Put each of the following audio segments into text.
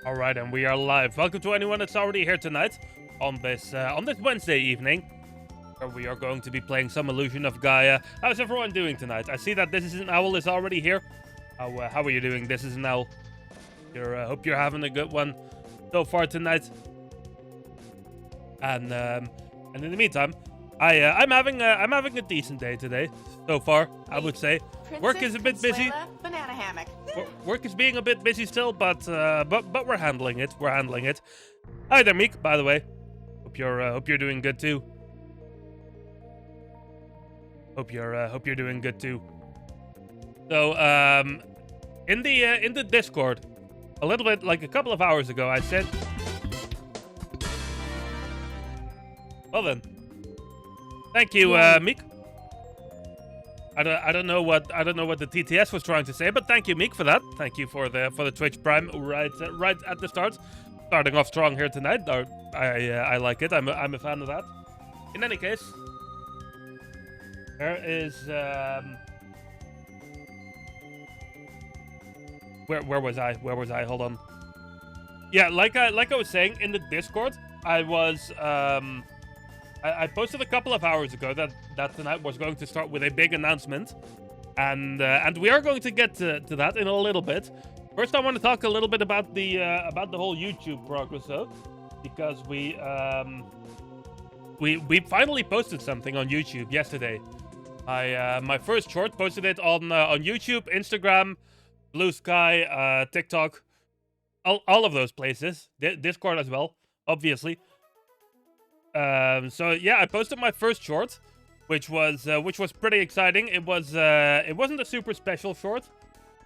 All right, and we are live. Welcome to anyone that's already here tonight on this Wednesday evening, where we are going to be playing some Illusion of Gaia. How's everyone doing tonight? I see that This Is an Owl is already here. How are you doing? This is an Owl. Hope you're having a good one so far tonight. And in the meantime, I'm having a decent day today so far. I would say work is a bit busy. Banana hammock. Work is being a bit busy still, but we're handling it. We're handling it. Hi there, Meek. By the way, hope you're doing good too. Hope you're doing good too. So in the Discord, a little bit like a couple of hours ago, I said. Well then, thank you, Meek. I don't know what the TTS was trying to say, but thank you, Meek, for that. Thank you for the Twitch Prime right at the start. Starting off strong here tonight. I like it. I'm a fan of that. In any case, there is where was I? Hold on. Yeah, like I was saying in the Discord, I was I posted a couple of hours ago that tonight was going to start with a big announcement, and we are going to get to that in a little bit. First, I want to talk a little bit about the whole YouTube progress, though, because we finally posted something on YouTube yesterday. My first short, posted it on YouTube, Instagram, Blue Sky, TikTok, all of those places, Discord as well, obviously. So yeah, I posted my first short, which was pretty exciting. It wasn't a super special short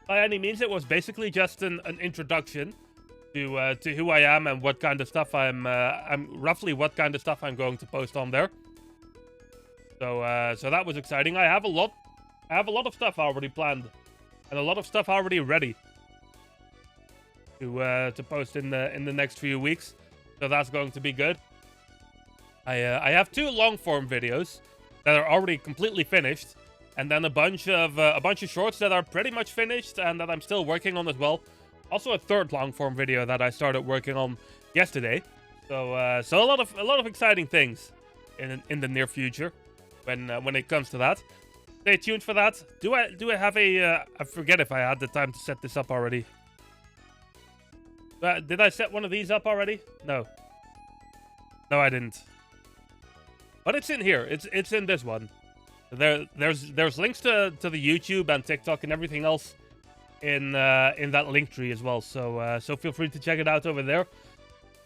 by any means. It was basically just an introduction to who I am and what kind of stuff I'm roughly what kind of stuff I'm going to post on there. So that was exciting. I have a lot of stuff already planned and a lot of stuff already ready to post in the next few weeks. So that's going to be good. I have 2 long-form videos that are already completely finished, and then a bunch of shorts that are pretty much finished and that I'm still working on as well. Also, a 3rd long-form video that I started working on yesterday. So a lot of exciting things in the near future when it comes to that. Stay tuned for that. Do I have a? I forget if I had the time to set this up already. Did I set one of these up already? No. No, I didn't. But it's in here. It's in this one. There's links to the YouTube and TikTok and everything else in that link tree as well. So feel free to check it out over there,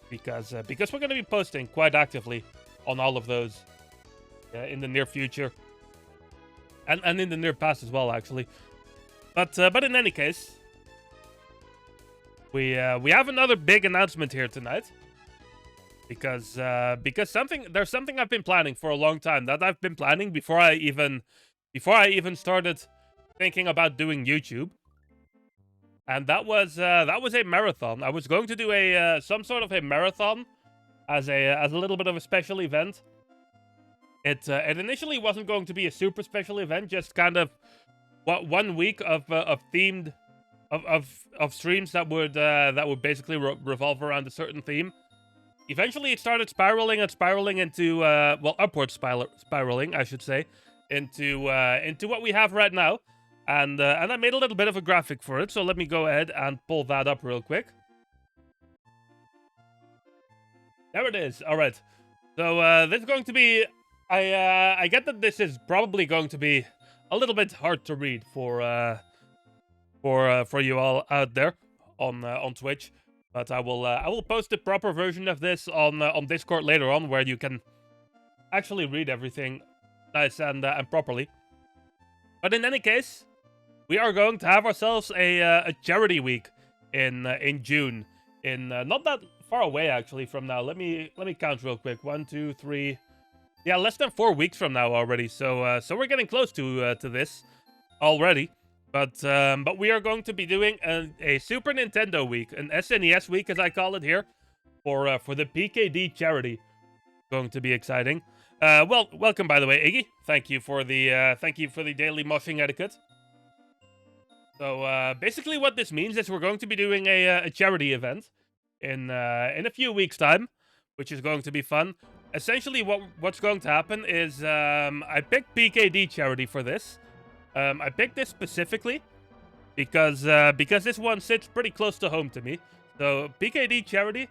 because we're going to be posting quite actively on all of those in the near future and in the near past as well, actually. But in any case, we have another big announcement here tonight. Because there's something I've been planning for a long time, that I've been planning before I even started thinking about doing YouTube, and that was a marathon. I was going to do some sort of a marathon as a little bit of a special event. It initially wasn't going to be a super special event, just kind of 1 week of themed of streams that would basically revolve around a certain theme. Eventually, it started spiraling into upward spiraling, I should say, into what we have right now, and I made a little bit of a graphic for it. So let me go ahead and pull that up real quick. There it is. All right. So this is going to be. I get that this is probably going to be a little bit hard to read for you all out there on Twitch. But I will post a proper version of this on Discord later on, where you can actually read everything nice and properly. But in any case, we are going to have ourselves a charity week in June, in not that far away actually from now. Let me count real quick. 1, 2, 3. Yeah, less than 4 weeks from now already. So we're getting close to this already. But we are going to be doing a Super Nintendo week, an SNES week as I call it here, for the PKD charity. Going to be exciting. Welcome by the way, Iggy. Thank you for the daily moshing etiquette. So basically, what this means is we're going to be doing a charity event in a few weeks' time, which is going to be fun. Essentially, what's going to happen is I picked PKD charity for this. I picked this specifically because this one sits pretty close to home to me. So PKD charity,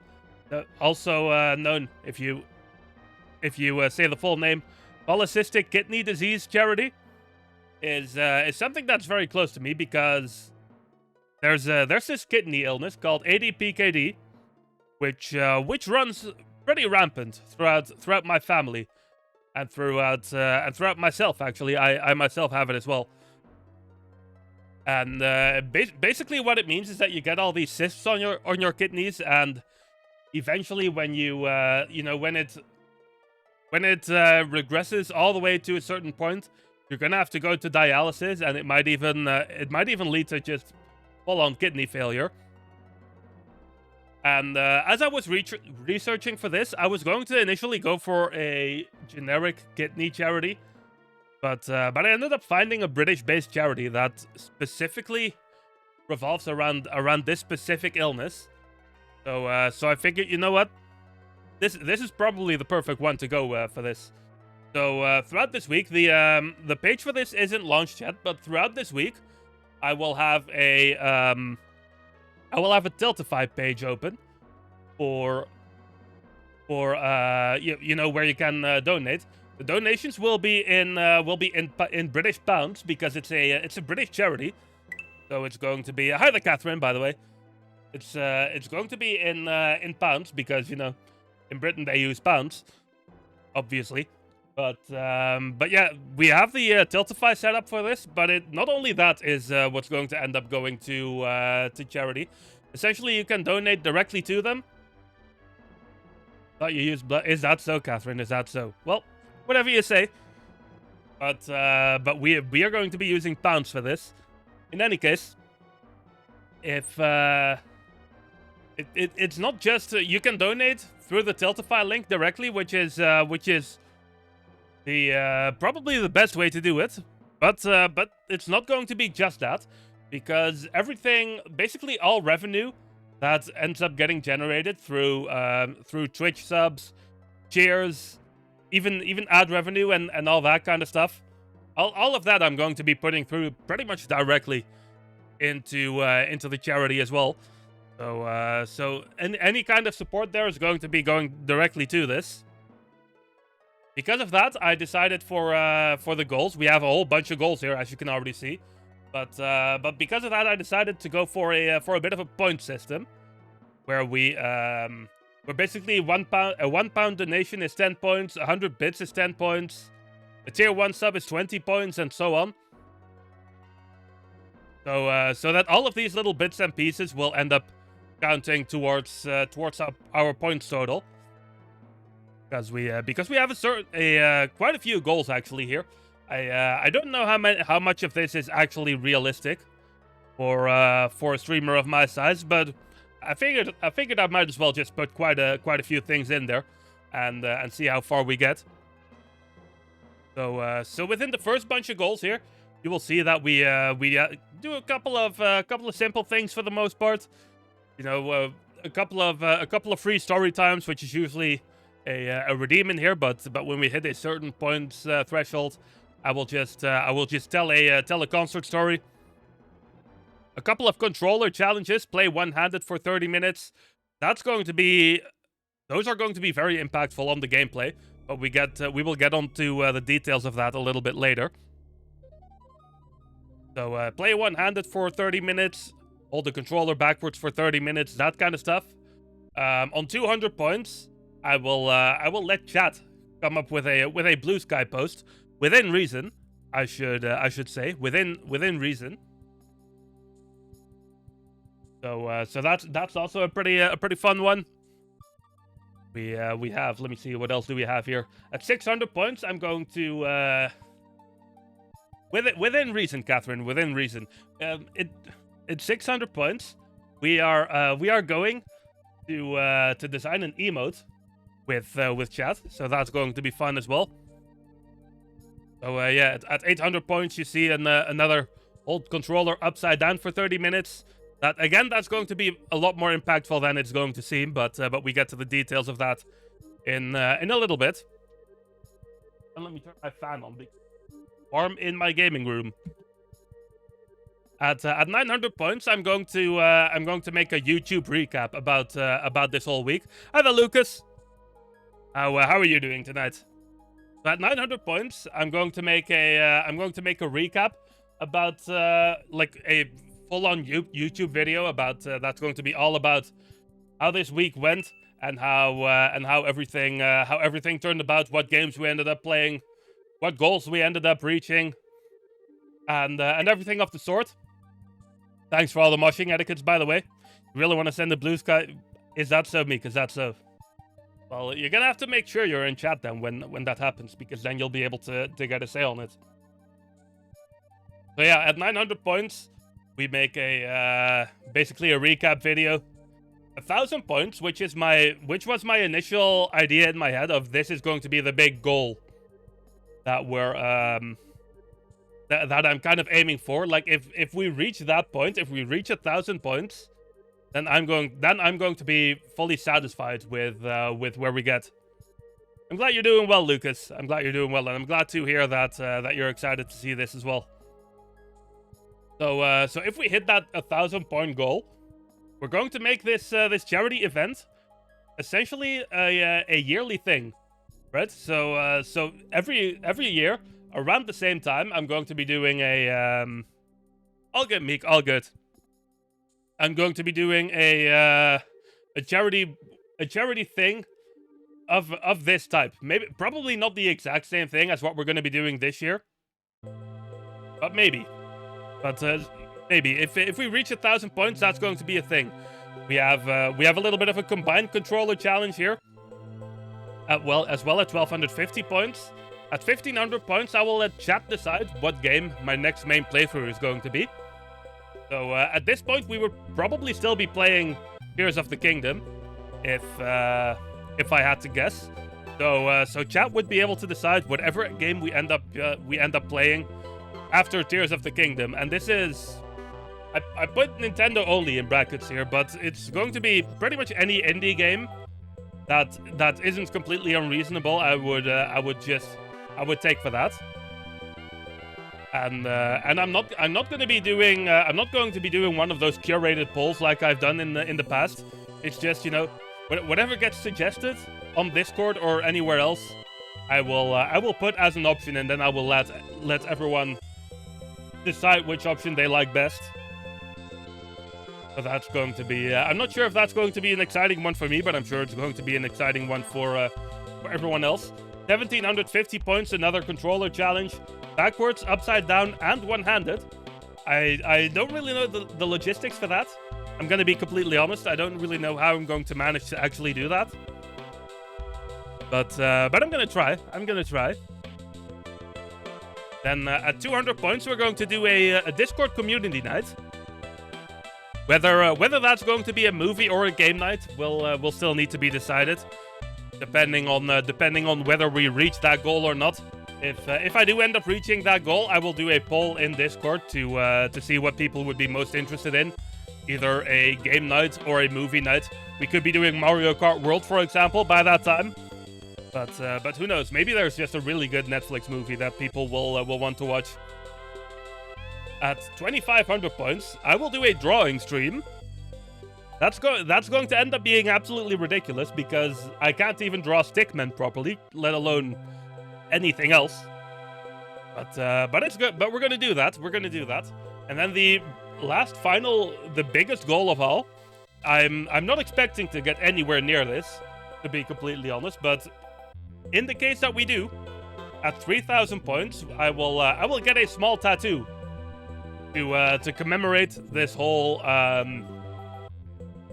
also known if you say the full name, polycystic kidney disease charity, is something that's very close to me because there's this kidney illness called ADPKD, which runs pretty rampant throughout my family and throughout myself. Actually, I myself have it as well. And basically, what it means is that you get all these cysts on your kidneys, and eventually, when when it regresses all the way to a certain point, you're gonna have to go to dialysis, and it might even lead to just full-on kidney failure. And as I was researching for this, I was going to initially go for a generic kidney charity, but I ended up finding a British-based charity that specifically revolves around this specific illness. So I figured, you know what, this is probably the perfect one to go for this. So throughout this week, the page for this isn't launched yet, but throughout this week, I will have a Tiltify page open for where you can donate. The donations will be in British pounds because it's a British charity. So it's going to be hi there, Catherine, by the way. It's going to be in pounds because in Britain they use pounds, obviously. But yeah, we have the Tiltify set up for this. But not only that is what's going to end up going to charity. Essentially, you can donate directly to them. Thought you used blood. Is that so, Catherine? Is that so? Well, whatever you say. But we are going to be using pounds for this. In any case, if it's not just you can donate through the Tiltify link directly, which is the probably the best way to do it. But it's not going to be just that, because everything, basically all revenue that ends up getting generated through Twitch subs, cheers, even ad revenue and all that kind of stuff, all of that I'm going to be putting through pretty much directly into the charity as well. So any kind of support there is going to be going directly to this. Because of that, I decided for the goals. We have a whole bunch of goals here, as you can already see. But because of that, I decided to go for a bit of a point system, where where basically a £1 donation is 10 points, 100 bits is 10 points, a tier 1 sub is 20 points, and so on. So that all of these little bits and pieces will end up counting towards our points total. Because we have quite a few goals actually here. I don't know how much of this is actually realistic for a streamer of my size, but I figured I might as well just put quite a few things in there, and see how far we get. So within the first bunch of goals here, you will see that we do a couple of simple things for the most part. A couple of free story times, which is usually a redeem in here, but when we hit a certain points threshold, I will just tell a concert story. A couple of controller challenges, play one-handed for 30 minutes. Those are going to be very impactful on the gameplay, but we will get onto the details of that a little bit later. So play one-handed for 30 minutes, hold the controller backwards for 30 minutes, that kind of stuff. On 200 points, I will let chat come up with a Blue Sky post within reason. I should say within reason. So that's also a pretty fun one. We have, let me see, what else do we have here? At 600 points, I'm going to within reason, Catherine, within reason. At 600 points, we are going to design an emote with chat, so that's going to be fun as well. So yeah, at 800 points, you see another hold controller upside down for 30 minutes. That's going to be a lot more impactful than it's going to seem, but we get to the details of that in a little bit. And let me turn my fan on because it's warm in my gaming room. At 900 points, I'm going to make a YouTube recap about this whole week. Hi there, Lucas. How are you doing tonight? So at 900 points, I'm going to make a recap about like a full-on YouTube video about that's going to be all about how this week went and how everything turned about, what games we ended up playing, what goals we ended up reaching, and everything of the sort. Thanks for all the moshing etiquettes, by the way. You really want to send a blue sky? Is that so, Because that's so. Well, you're gonna have to make sure you're in chat then when that happens, because then you'll be able to get a say on it. So yeah, at 900 points, we make a basically a recap video. 1,000 points, which was my initial idea in my head of this is going to be the big goal that we're that I'm kind of aiming for. Like if we reach that point, if we reach 1,000 points, then I'm going to be fully satisfied with where we get. I'm glad you're doing well, Lucas. I'm glad you're doing well, and I'm glad to hear that that you're excited to see this as well. So so if we hit that 1,000 point goal, we're going to make this this charity event essentially a yearly thing, right? So so every year around the same time, I'm going to be doing a all good, Meek, all good. I'm going to be doing a charity thing of this type. Probably not the exact same thing as what we're going to be doing this year, but maybe. But maybe if we reach 1,000 points, that's going to be a thing. We have a little bit of a combined controller challenge here. As well at 1,250 points. At 1,500 points, I will let chat decide what game my next main playthrough is going to be. So at this point, we would probably still be playing Tears of the Kingdom, if I had to guess. So so chat would be able to decide whatever game we end up playing after Tears of the Kingdom. And this is, I put Nintendo only in brackets here, but it's going to be pretty much any indie game that isn't completely unreasonable. I would take for that. And I'm not going to be doing one of those curated polls like I've done in the past. It's just, you know, whatever gets suggested on Discord or anywhere else, I will put as an option, and then I will let everyone decide which option they like best. So that's going to be I'm not sure if that's going to be an exciting one for me, but I'm sure it's going to be an exciting one for everyone else. 1,750 points, another controller challenge. Backwards, upside down, and one-handed. I don't really know the logistics for that. I'm going to be completely honest. I don't really know how I'm going to manage to actually do that. But I'm going to try. Then at 200 points, we're going to do a Discord community night. Whether that's going to be a movie or a game night will still need to be decided, depending on whether we reach that goal or not. If I do end up reaching that goal, I will do a poll in Discord to see what people would be most interested in, either a game night or a movie night. We could be doing Mario Kart World, for example, by that time. But who knows? Maybe there's just a really good Netflix movie that people will want to watch. At 2,500 points, I will do a drawing stream. That's going to end up being absolutely ridiculous because I can't even draw stickmen properly, let alone anything else. But it's good. But we're gonna do that. And then the biggest goal of all. I'm not expecting to get anywhere near this, to be completely honest. But in the case that we do, at 3,000 points, I will get a small tattoo to commemorate this whole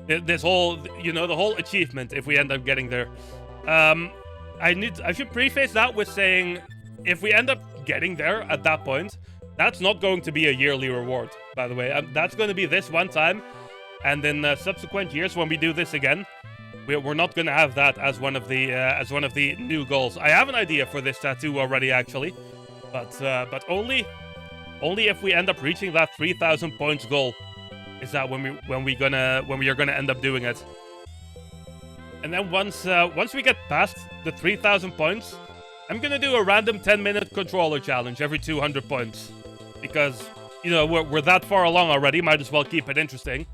the whole achievement if we end up getting there. I should preface that with saying, if we end up getting there at that point, that's not going to be a yearly reward, by the way. That's going to be this one time, and in subsequent years when we do this again, we're not going to have that as one of the new goals. I have an idea for this tattoo already, actually, but only if we end up reaching that 3,000 points goal. is that when we are gonna end up doing it. And then once we get past the 3,000 points, I'm gonna do a random 10-minute controller challenge every 200 points, because you know we're that far along already. Might as well keep it interesting,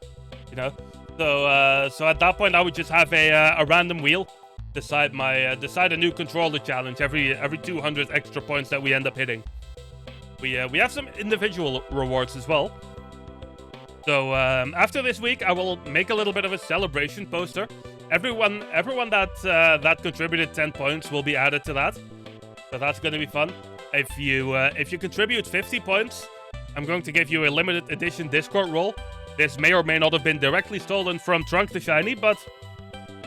you know. So at that point, I would just have a random wheel decide a new controller challenge every 200 extra points that we end up hitting. We have some individual rewards as well. So after this week, I will make a little bit of a celebration poster. Everyone that contributed 10 points will be added to that. So that's going to be fun. If you contribute 50 points, I'm going to give you a limited edition Discord role. This may or may not have been directly stolen from Trunk the Shiny, but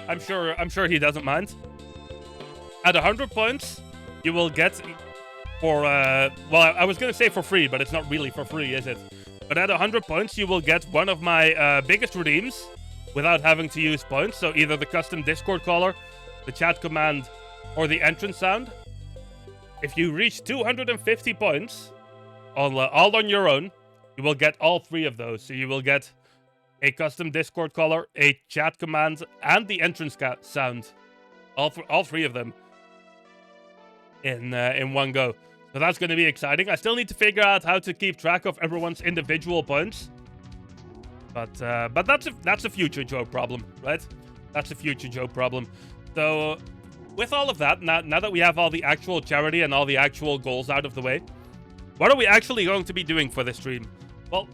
I'm sure he doesn't mind. At 100 points, you will get for well, I was going to say for free, but it's not really for free, is it? But at 100 points, you will get one of my biggest redeems without having to use points. So either the custom Discord caller, the chat command, or the entrance sound. If you reach 250 points, all on your own, you will get all three of those. So you will get a custom Discord caller, a chat command, and the entrance sound. All three of them in one go. So that's going to be exciting. I still need to figure out how to keep track of everyone's individual points. But that's a future Joe problem, right? That's a future Joe problem. So with all of that, now that we have all the actual charity and all the actual goals out of the way, what are we actually going to be doing for this stream? Well,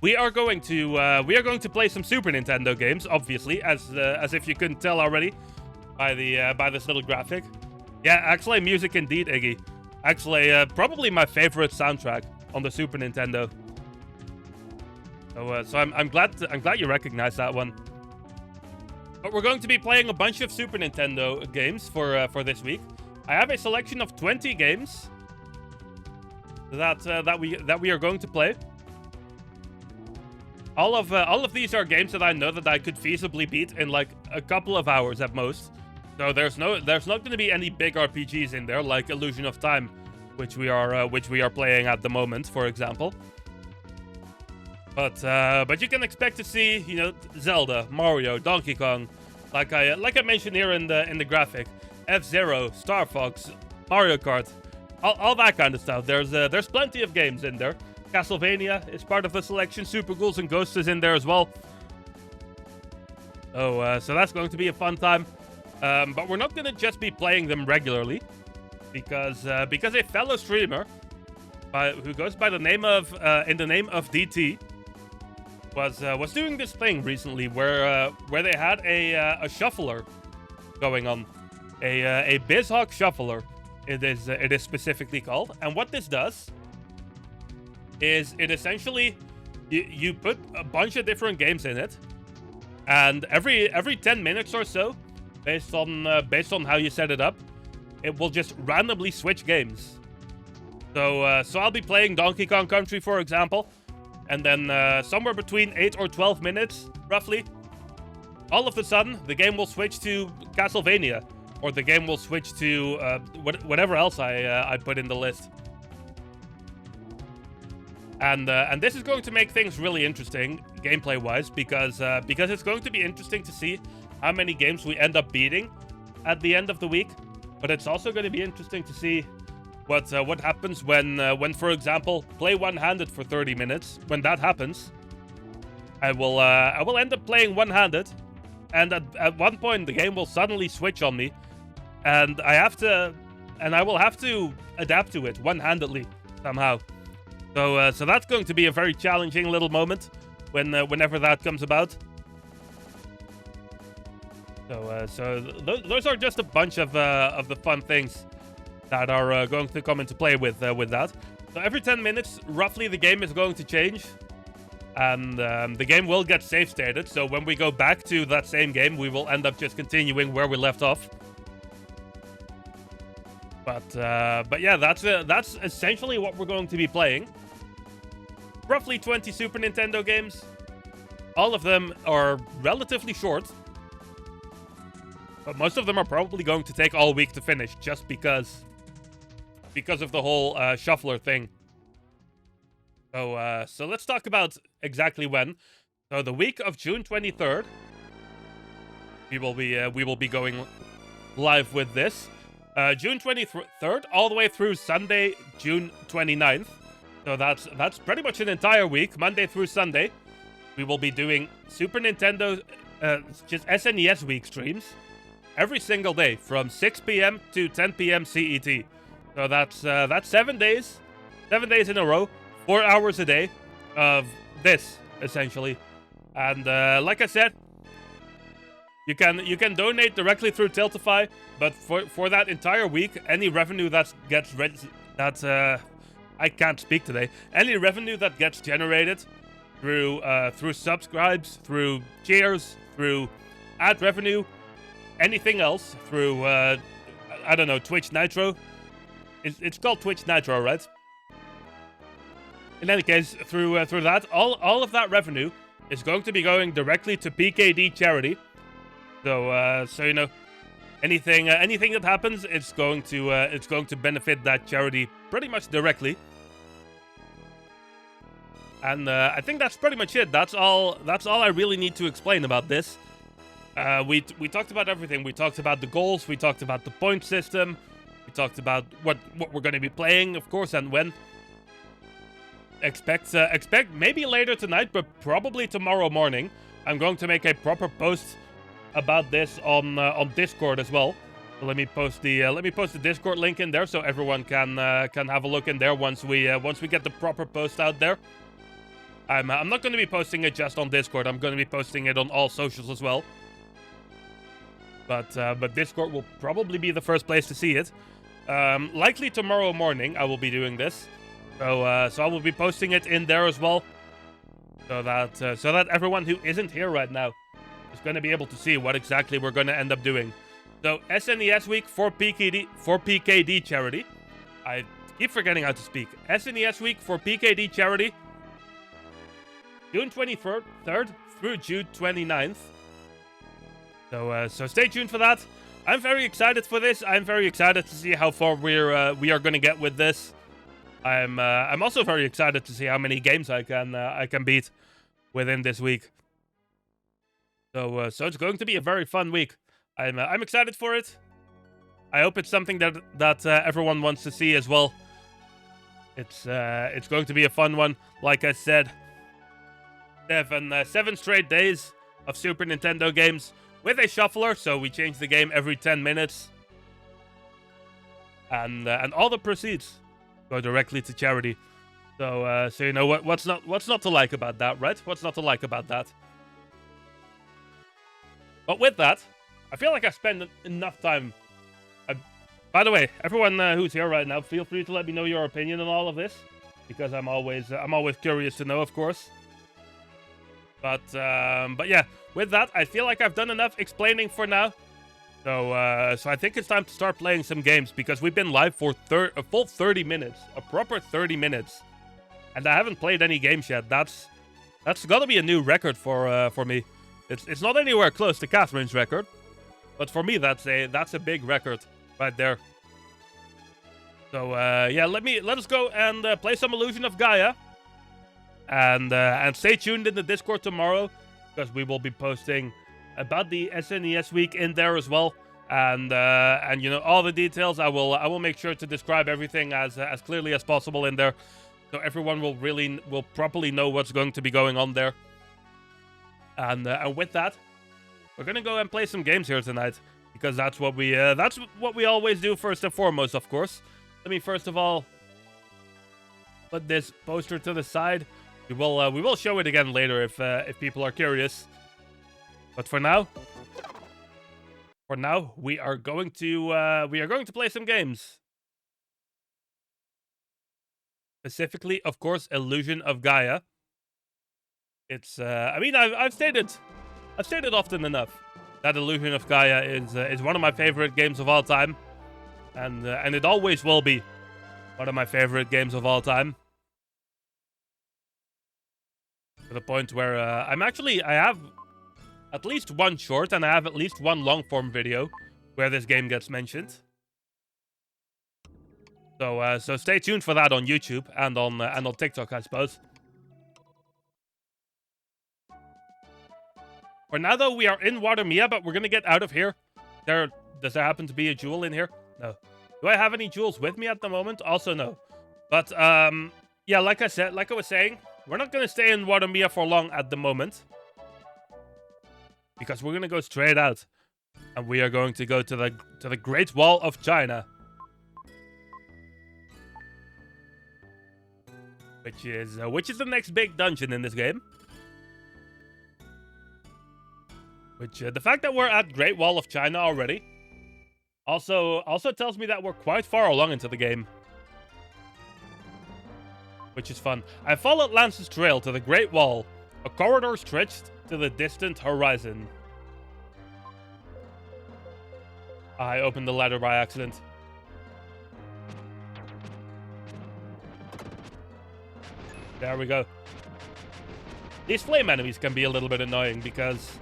we are going to play some Super Nintendo games, obviously, as if you couldn't tell already by this little graphic. Yeah, actually, music indeed, Iggy. Actually, probably my favorite soundtrack on the Super Nintendo. So I'm glad you recognize that one. But we're going to be playing a bunch of Super Nintendo games for this week. I have a selection of 20 games that we are going to play. All of these are games that I know that I could feasibly beat in like a couple of hours at most. So there's not going to be any big RPGs in there like Illusion of Time, which we are playing at the moment, for example. But you can expect to see, you know, Zelda, Mario, Donkey Kong, like I mentioned here in the graphic, F-Zero, Star Fox, Mario Kart, all that kind of stuff. There's plenty of games in there. Castlevania is part of the selection. Super Ghouls and Ghosts is in there as well. So that's going to be a fun time. But we're not going to just be playing them regularly, because a fellow streamer who goes by the name of DT was doing this thing recently where they had a shuffler going on, a BizHawk shuffler. It is specifically called, and what this does is it essentially you put a bunch of different games in it, and every 10 minutes or so, based on how you set it up, it will just randomly switch games. So I'll be playing Donkey Kong Country, for example, and then somewhere between 8 or 12 minutes, roughly, all of a sudden the game will switch to Castlevania, or the game will switch to whatever else I put in the list. And this is going to make things really interesting gameplay-wise, because it's going to be interesting to see how many games we end up beating at the end of the week. But it's also going to be interesting to see what happens when, for example, play one-handed for 30 minutes. When that happens, I will end up playing one-handed, and at one point the game will suddenly switch on me, and I will have to adapt to it one-handedly somehow. So that's going to be a very challenging little moment whenever that comes about. So those are just a bunch of the fun things that are going to come into play with that. So every 10 minutes, roughly, the game is going to change, and the game will get save stated. So when we go back to that same game, we will end up just continuing where we left off. But yeah, that's essentially what we're going to be playing. Roughly 20 Super Nintendo games. All of them are relatively short, but most of them are probably going to take all week to finish, just because of the whole shuffler thing. So let's talk about exactly when. So the week of June 23rd, we will be going live with this. June 23rd, all the way through Sunday, June 29th. So that's pretty much an entire week, Monday through Sunday. We will be doing Super Nintendo, just SNES week streams every single day from 6 p.m. to 10 p.m. CET. So that's 7 days, 7 days in a row, 4 hours a day of this essentially. And like I said, you can donate directly through Tiltify, but for that entire week, any revenue that gets I can't speak today. Any revenue that gets generated through subscribes, through cheers, through ad revenue, anything else, through I don't know, Twitch Nitro. It's called Twitch Nitro, right? In any case, through that, all of that revenue is going to be going directly to PKD charity. So you know, anything that happens, it's going to benefit that charity pretty much directly. And I think that's pretty much it. That's all I really need to explain about this. We talked about everything. We talked about the goals. We talked about the point system. We talked about what we're going to be playing, of course, and when. Expect maybe later tonight, but probably tomorrow morning. I'm going to make a proper post about this on Discord as well. So let me post the Discord link in there so everyone can have a look in there once we get the proper post out there. I'm not going to be posting it just on Discord. I'm going to be posting it on all socials as well. But Discord will probably be the first place to see it. Likely tomorrow morning I will be doing this. So I will be posting it in there as well. So that everyone who isn't here right now is going to be able to see what exactly we're going to end up doing. So SNES week for PKD charity. I keep forgetting how to speak. SNES week for PKD charity. June 23rd through June 29th. So stay tuned for that. I'm very excited for this. I'm very excited to see how far we are going to get with this. I'm also very excited to see how many games I can beat within this week. So it's going to be a very fun week. I'm excited for it. I hope it's something that everyone wants to see as well. It's going to be a fun one. Like I said, 7 straight days of Super Nintendo games with a shuffler, so we change the game every 10 minutes. And all the proceeds go directly to charity. So you know what's not to like about that, right? What's not to like about that? But with that, I feel like I spent enough time. By the way, everyone who's here right now, feel free to let me know your opinion on all of this, because I'm always curious to know, of course. But yeah, with that, I feel like I've done enough explaining for now. So I think it's time to start playing some games, because we've been live for a full 30 minutes, a proper 30 minutes, and I haven't played any games yet. That's got to be a new record for me. It's not anywhere close to Catherine's record, but for me that's a big record right there. So yeah, let us go and play some Illusion of Gaia, and stay tuned in the Discord tomorrow, because we will be posting about the SNES week in there as well, and you know, all the details. I will make sure to describe everything as clearly as possible in there, so everyone will properly know what's going to be going on there. And with that, we're gonna go and play some games here tonight, because that's what we always do first and foremost, of course. Let me first of all put this poster to the side. We will show it again later if people are curious. But for now, we are going to play some games. Specifically, of course, Illusion of Gaia. It's I mean, I've stated often enough that Illusion of Gaia is one of my favorite games of all time, and it always will be one of my favorite games of all time. To the point where I have at least one short, and I have at least one long form video where this game gets mentioned. So stay tuned for that on YouTube and on TikTok, I suppose. For now, though, we are in Watermia, but we're gonna get out of here. Does there happen to be a jewel in here? No. Do I have any jewels with me at the moment? Also, no. But yeah, like I was saying, we're not gonna stay in Watermia for long at the moment, because we're gonna go straight out, and we are going to go to the Great Wall of China, which is the next big dungeon in this game. Which the fact that we're at Great Wall of China already also tells me that we're quite far along into the game, which is fun. I followed Lance's trail to the Great Wall. A corridor stretched to the distant horizon. I opened the ladder by accident. There we go. These flame enemies can be a little bit annoying because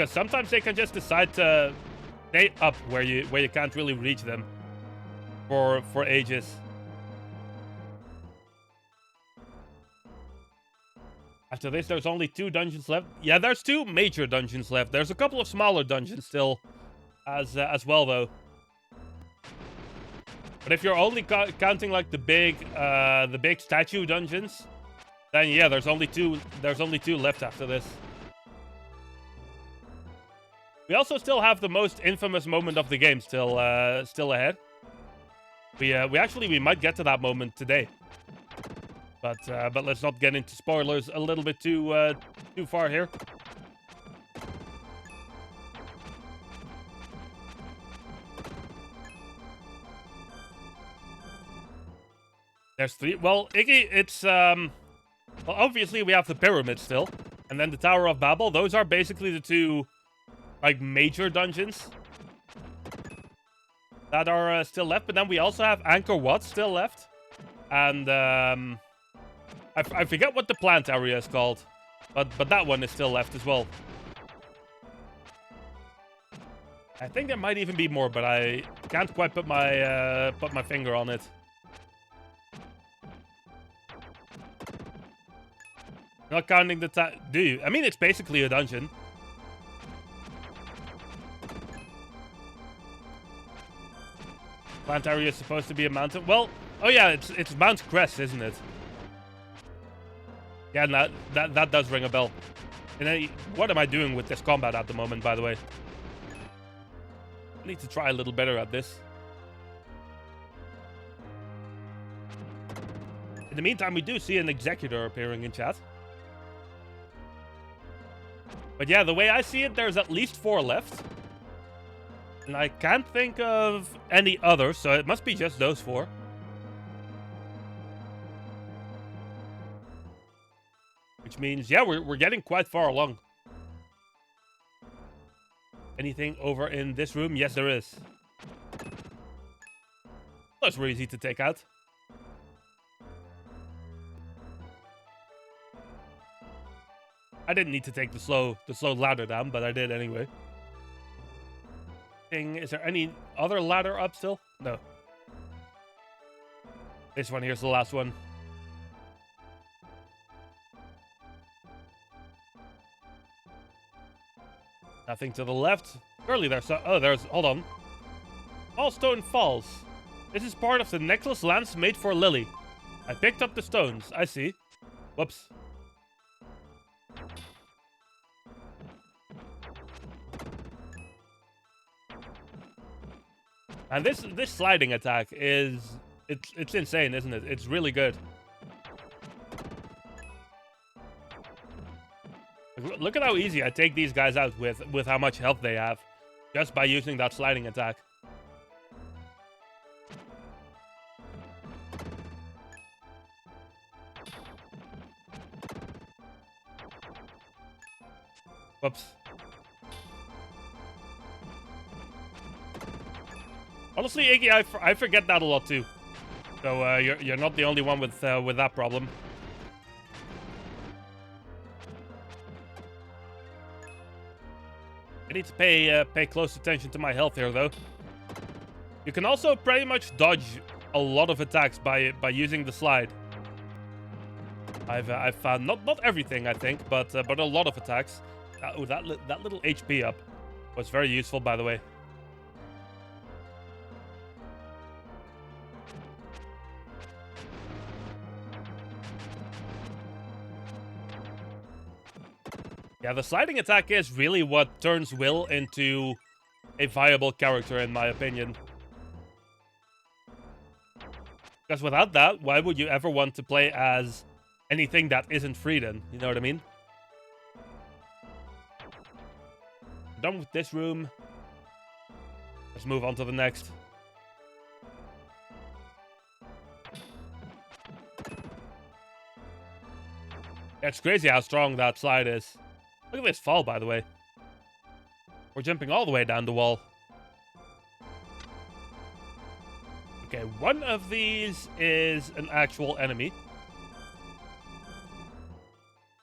sometimes they can just decide to stay up where you can't really reach them for ages. After this, there's only 2 dungeons left. Yeah, there's 2 major dungeons left. There's a couple of smaller dungeons still, as well though. But if you're only counting like the big statue dungeons, then yeah, there's only 2 left after this. We also still have the most infamous moment of the game still ahead. We might get to that moment today. But let's not get into spoilers a little bit too far here. There's 3. Well, Iggy, it's well, obviously we have the pyramid still, and then the Tower of Babel. Those are basically the 2 like major dungeons that are still left. But then we also have Angkor Wat still left, and I forget what the plant area is called, but that one is still left as well. I think there might even be more, but I can't quite put my finger on it. Not counting the do you? I mean, it's basically a dungeon. Plant area is supposed to be a mountain. Well, oh yeah, it's Mount Crest, isn't it? Yeah, that does ring a bell. And what am I doing with this combat at the moment, by the way? I need to try a little better at this. In the meantime, we do see an executor appearing in chat. But yeah, the way I see it, there's at least 4 left. And I can't think of any others, so it must be just those 4. Which means, yeah, we're getting quite far along. Anything over in this room? Yes, there is. Those were easy to take out. I didn't need to take the slow ladder down, but I did anyway. Is there any other ladder up still? No. This one here's the last one. Nothing to the left. Surely there's hold on. Fallstone Falls. This is part of the necklace Lance made for Lily. I picked up the stones. I see. Whoops. And this sliding attack it's insane, isn't it? It's really good. Look at how easy I take these guys out with how much health they have, just by using that sliding attack. Whoops. Honestly, Iggy, I forget that a lot too. So you're not the only one with that problem. I need to pay close attention to my health here, though, You can also pretty much dodge a lot of attacks by using the slide. I've found not everything, I think, but a lot of attacks. Oh, that little HP up was very useful, by the way. Yeah, the sliding attack is really what turns Will into a viable character, in my opinion. Because without that, why would you ever want to play as anything that isn't Frieden? You know what I mean? Done with this room. Let's move on to the next. Yeah, it's crazy how strong that slide is. Look at this fall, by the way. We're jumping all the way down the wall. Okay, one of these is an actual enemy.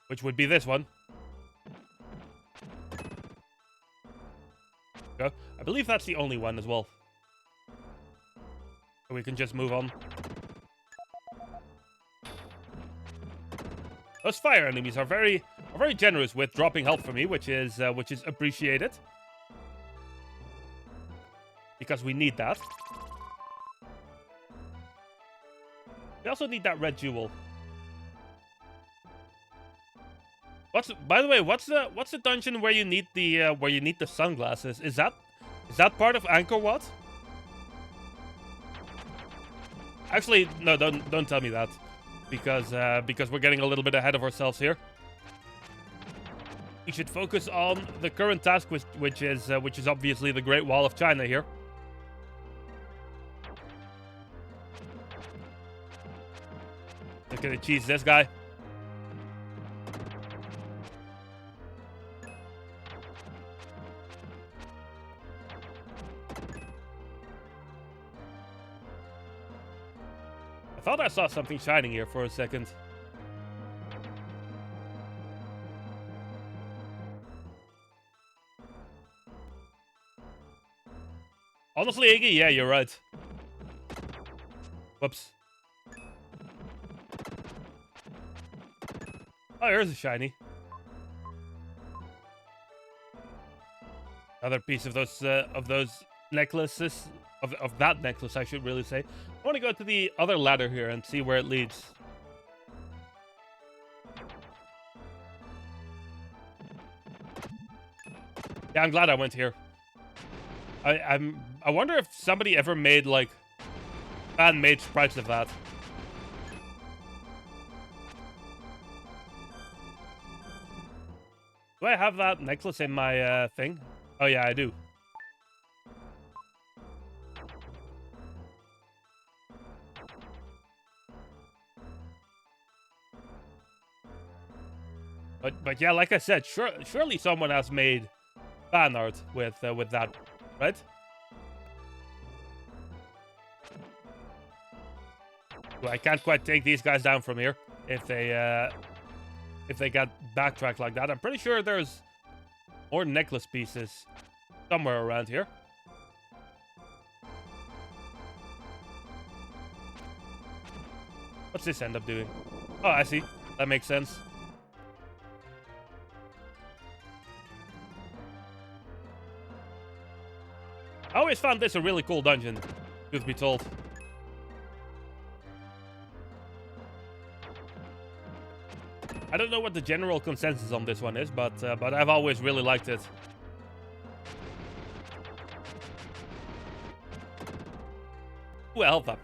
Which would be this one. Go. I believe that's the only one as well. So we can just move on. Those fire enemies are very generous with dropping health for me, which is appreciated. Because we need that. We also need that red jewel. By the way, what's the dungeon where you need the sunglasses? Is that part of Angkor Wat? Actually, no, don't tell me that. Because we're getting a little bit ahead of ourselves here. We should focus on the current task, which is obviously the Great Wall of China here. Just gonna cheese this guy. I thought I saw something shining here for a second. Honestly, Iggy, yeah, you're right. Whoops. Oh, here's a shiny. Another piece of those necklaces. Of that necklace, I should really say. I want to go to the other ladder here and see where it leads. Yeah, I'm glad I went here. I wonder if somebody ever made, like, fan-made sprites of that. Do I have that necklace in my thing? Oh yeah, I do. But yeah, like I said, surely someone has made fan art with that, right? Well, I can't quite take these guys down from here if they get backtracked like that. I'm pretty sure there's more necklace pieces somewhere around here. What's this end up doing? Oh, I see. That makes sense. I always found this a really cool dungeon, truth be told. I don't know what the general consensus on this one is, but I've always really liked it. Ooh, a health up.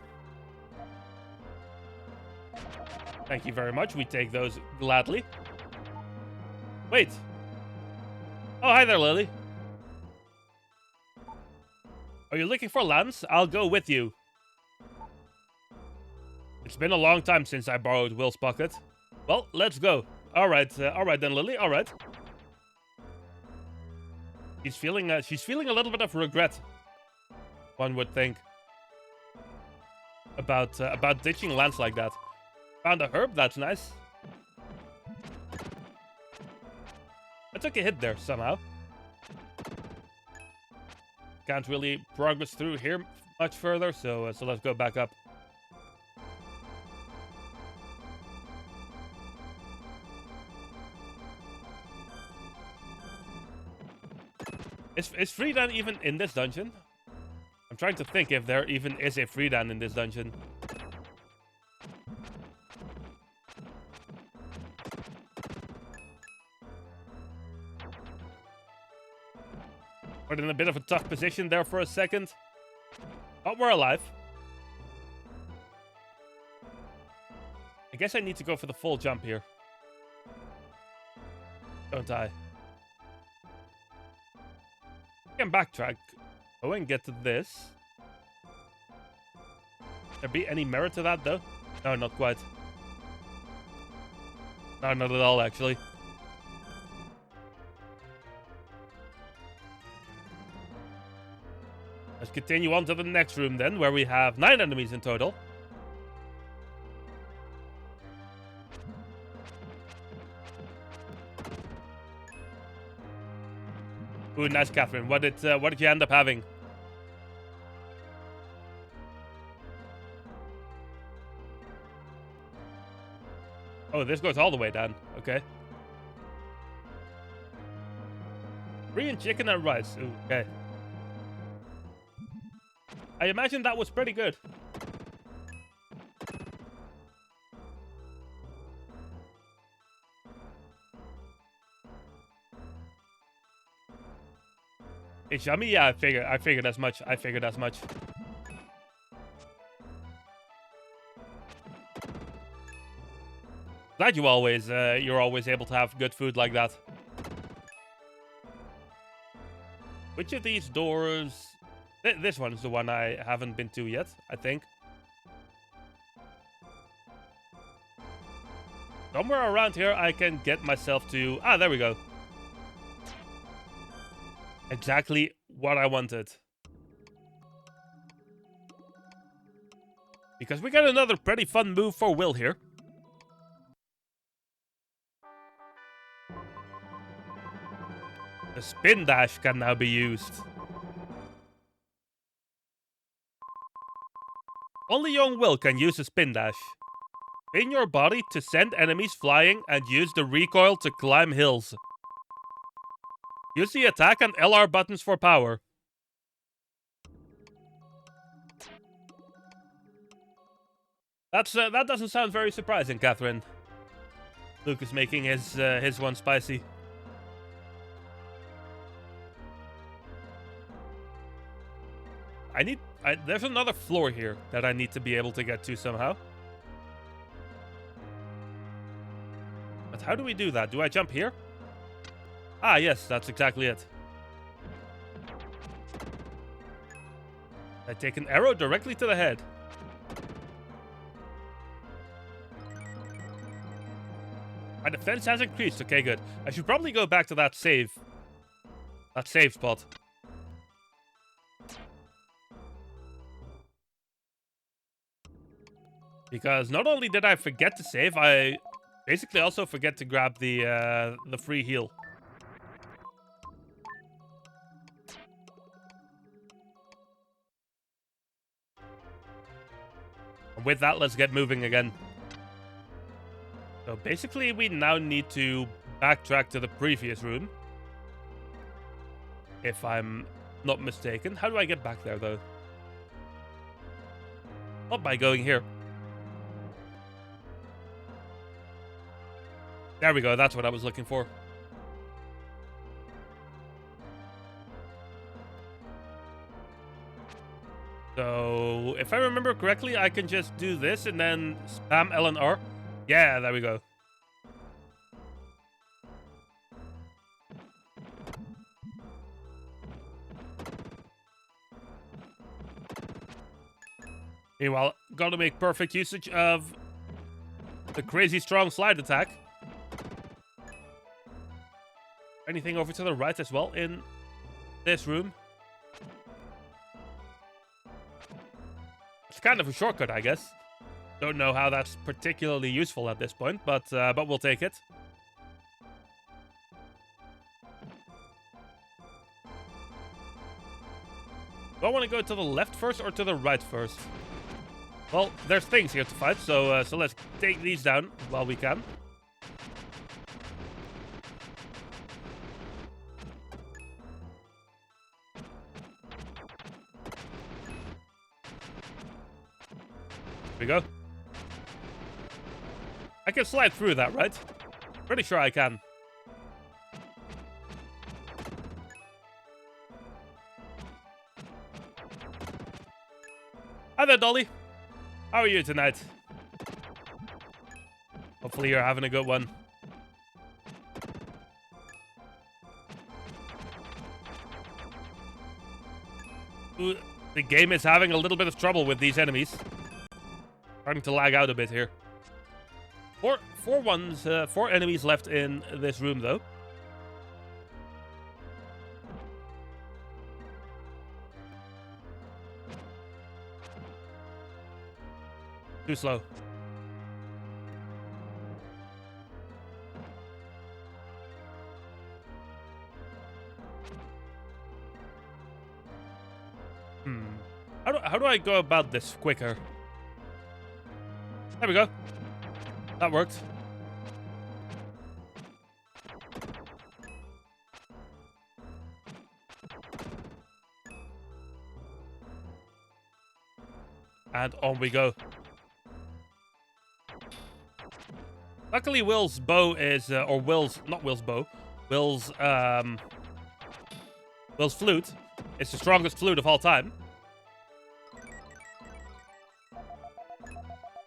Thank you very much. We take those gladly. Wait. Oh, hi there, Lily. Are you looking for lands? I'll go with you. It's been a long time since I borrowed Will's pocket. Well, let's go. All right then, Lily. All right. She's feeling a little bit of regret. One would think about ditching lands like that. Found a herb. That's nice. I took a hit there somehow. can't really progress through here much further, so let's go back up. Is Freedan even in this dungeon? I'm trying to think if there even is a Freedan in this dungeon. We're in a bit of a tough position there for a second. But we're alive. I guess I need to go for the full jump here. Don't I? I can backtrack. Go and get to this. There be any merit to that, though? No, not quite. No, not at all, actually. Let's continue on to the next room, then, where we have 9 enemies in total. Ooh, nice, Catherine. What did you end up having? Oh, this goes all the way down. Okay. Korean chicken and rice. Ooh, okay. I imagine that was pretty good. It's yummy? Yeah, I figured as much. I figured as much. Glad you're always able to have good food like that. Which of these doors? This one is the one I haven't been to yet, I think. Somewhere around here I can get myself to... Ah, there we go. Exactly what I wanted. Because we got another pretty fun move for Will here. The spin dash can now be used. Only young Will can use a spin dash. Spin your body to send enemies flying and use the recoil to climb hills. Use the attack and LR buttons for power. That doesn't sound very surprising, Catherine. Luke is making his one spicy. There's another floor here that I need to be able to get to somehow. But how do we do that? Do I jump here? Ah, yes, that's exactly it. I take an arrow directly to the head. My defense has increased. Okay, good. I should probably go back to that save spot. Because not only did I forget to save, I basically also forget to grab the free heal. And with that, let's get moving again. So basically, we now need to backtrack to the previous room. If I'm not mistaken. How do I get back there, though? Not by going here. There we go, that's what I was looking for. So, if I remember correctly, I can just do this and then spam L and R. Yeah, there we go. Meanwhile, gotta make perfect usage of the crazy strong slide attack. Anything over to the right as well in this room? It's kind of a shortcut, I guess. Don't know how that's particularly useful at this point, but we'll take it. want to go to the left first or to the right first? Well, there's things here to fight, so let's take these down while we can. Here we go. I can slide through that, right? Pretty sure I can. Hi there, Dolly. How are you tonight? Hopefully you're having a good one. Ooh, the game is having a little bit of trouble with these enemies. Starting to lag out a bit here. Four enemies left in this room, though. Too slow. How do I go about this quicker? There we go. That worked. And on we go. Luckily, Will's bow is, or not Will's bow, Will's flute is the strongest flute of all time.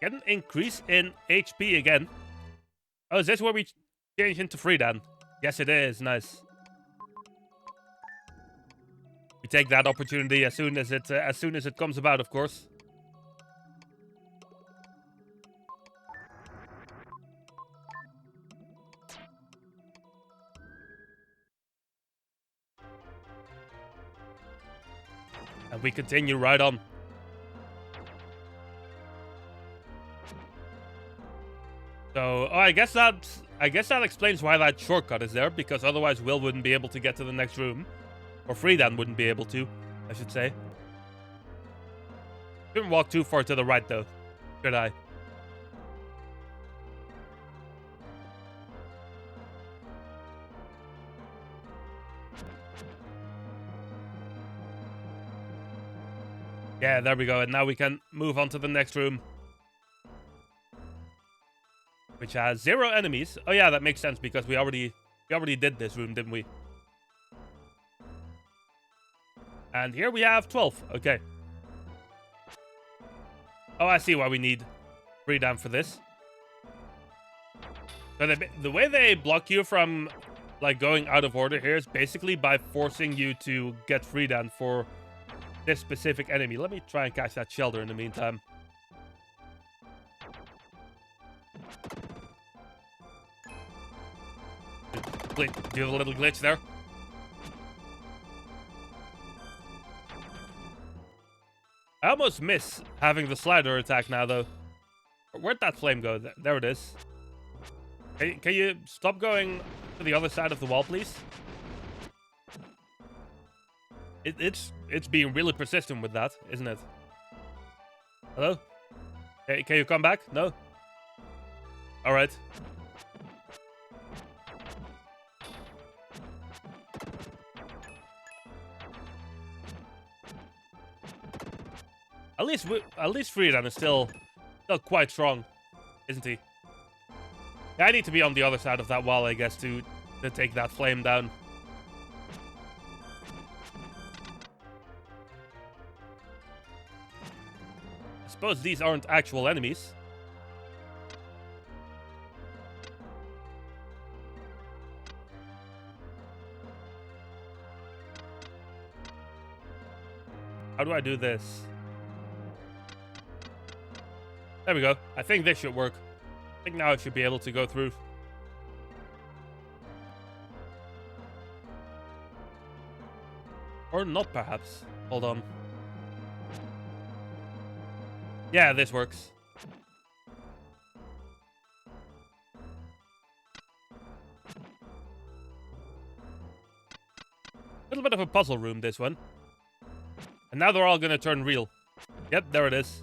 Get an increase in HP again. Oh, is this where we change into Freedan? Yes, it is. Nice. We take that opportunity as soon as it comes about, of course. And we continue right on. So, I guess that explains why that shortcut is there, because otherwise Will wouldn't be able to get to the next room. Or Freedan wouldn't be able to, I should say. Shouldn't walk too far to the right, though. Should I? Yeah, there we go. And now we can move on to the next room, which has 0 enemies. Oh yeah, that makes sense because we already did this room, didn't we? And here we have 12. Okay. Oh, I see why we need Freedan for this. So the way they block you from like going out of order here is basically by forcing you to get Freedan for this specific enemy. Let me try and catch that shelter in the meantime. Do a little glitch there. I almost miss having the slider attack now, though. Where'd that flame go? There it is. Can you stop going to the other side of the wall, please? It's being really persistent with that, isn't it? Hello? Hey, can you come back? No? Alright. At least Freedan is still quite strong, isn't he? Yeah, I need to be on the other side of that wall, I guess, to take that flame down. I suppose these aren't actual enemies. How do I do this? There we go. I think this should work. I think now I should be able to go through. Or not, perhaps. Hold on. Yeah, this works. A little bit of a puzzle room, this one. And now they're all gonna turn real. Yep, there it is.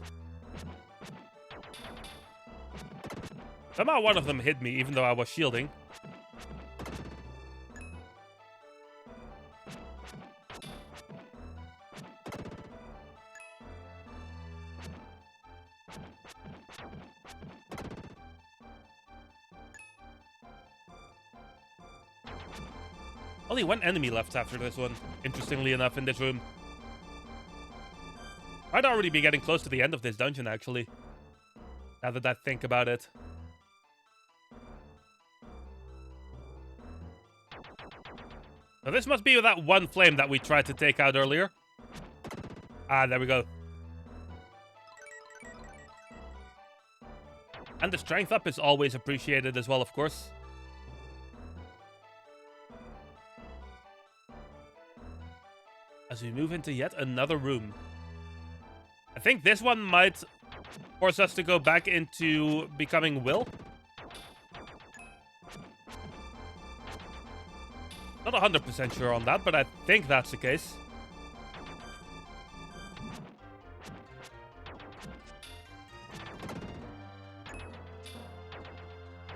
Somehow one of them hit me, even though I was shielding. Only one enemy left after this one, interestingly enough, in this room. I'd already be getting close to the end of this dungeon, actually. Now that I think about it. So this must be that one flame that we tried to take out earlier. Ah, there we go. And the strength up is always appreciated as well, of course. As we move into yet another room. I think this one might force us to go back into becoming Will. Not 100% sure on that, but I think that's the case.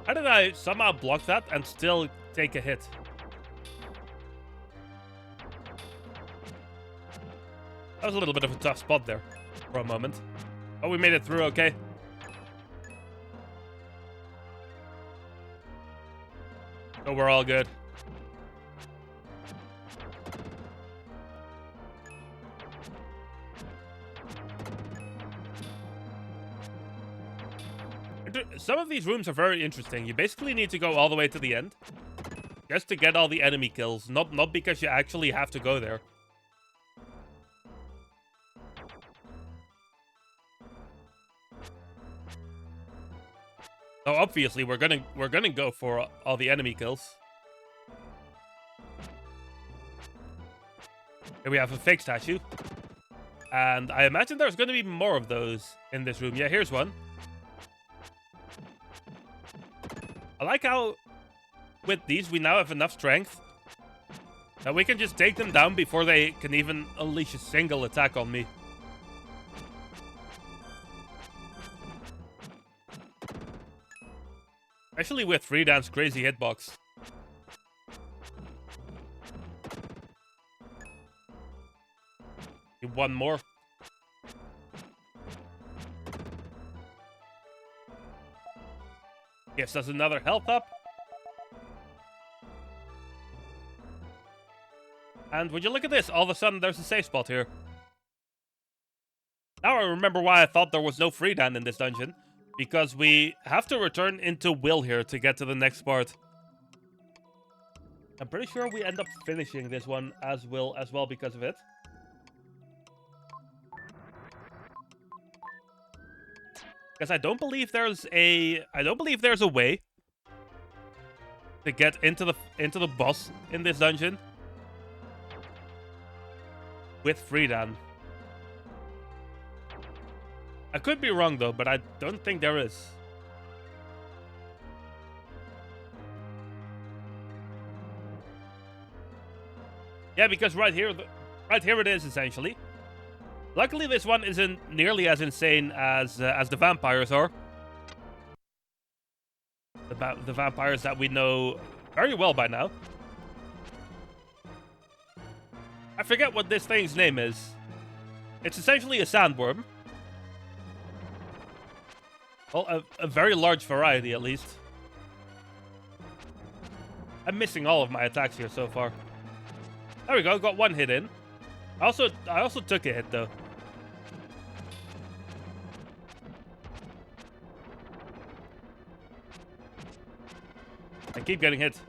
How did I somehow block that and still take a hit? That was a little bit of a tough spot there for a moment. Oh, we made it through okay. So we're all good. Some of these rooms are very interesting. You basically need to go all the way to the end just to get all the enemy kills, not because you actually have to go there. So obviously we're gonna go for all the enemy kills. Here we have a fake statue. And I imagine there's gonna be more of those in this room. Yeah, here's one. I like how with these we now have enough strength that we can just take them down before they can even unleash a single attack on me. Especially with Freedan's crazy hitbox. One more. Yes, that's another health up. And would you look at this? All of a sudden, there's a safe spot here. Now I remember why I thought there was no Freedan in this dungeon. Because we have to return into Will here to get to the next part. I'm pretty sure we end up finishing this one as Will as well because of it. Because I don't believe there's a way to get into the boss in this dungeon with Freedan. I could be wrong though, but I don't think there is. Yeah, because right here it is essentially. Luckily, this one isn't nearly as insane as the vampires are. The vampires that we know very well by now. I forget what this thing's name is. It's essentially a sandworm. Well, a very large variety, at least. I'm missing all of my attacks here so far. There we go, got one hit in. I also took a hit, though. I keep getting hit.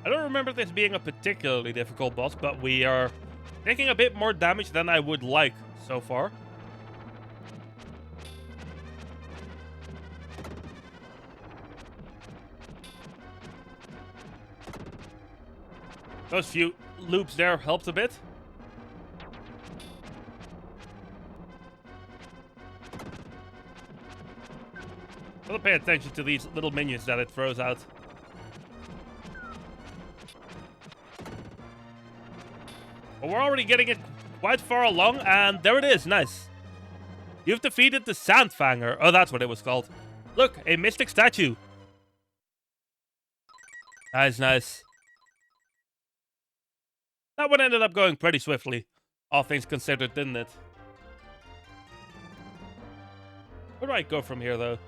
I don't remember this being a particularly difficult boss, but we are taking a bit more damage than I would like so far. Those few loops there helped a bit. Gotta pay attention to these little minions that it throws out. But we're already getting it quite far along, and there it is. Nice. You've defeated the Sandfanger. Oh, that's what it was called. Look, a mystic statue. Nice, nice. That one ended up going pretty swiftly, all things considered, didn't it? Where do I go from here, though?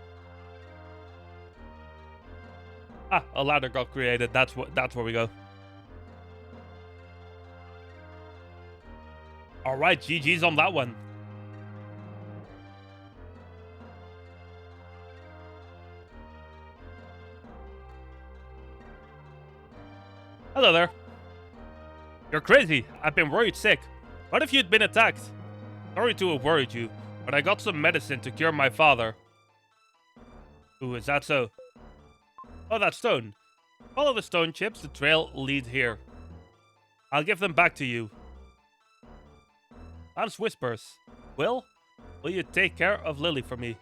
Ah, a ladder got created. That's where we go. All right, GG's on that one. Hello there. You're crazy. I've been worried sick. What if you'd been attacked? Sorry to have worried you, but I got some medicine to cure my father. Ooh, is that so? Oh, that stone. Follow the stone chips. The trail leads here. I'll give them back to you. Lance whispers. Will you take care of Lily for me?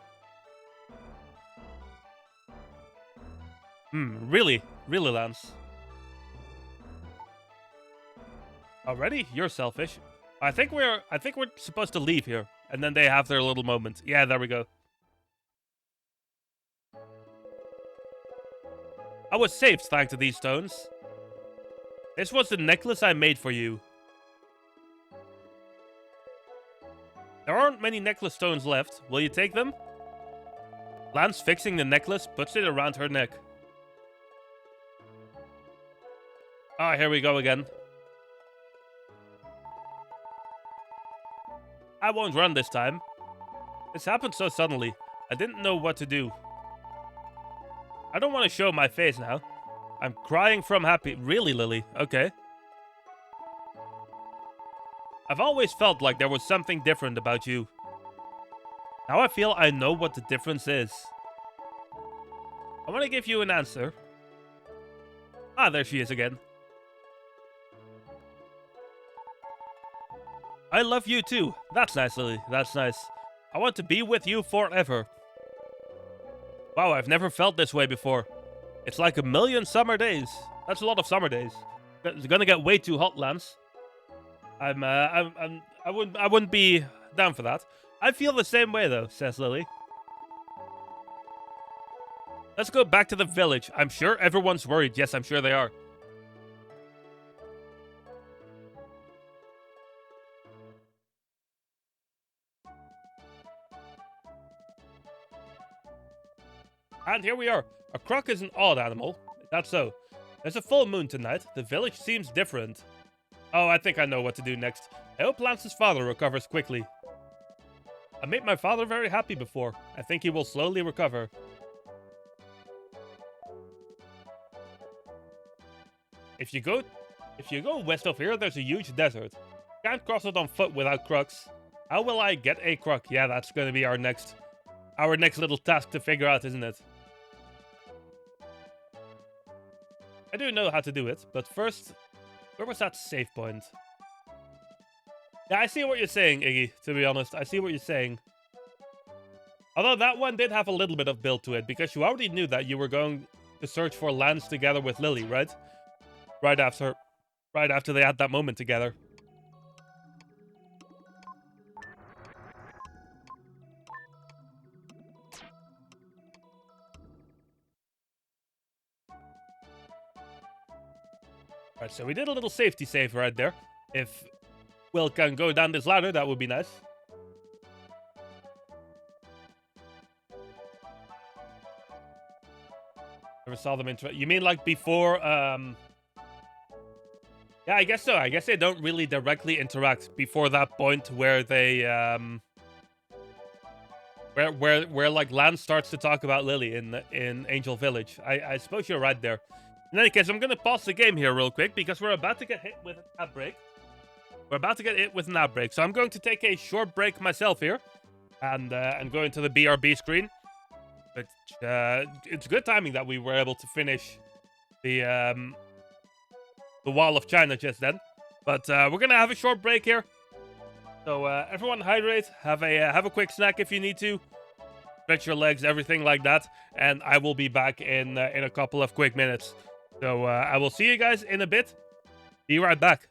Really? Really, Lance? Already? You're selfish. I think we're supposed to leave here. And then they have their little moment. Yeah, there we go. I was saved thanks to these stones. This was the necklace I made for you. There aren't many necklace stones left. Will you take them? Lance, fixing the necklace, puts it around her neck. Ah, here we go again. I won't run this time. This happened so suddenly. I didn't know what to do. I don't want to show my face now. I'm crying from happy. Really, Lily? Okay. I've always felt like there was something different about you. Now I feel I know what the difference is. I want to give you an answer. Ah, there she is again. I love you too. That's nice, Lily. That's nice. I want to be with you forever. Wow, I've never felt this way before. It's like 1,000,000 summer days. That's a lot of summer days. It's gonna get way too hot, Lance. I wouldn't be down for that. I feel the same way though, says Lily. Let's go back to the village. I'm sure everyone's worried. Yes, I'm sure they are. And here we are. A croc is an odd animal. That's so. There's a full moon tonight. The village seems different. Oh, I think I know what to do next. I hope Lance's father recovers quickly. I made my father very happy before. I think he will slowly recover. If you go west of here, there's a huge desert. Can't cross it on foot without crocs. How will I get a croc? Yeah, that's gonna be our next little task to figure out, isn't it? I do know how to do it, but first, where was that save point? Yeah, I see what you're saying, Iggy, to be honest. I see what you're saying. Although that one did have a little bit of build to it, because you already knew that you were going to search for Lance together with Lily, right? Right after they had that moment together. Right, so we did a little safety save right there. If Will can go down this ladder, that would be nice. Never saw them interact. You mean like before? Yeah, I guess so. I guess they don't really directly interact before that point where they where like Lance starts to talk about Lily in Angel Village. I suppose you're right there. In any case, I'm gonna pause the game here real quick because we're about to get hit with an ad break. So I'm going to take a short break myself here, and go into the BRB screen. But it's good timing that we were able to finish the Wall of China just then. But we're gonna have a short break here. So everyone hydrate, have a quick snack if you need to, stretch your legs, everything like that, and I will be back in a couple of quick minutes. So I will see you guys in a bit. Be right back.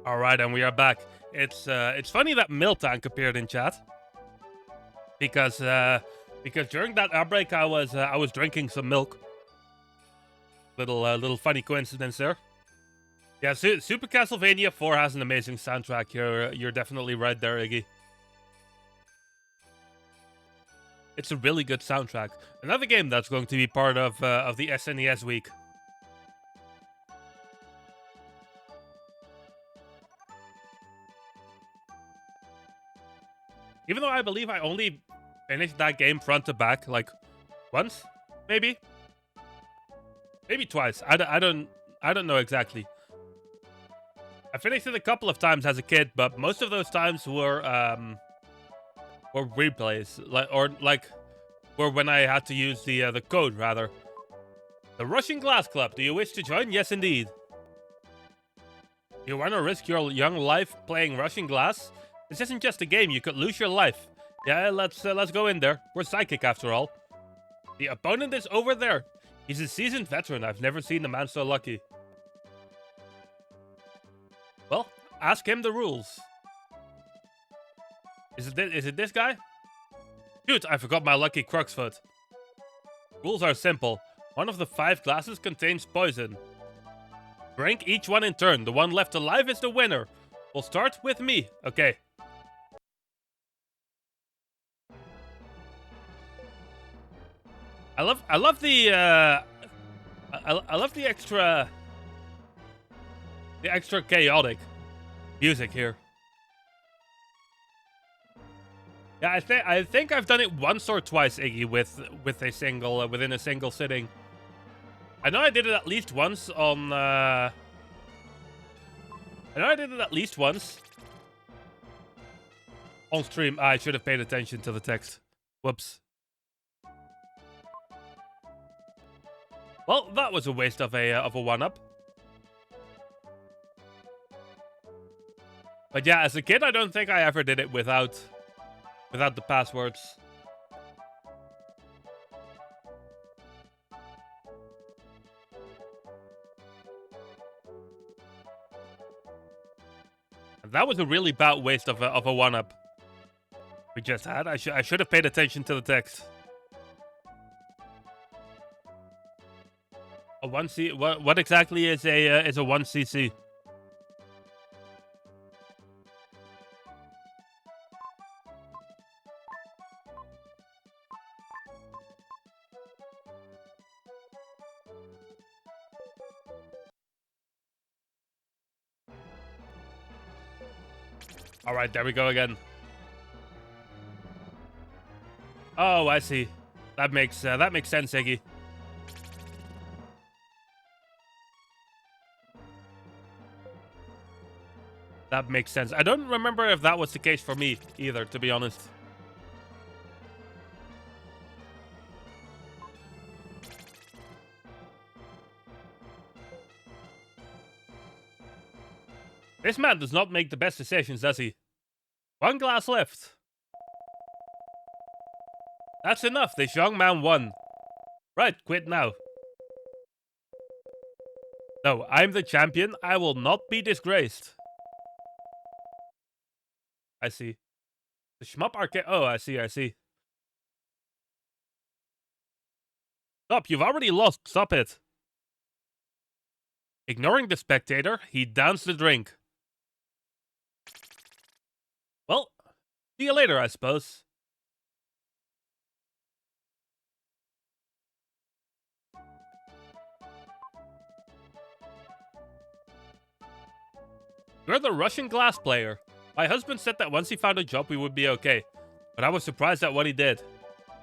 All right, and we are back. It's funny that Miltank appeared in chat because during that outbreak I was drinking some milk. Little funny coincidence there. Yeah, Super Castlevania 4 has an amazing soundtrack. You're definitely right there, Iggy. It's a really good soundtrack. Another game that's going to be part of the SNES week. Even though I believe I only finished that game front to back, like, once, maybe twice. I don't know exactly. I finished it a couple of times as a kid, but most of those times were replays, or when I had to use the code rather. The Russian Glass Club. Do you wish to join? Yes, indeed. You want to risk your young life playing Russian Glass? This isn't just a game. You could lose your life. Yeah, let's go in there. We're psychic after all. The opponent is over there. He's a seasoned veteran. I've never seen a man so lucky. Well, ask him the rules. Is it this guy? Shoot, I forgot my lucky Cruxfoot. Rules are simple. One of the 5 glasses contains poison. Drink each one in turn. The one left alive is the winner. We'll start with me. Okay. I love the extra chaotic music here. Yeah, I think I've done it once or twice, Iggy, with a single within a single sitting. I know I did it at least once on. I know I did it at least once on stream. I should have paid attention to the text. Whoops. Well, that was a waste of a 1-up. But yeah, as a kid, I don't think I ever did it without the passwords. And that was a really bad waste of a 1-up we just had. I should have paid attention to the text. A 1C. What exactly is a 1cc? All right, there we go again. Oh, I see. That makes sense, Iggy. That makes sense. I don't remember if that was the case for me either, to be honest. This man does not make the best decisions, does he? 1 glass left. That's enough. This young man won. Right, quit now. No, I'm the champion. I will not be disgraced. I see. The shmup arcade. Oh, I see. Stop, you've already lost. Stop it. Ignoring the spectator, he downs the drink. Well, see you later, I suppose. You're the Russian glass player. My husband said that once he found a job, we would be okay. But I was surprised at what he did.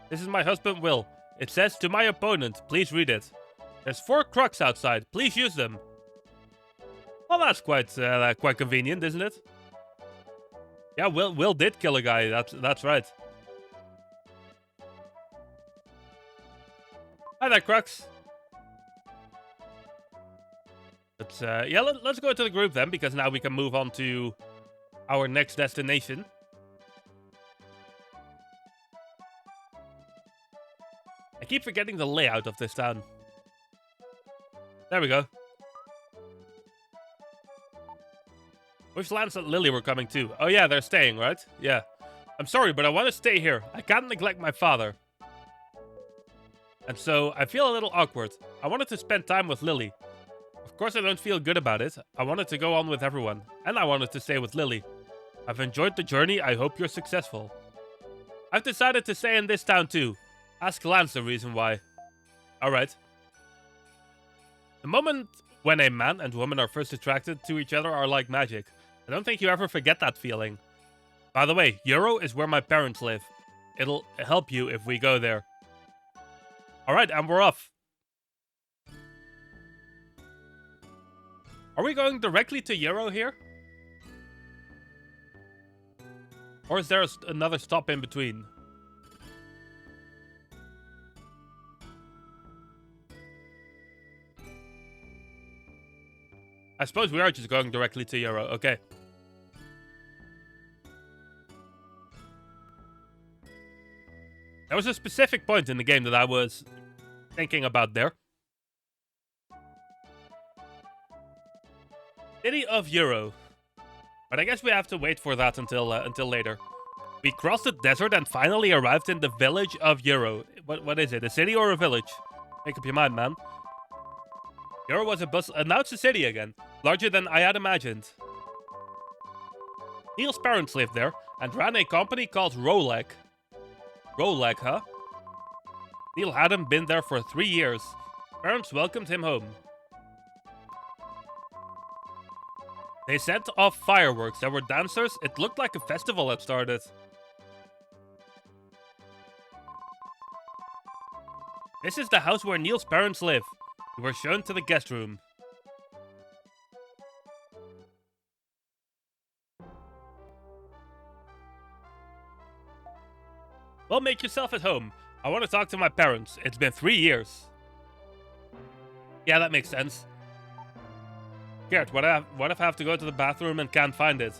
This is my husband, Will. It says, to my opponent, please read it. There's 4 crux outside. Please use them. Well, that's quite convenient, isn't it? Yeah, Will did kill a guy. That's right. Hi there, Crux. But yeah, let's go to the group then, because now we can move on to our next destination. I keep forgetting the layout of this town. There we go. Wish Lance and Lily were coming too. Oh yeah, they're staying, right? Yeah. I'm sorry, but I want to stay here. I can't neglect my father. And so, I feel a little awkward. I wanted to spend time with Lily. Of course I don't feel good about it. I wanted to go on with everyone. And I wanted to stay with Lily. I've enjoyed the journey. I hope you're successful. I've decided to stay in this town too. Ask Lance the reason why. Alright. The moment when a man and woman are first attracted to each other are like magic. I don't think you ever forget that feeling. By the way, Euro is where my parents live. It'll help you if we go there. Alright, and we're off. Are we going directly to Euro here? Or is there another stop in between? I suppose we are just going directly to Euro. Okay. There was a specific point in the game that I was thinking about there. City of Euro. But I guess we have to wait for that until later. We crossed the desert and finally arrived in the village of Euro. What is it? A city or a village? Make up your mind, man. Euro was a bus. Now it's a city again. Larger than I had imagined. Neil's parents lived there and ran a company called Rolek. Rolek, huh? Neil hadn't been there for 3 years. Parents welcomed him home. They set off fireworks. There were dancers. It looked like a festival had started. This is the house where Neil's parents live. We were shown to the guest room. Well, make yourself at home. I want to talk to my parents. It's been 3 years. Yeah, that makes sense. Gert, what if I have to go to the bathroom and can't find it?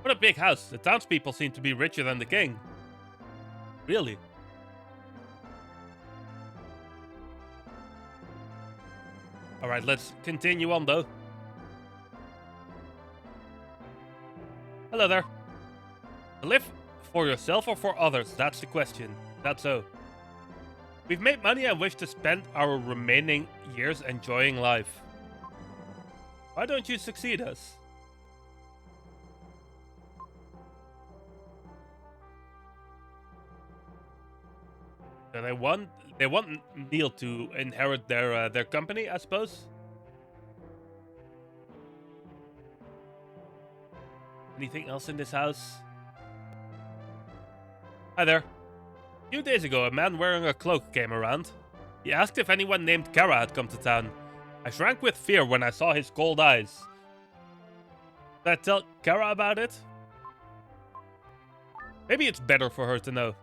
What a big house. The townspeople seem to be richer than the king. Really? Alright, let's continue on though. Hello there. To live for yourself or for others? That's the question. That's so. We've made money and wish to spend our remaining years enjoying life. Why don't you succeed us? So they want Neil to inherit their company, I suppose. Anything else in this house? Hi there. A few days ago, a man wearing a cloak came around. He asked if anyone named Kara had come to town. I shrank with fear when I saw his cold eyes. Did I tell Kara about it? Maybe it's better for her to know.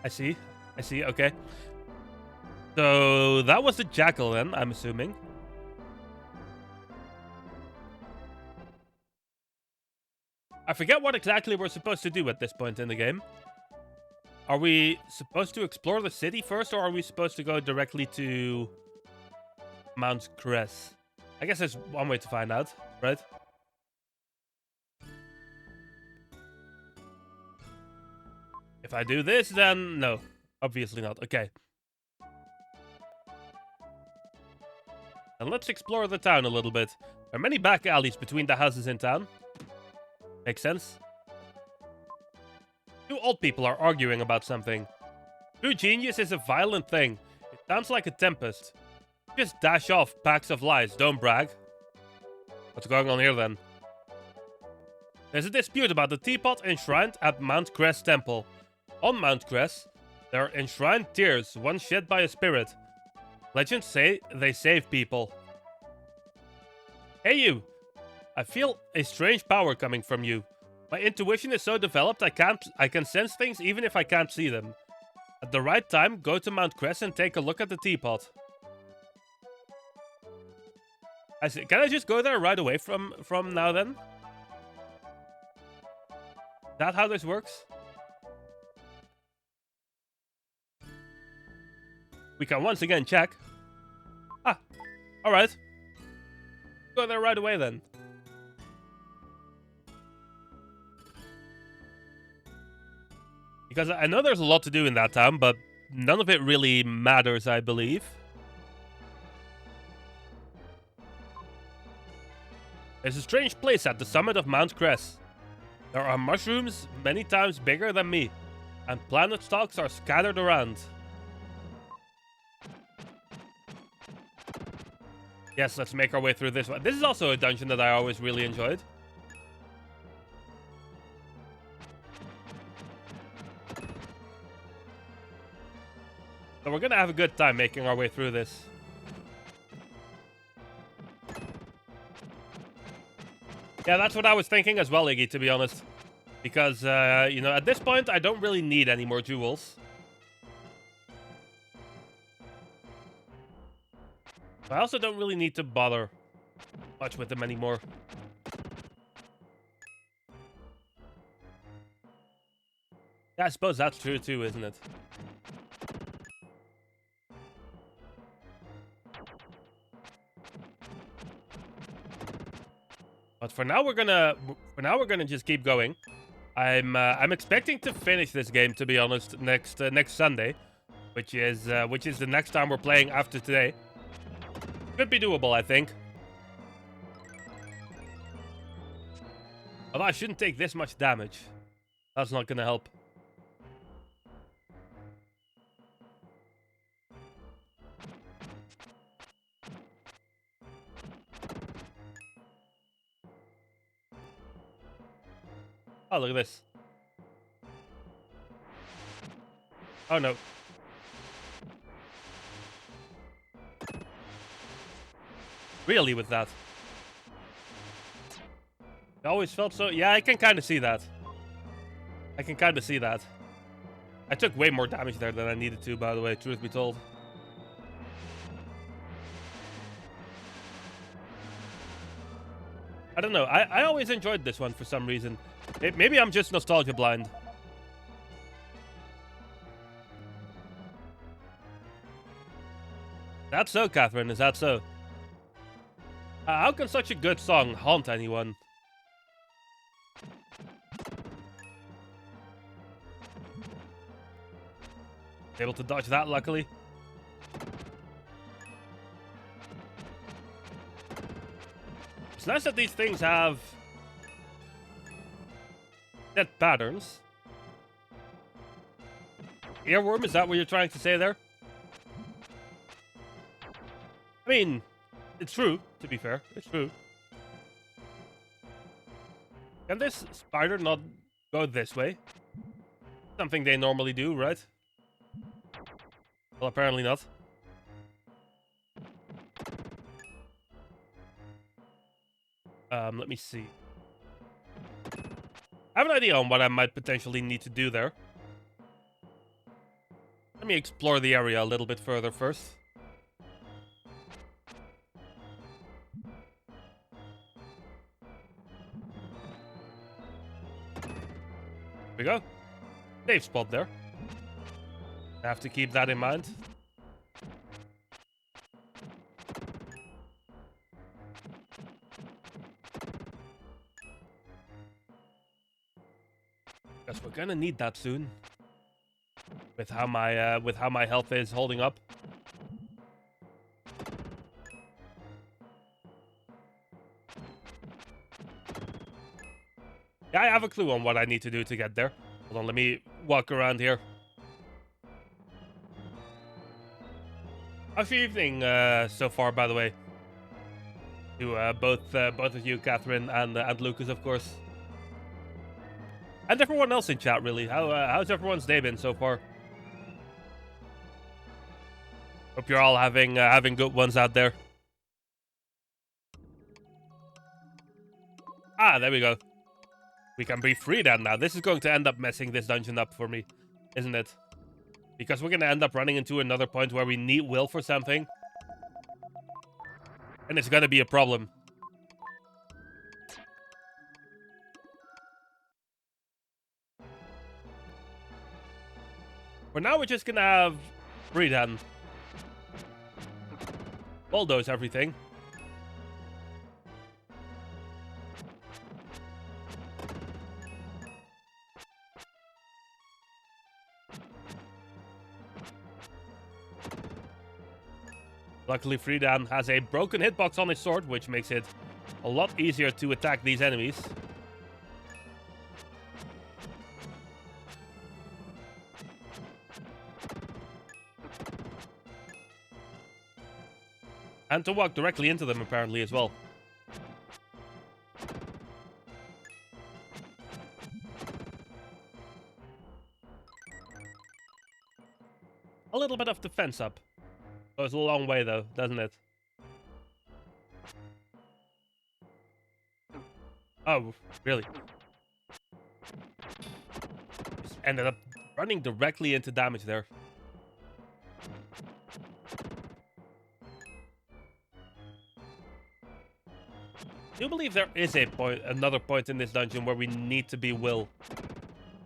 I see, okay. So, that was the jackal then, I'm assuming. I forget what exactly we're supposed to do at this point in the game. Are we supposed to explore the city first, or are we supposed to go directly to Mount Cress? I guess there's one way to find out, right? If I do this, then no. Obviously not. Okay. And let's explore the town a little bit. There are many back alleys between the houses in town. Makes sense. Two old people are arguing about something. True genius is a violent thing. It sounds like a tempest. Just dash off packs of lies, don't brag. What's going on here then? There's a dispute about the teapot enshrined at Mount Cress Temple. On Mount Cress, there are enshrined tears, one shed by a spirit. Legends say they save people. Hey you! I feel a strange power coming from you. My intuition is so developed I can sense things even if I can't see them. At the right time, go to Mount Cress and take a look at the teapot. I see. Can I just go there right away from now then? Is that how this works? we can once again check. Ah, alright. Go there right away then. Because I know there's a lot to do in that town, but none of it really matters, I believe. There's a strange place at the summit of Mount Cress. There are mushrooms many times bigger than me, and planet stalks are scattered around. Yes, let's make our way through this one. This is also a dungeon that I always really enjoyed. So we're gonna have a good time making our way through this. Yeah, that's what I was thinking as well, Iggy, to be honest. Because, you know, at this point, I don't really need any more jewels. I also don't really need to bother much with them anymore. Yeah, I suppose that's true too, isn't it? But for now we're gonna just keep going. I'm expecting to finish this game, to be honest, next Sunday, which is the next time we're playing after today. Could be doable, I think. Although I shouldn't take this much damage. That's not gonna help. Oh, look at this. Oh, no. Really, with that? I always felt so... Yeah, I can kind of see that. I can kind of see that. I took way more damage there than I needed to, by the way, truth be told. I don't know. I always enjoyed this one for some reason. Maybe I'm just nostalgia blind. That's so, Catherine. Is that so? How can such a good song haunt anyone? Able to dodge that, luckily. It's nice that these things have set patterns. Earworm, is that what you're trying to say there? I mean, it's true, to be fair. It's true. Can this spider not go this way? Something they normally do, right? Well, apparently not. Let me see. I have an idea on what I might potentially need to do there. Let me explore the area a little bit further first. Here we go. Safe spot there. I have to keep that in mind. Guess we're gonna need that soon. With how my health is holding up. Yeah, I have a clue on what I need to do to get there. Hold on, let me walk around here. How's your evening so far, by the way? To both of you, Catherine and Lucas, of course, and everyone else in chat. Really, how's everyone's day been so far? Hope you're all having good ones out there. Ah, there we go. We can be free then now. This is going to end up messing this dungeon up for me, isn't it? Because we're going to end up running into another point where we need will for something. And it's going to be a problem. For now, we're just going to have free then. bulldoze everything. Luckily, Friedan has a broken hitbox on his sword, which makes it a lot easier to attack these enemies. And to walk directly into them, apparently, as well. A little bit of defense up. Goes a long way, though, doesn't it? Oh, really? Just ended up running directly into damage there. I do believe there is another point in this dungeon where we need to be Will,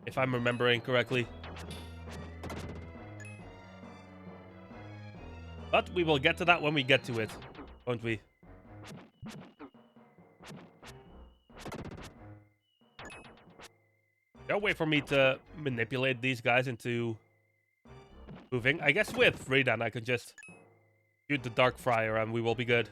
if I'm remembering correctly. But we will get to that when we get to it, won't we? No way for me to manipulate these guys into moving. I guess with Friedan I can just shoot the Dark Friar and we will be good.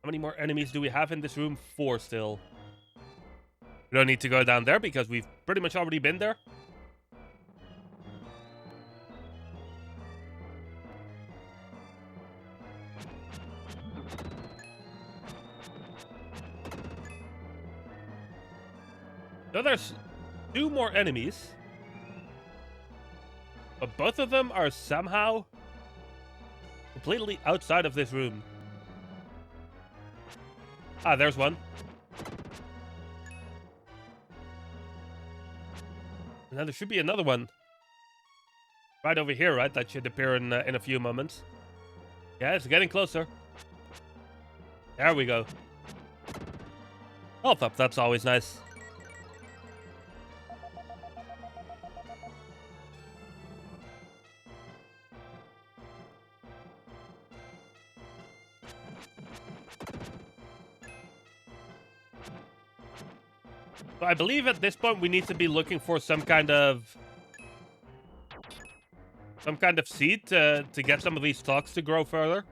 How many more enemies do we have in this room? 4 still. We don't need to go down there because we've pretty much already been there. So there's 2 more enemies. But both of them are somehow completely outside of this room. Ah, there's one. And then there should be another one. Right over here, right? That should appear in a few moments. Yeah, it's getting closer. There we go. Health up, that's always nice. So I believe at this point we need to be looking for some kind of seed to get some of these stalks to grow further.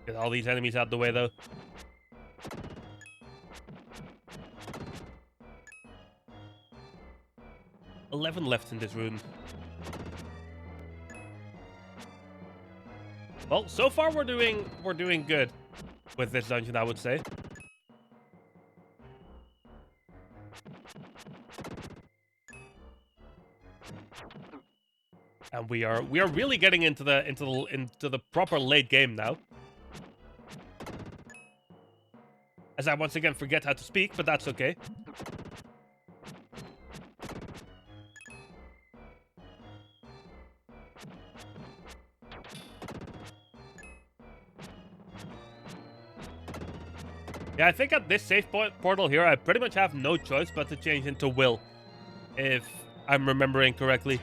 Get all these enemies out the way, though. $11 left in this room. Well, so far we're doing good with this dungeon, I would say. And we are really getting into the proper late game now. As I once again forget how to speak, but that's okay. Yeah, I think at this save portal here, I pretty much have no choice but to change into Will, if I'm remembering correctly.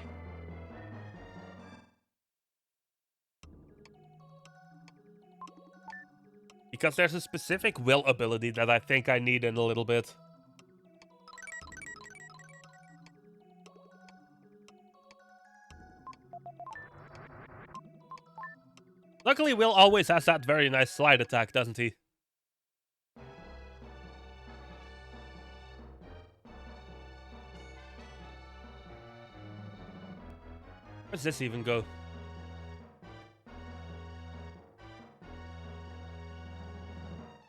Because there's a specific Will ability that I think I need in a little bit. Luckily, Will always has that very nice slide attack, doesn't he? Where does this even go?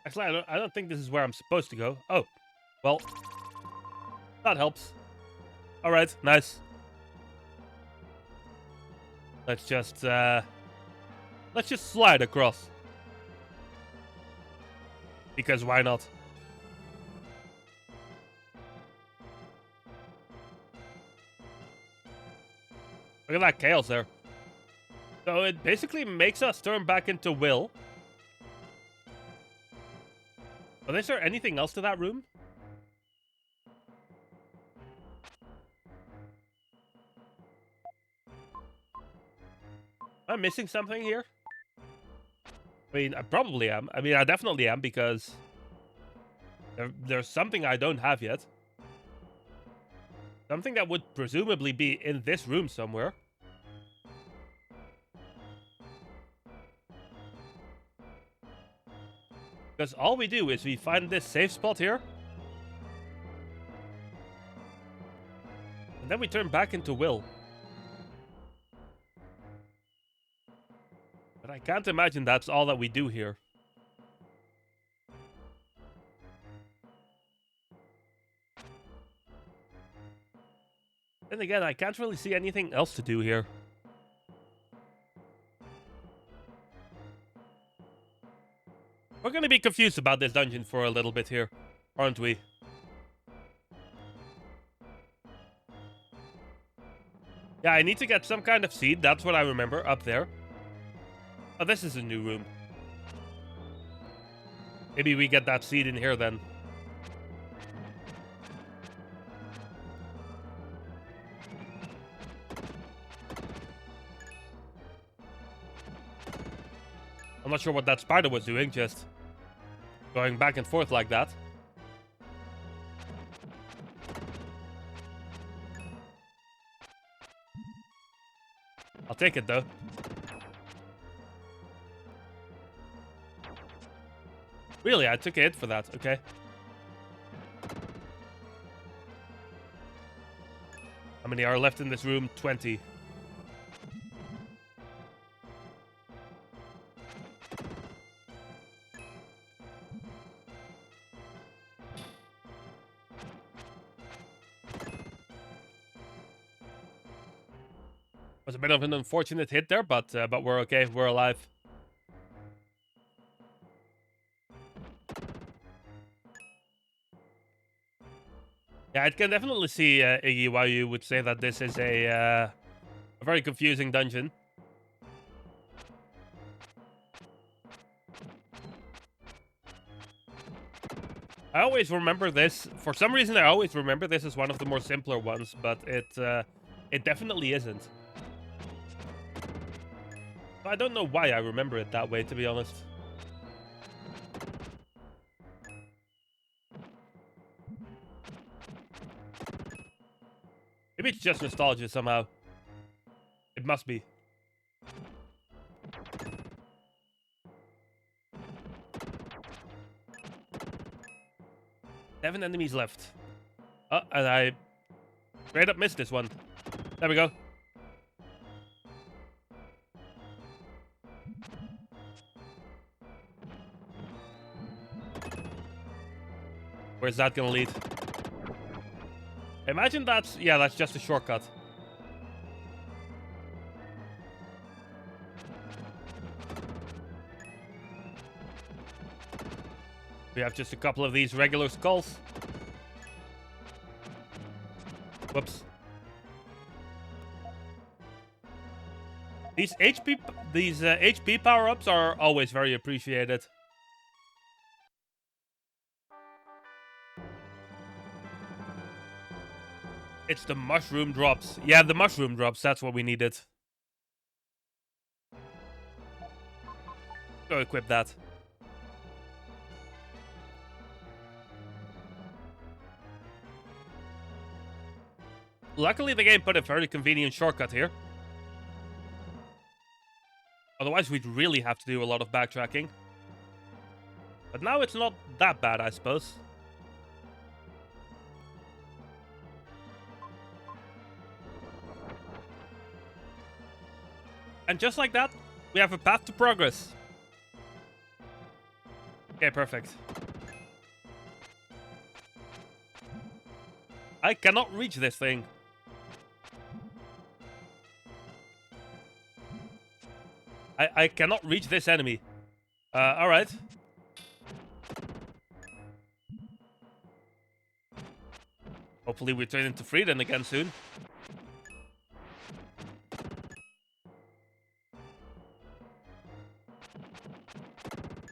Actually, I don't think this is where I'm supposed to go. Oh, well, that helps. All right, nice. Let's just slide across. Because why not? Look at that chaos there. So it basically makes us turn back into Will. But is there anything else to that room? Am I missing something here? I mean, I probably am. I mean, I definitely am, because there's something I don't have yet. Something that would presumably be in this room somewhere. Because all we do is we find this safe spot here. And then we turn back into Will. But I can't imagine that's all that we do here. Then again, I can't really see anything else to do here. We're gonna be confused about this dungeon for a little bit here, aren't we? Yeah, I need to get some kind of seed, that's what I remember, up there. Oh, this is a new room. Maybe we get that seed in here then. I'm not sure what that spider was doing, just going back and forth like that. I'll take it though. Really, I took a hit for that, okay. How many are left in this room? 20. Was a bit of an unfortunate hit there, but we're okay. We're alive. Yeah, I can definitely see, Iggy, why you would say that this is a very confusing dungeon. I always remember this. For some reason, I always remember this as one of the more simpler ones, but it definitely isn't. I don't know why I remember it that way, to be honest. Maybe it's just nostalgia somehow. It must be. Seven enemies left. Oh, and I straight up missed this one. There we go. Where's that gonna lead? Imagine that's... yeah, that's just a shortcut. We have just a couple of these regular skulls. Whoops. These HP power-ups are always very appreciated. It's the mushroom drops. Yeah, the mushroom drops. That's what we needed. Go equip that. Luckily, the game put a very convenient shortcut here. Otherwise, we'd really have to do a lot of backtracking. But now it's not that bad, I suppose. And just like that, we have a path to progress. Okay, perfect. I cannot reach this thing. I cannot reach this enemy. Alright. Hopefully we turn into Freedom again soon.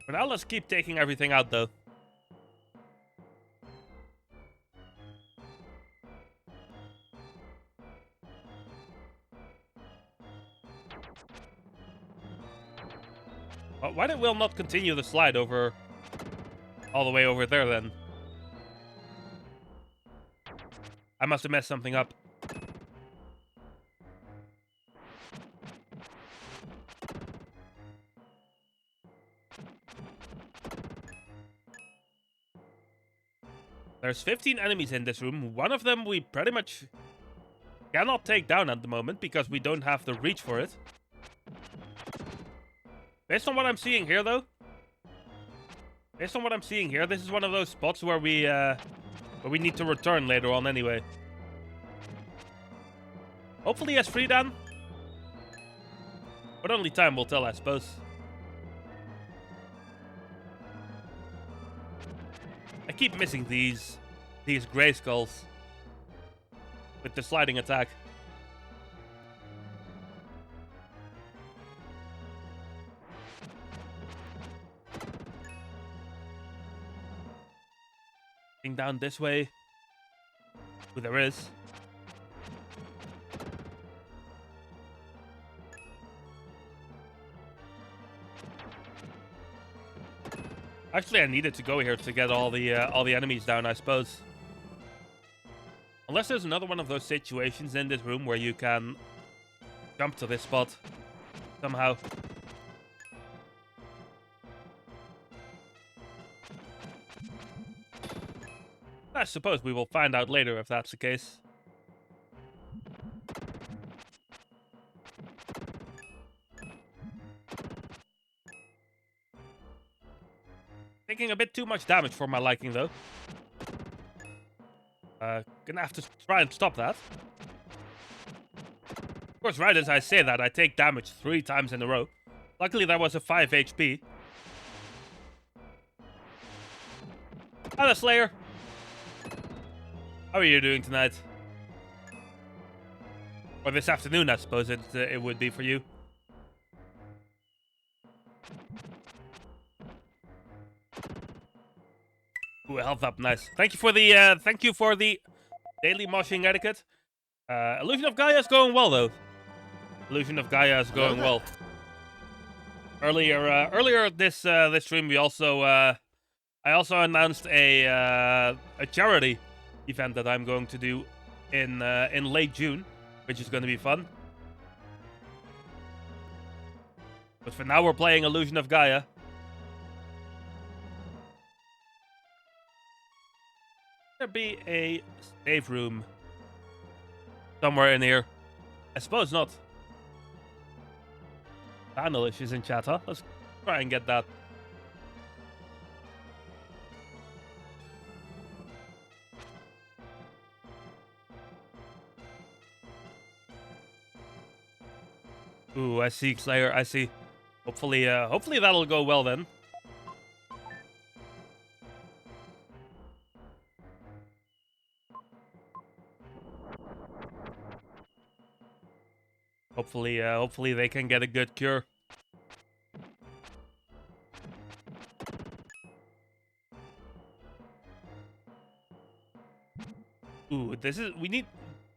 For now, let's keep taking everything out, though. Why did Will not continue the slide over... all the way over there, then? I must have messed something up. There's 15 enemies in this room. One of them we pretty much cannot take down at the moment because we don't have the reach for it. Based on what I'm seeing here, though, this is one of those spots where we need to return later on anyway. Hopefully he has free Dan. But only time will tell, I suppose. I keep missing these gray skulls with the sliding attack. Down this way. Ooh, there is. Actually, I needed to go here to get all the enemies down, I suppose. Unless there's another one of those situations in this room where you can jump to this spot somehow. I suppose we will find out later if that's the case. Taking a bit too much damage for my liking, though. Gonna have to try and stop that. Of course, right as I say that, I take damage 3 times in a row. Luckily, that was a 5 HP. Hello, Slayer. How are you doing tonight? Or this afternoon, I suppose it would be for you. Ooh, health up, nice. Thank you for the daily moshing etiquette. Illusion of Gaia is going well, though. Illusion of Gaia is going well. Earlier this stream, I also announced a charity event that I'm going to do in late June, which is going to be fun. But for now, we're playing Illusion of Gaia. There be a save room somewhere in here? I suppose not. Vanilish is in chat, huh? Let's try and get that. Ooh, I see, Slayer. I see. Hopefully that'll go well then. Hopefully they can get a good cure. Ooh, we need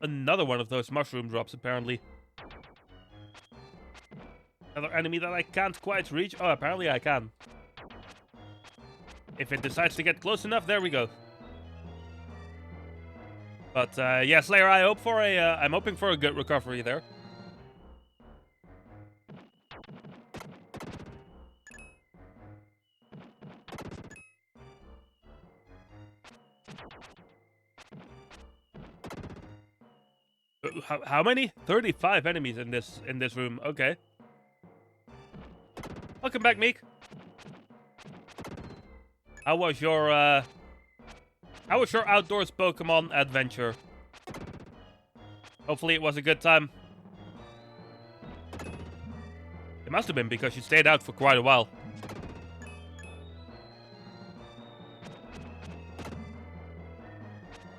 another one of those mushroom drops, apparently. Another enemy that I can't quite reach. Oh, apparently I can. If it decides to get close enough, there we go. But yeah, Slayer, I'm hoping for a good recovery there. How many? 35 enemies in this room. Okay. Welcome back, Meek. How was your outdoors Pokemon adventure? Hopefully it was a good time. It must have been because you stayed out for quite a while.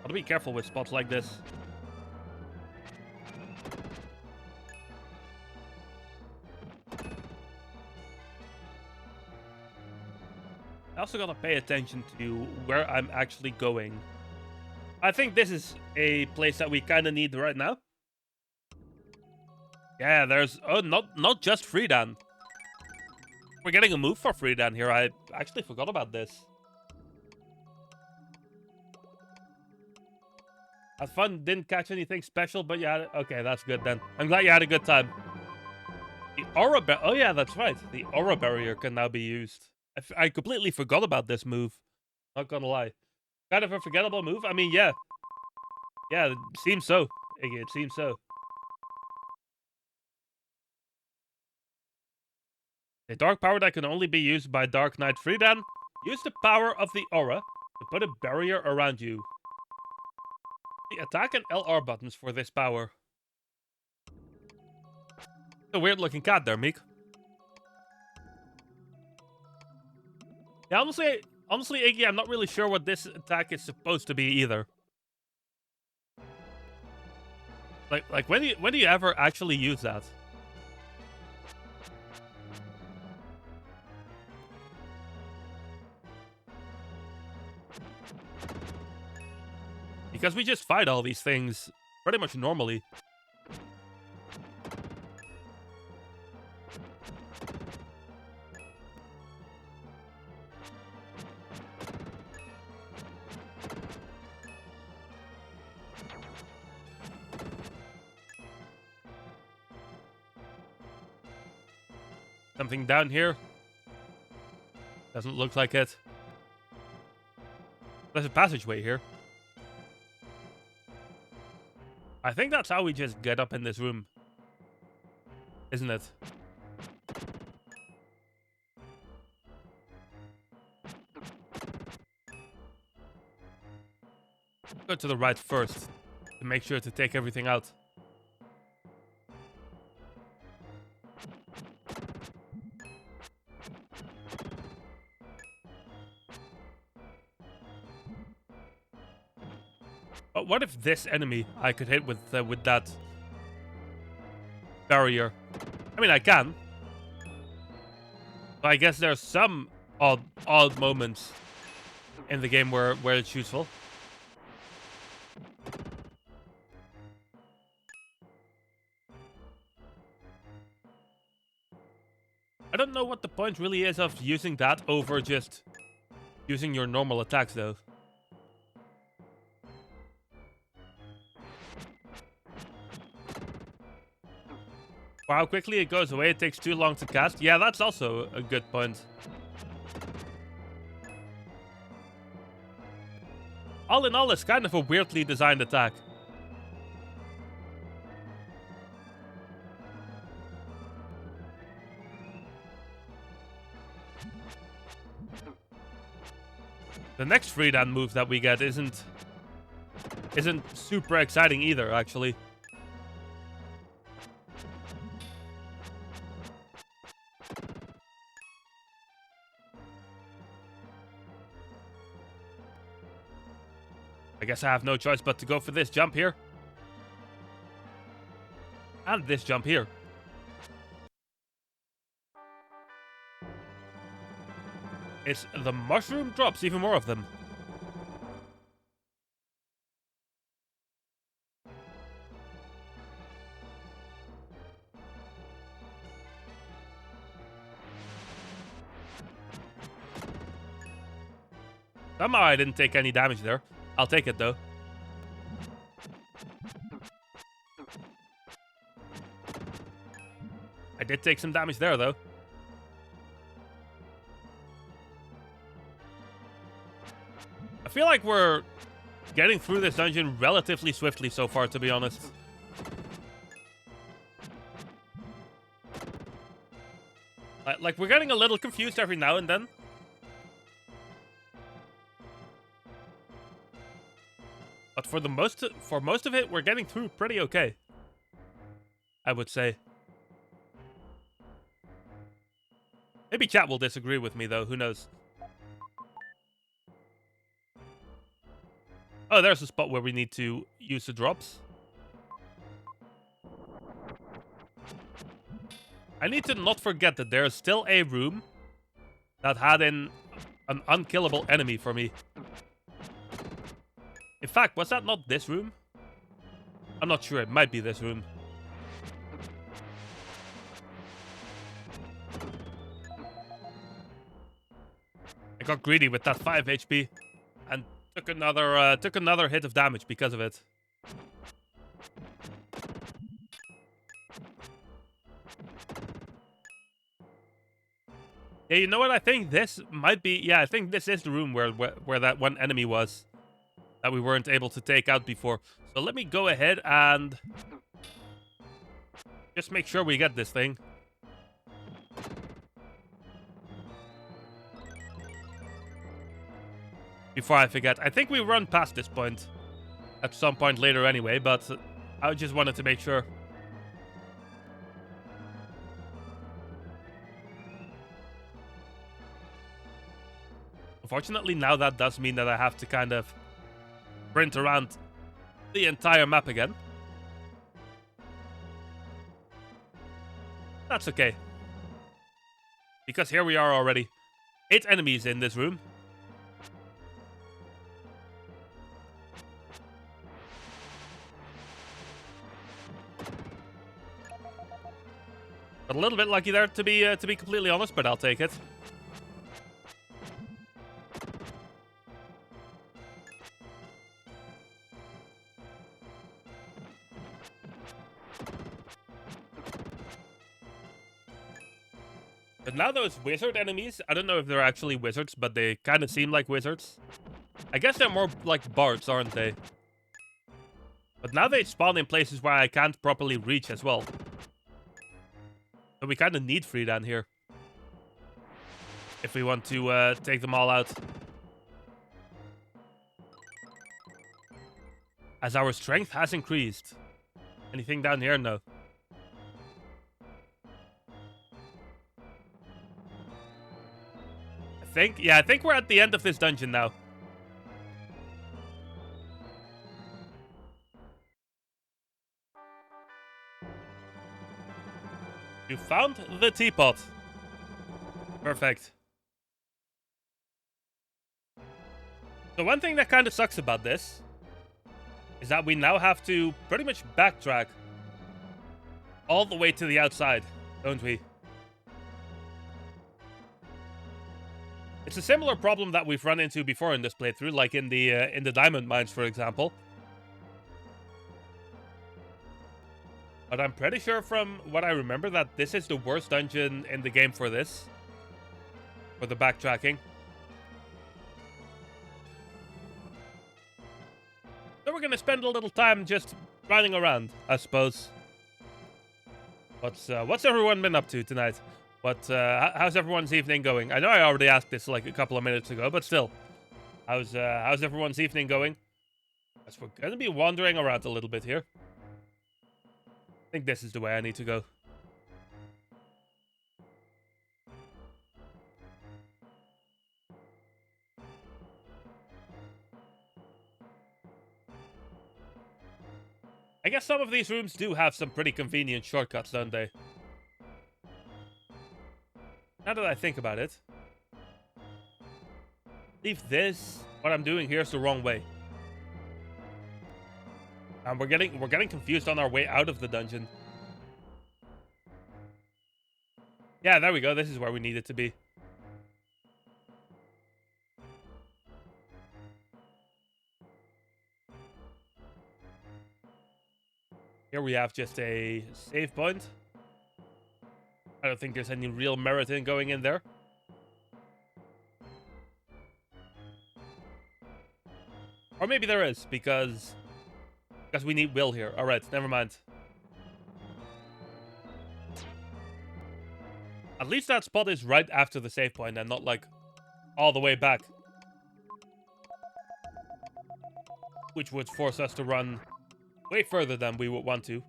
Gotta be careful with spots like this. also gotta pay attention to where I'm actually going. I think this is a place that we kind of need right now. Yeah, there's... Oh, not just Freedan. We're getting a move for Freedan here. I actually forgot about this. Had fun, didn't catch anything special, but yeah, okay, that's good then. I'm glad you had a good time. The aura oh yeah, that's right. The aura barrier can now be used. I completely forgot about this move. Not gonna lie. Kind of a forgettable move. I mean, yeah. Yeah, it seems so, Iggy. It seems so. A dark power that can only be used by Dark Knight Freedan. Use the power of the aura to put a barrier around you. The attack and LR buttons for this power. A weird looking cat there, Meek. Yeah, honestly, Iggy, I'm not really sure what this attack is supposed to be either. Like when do you ever actually use that? Because we just fight all these things pretty much normally. Something down here. Doesn't look like it. There's a passageway here. I think that's how we just get up in this room. Isn't it? Go to the right first to make sure to take everything out. But what if this enemy I could hit with that barrier? I mean, I can. But I guess there's some odd moments in the game where it's useful. I don't know what the point really is of using that over just using your normal attacks, though. For how quickly it goes away, it takes too long to cast. Yeah, that's also a good point. All in all, it's kind of a weirdly designed attack. The next Freedan move that we get isn't super exciting either, actually. I guess I have no choice but to go for this jump here. And this jump here. It's the mushroom drops, even more of them. Somehow I didn't take any damage there. I'll take it, though. I did take some damage there, though. I feel like we're getting through this dungeon relatively swiftly so far, to be honest. Like, we're getting a little confused every now and then. But for most of it, we're getting through pretty okay, I would say. Maybe chat will disagree with me, though. Who knows? Oh, there's a spot where we need to use the drops. I need to not forget that there is still a room that had in an unkillable enemy for me. In fact, was that not this room? I'm not sure. It might be this room. I got greedy with that 5 HP and took another hit of damage because of it. Yeah, you know what? I think this might be... Yeah, I think this is the room where that one enemy was that we weren't able to take out before. So let me go ahead and just make sure we get this thing. Before I forget. I think we run past this point at some point later anyway, but I just wanted to make sure. Unfortunately, now that does mean that I have to kind of sprint around the entire map again. That's okay. Because here we are already. 8 enemies in this room. Got a little bit lucky there, to be completely honest, but I'll take it. But now those wizard enemies, I don't know if they're actually wizards, but they kind of seem like wizards. I guess they're more like bards, aren't they? But now they spawn in places where I can't properly reach as well. So we kind of need Friedan here. If we want to take them all out. As our strength has increased. Anything down here? No. I think we're at the end of this dungeon now. You found the teapot. Perfect. The one thing that kind of sucks about this is that we now have to pretty much backtrack all the way to the outside, don't we? It's a similar problem that we've run into before in this playthrough, like in the diamond mines, for example. But I'm pretty sure from what I remember that this is the worst dungeon in the game for this. For the backtracking. So we're gonna spend a little time just running around, I suppose. What's everyone been up to tonight? How's everyone's evening going? I know I already asked this like a couple of minutes ago, but still. How's everyone's evening going? As we're gonna be wandering around a little bit here. I think this is the way I need to go. I guess some of these rooms do have some pretty convenient shortcuts, don't they? Now that I think about it. Leave this, what I'm doing here, is the wrong way. And we're getting confused on our way out of the dungeon. Yeah, there we go. This is where we need it to be. Here we have just a save point. I don't think there's any real merit in going in there. Or maybe there is, because we need Will here. Alright, never mind. At least that spot is right after the save point and not like all the way back. Which would force us to run way further than we would want to.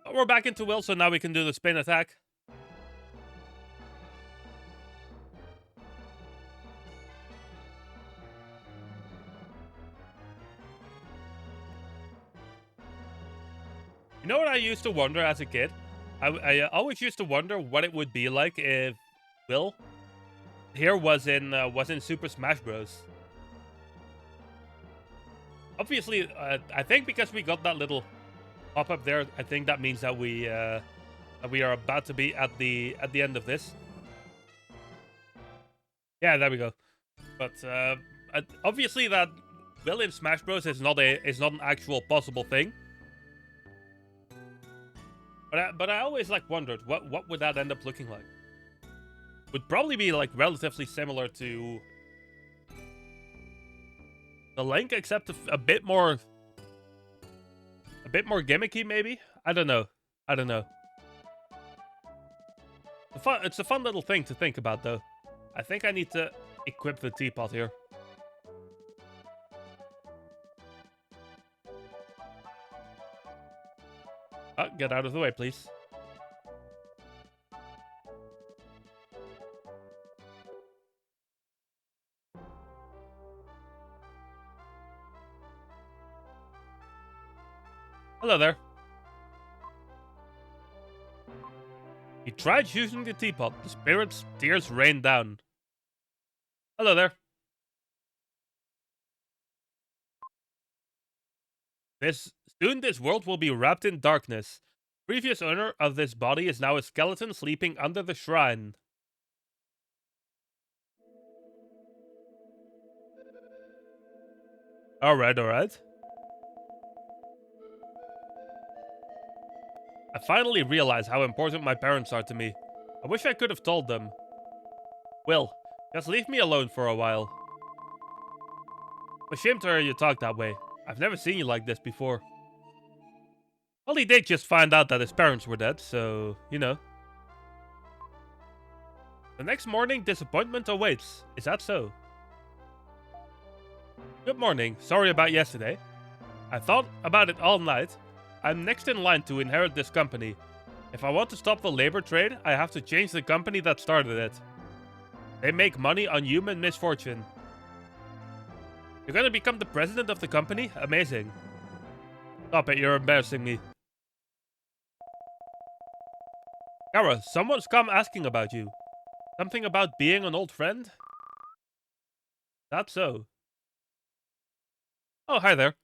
But we're back into Will, so now we can do the spin attack. You know what I used to wonder as a kid? I always used to wonder what it would be like if Will here was in Super Smash Bros. Obviously, I think because we got that little pop up there, I think that means that we are about to be at the end of this. Yeah, there we go. But obviously, that Will in Smash Bros is not an actual possible thing. But I always like wondered what would that end up looking like. Would probably be like relatively similar to the Link, except a bit more gimmicky, maybe. I don't know. It's a fun little thing to think about, though. I think I need to equip the teapot here. Get out of the way, please. Hello there. He tried using the teapot. The spirit's tears rained down. Hello there. Soon this world will be wrapped in darkness. Previous owner of this body is now a skeleton sleeping under the shrine. Alright. I finally realize how important my parents are to me. I wish I could have told them. Will, just leave me alone for a while. I'm ashamed to hear you talk that way. I've never seen you like this before. Well, he did just find out that his parents were dead, so, you know. The next morning, disappointment awaits. Is that so? Good morning. Sorry about yesterday. I thought about it all night. I'm next in line to inherit this company. If I want to stop the labor trade, I have to change the company that started it. They make money on human misfortune. You're gonna become the president of the company? Amazing. Stop it, you're embarrassing me. Kara, someone's come asking about you. Something about being an old friend? That's so. Oh, hi there.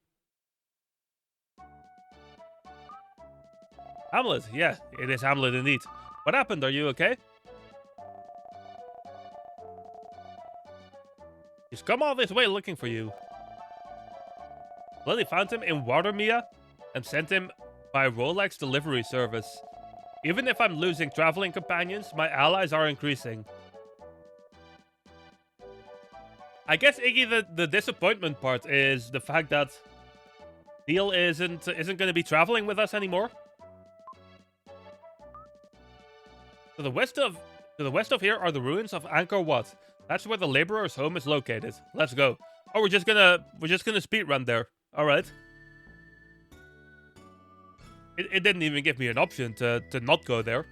Hamlet, yeah, it is Hamlet indeed. What happened? Are you okay? He's come all this way looking for you. Lily found him in Watermia and sent him by Rolex delivery service. Even if I'm losing traveling companions, my allies are increasing. I guess, Iggy, the disappointment part is the fact that Neil isn't going to be traveling with us anymore. To the west of here are the ruins of Angkor Wat. That's where the laborer's home is located. Let's go. Oh, we're just gonna speedrun there. All right. It didn't even give me an option to not go there.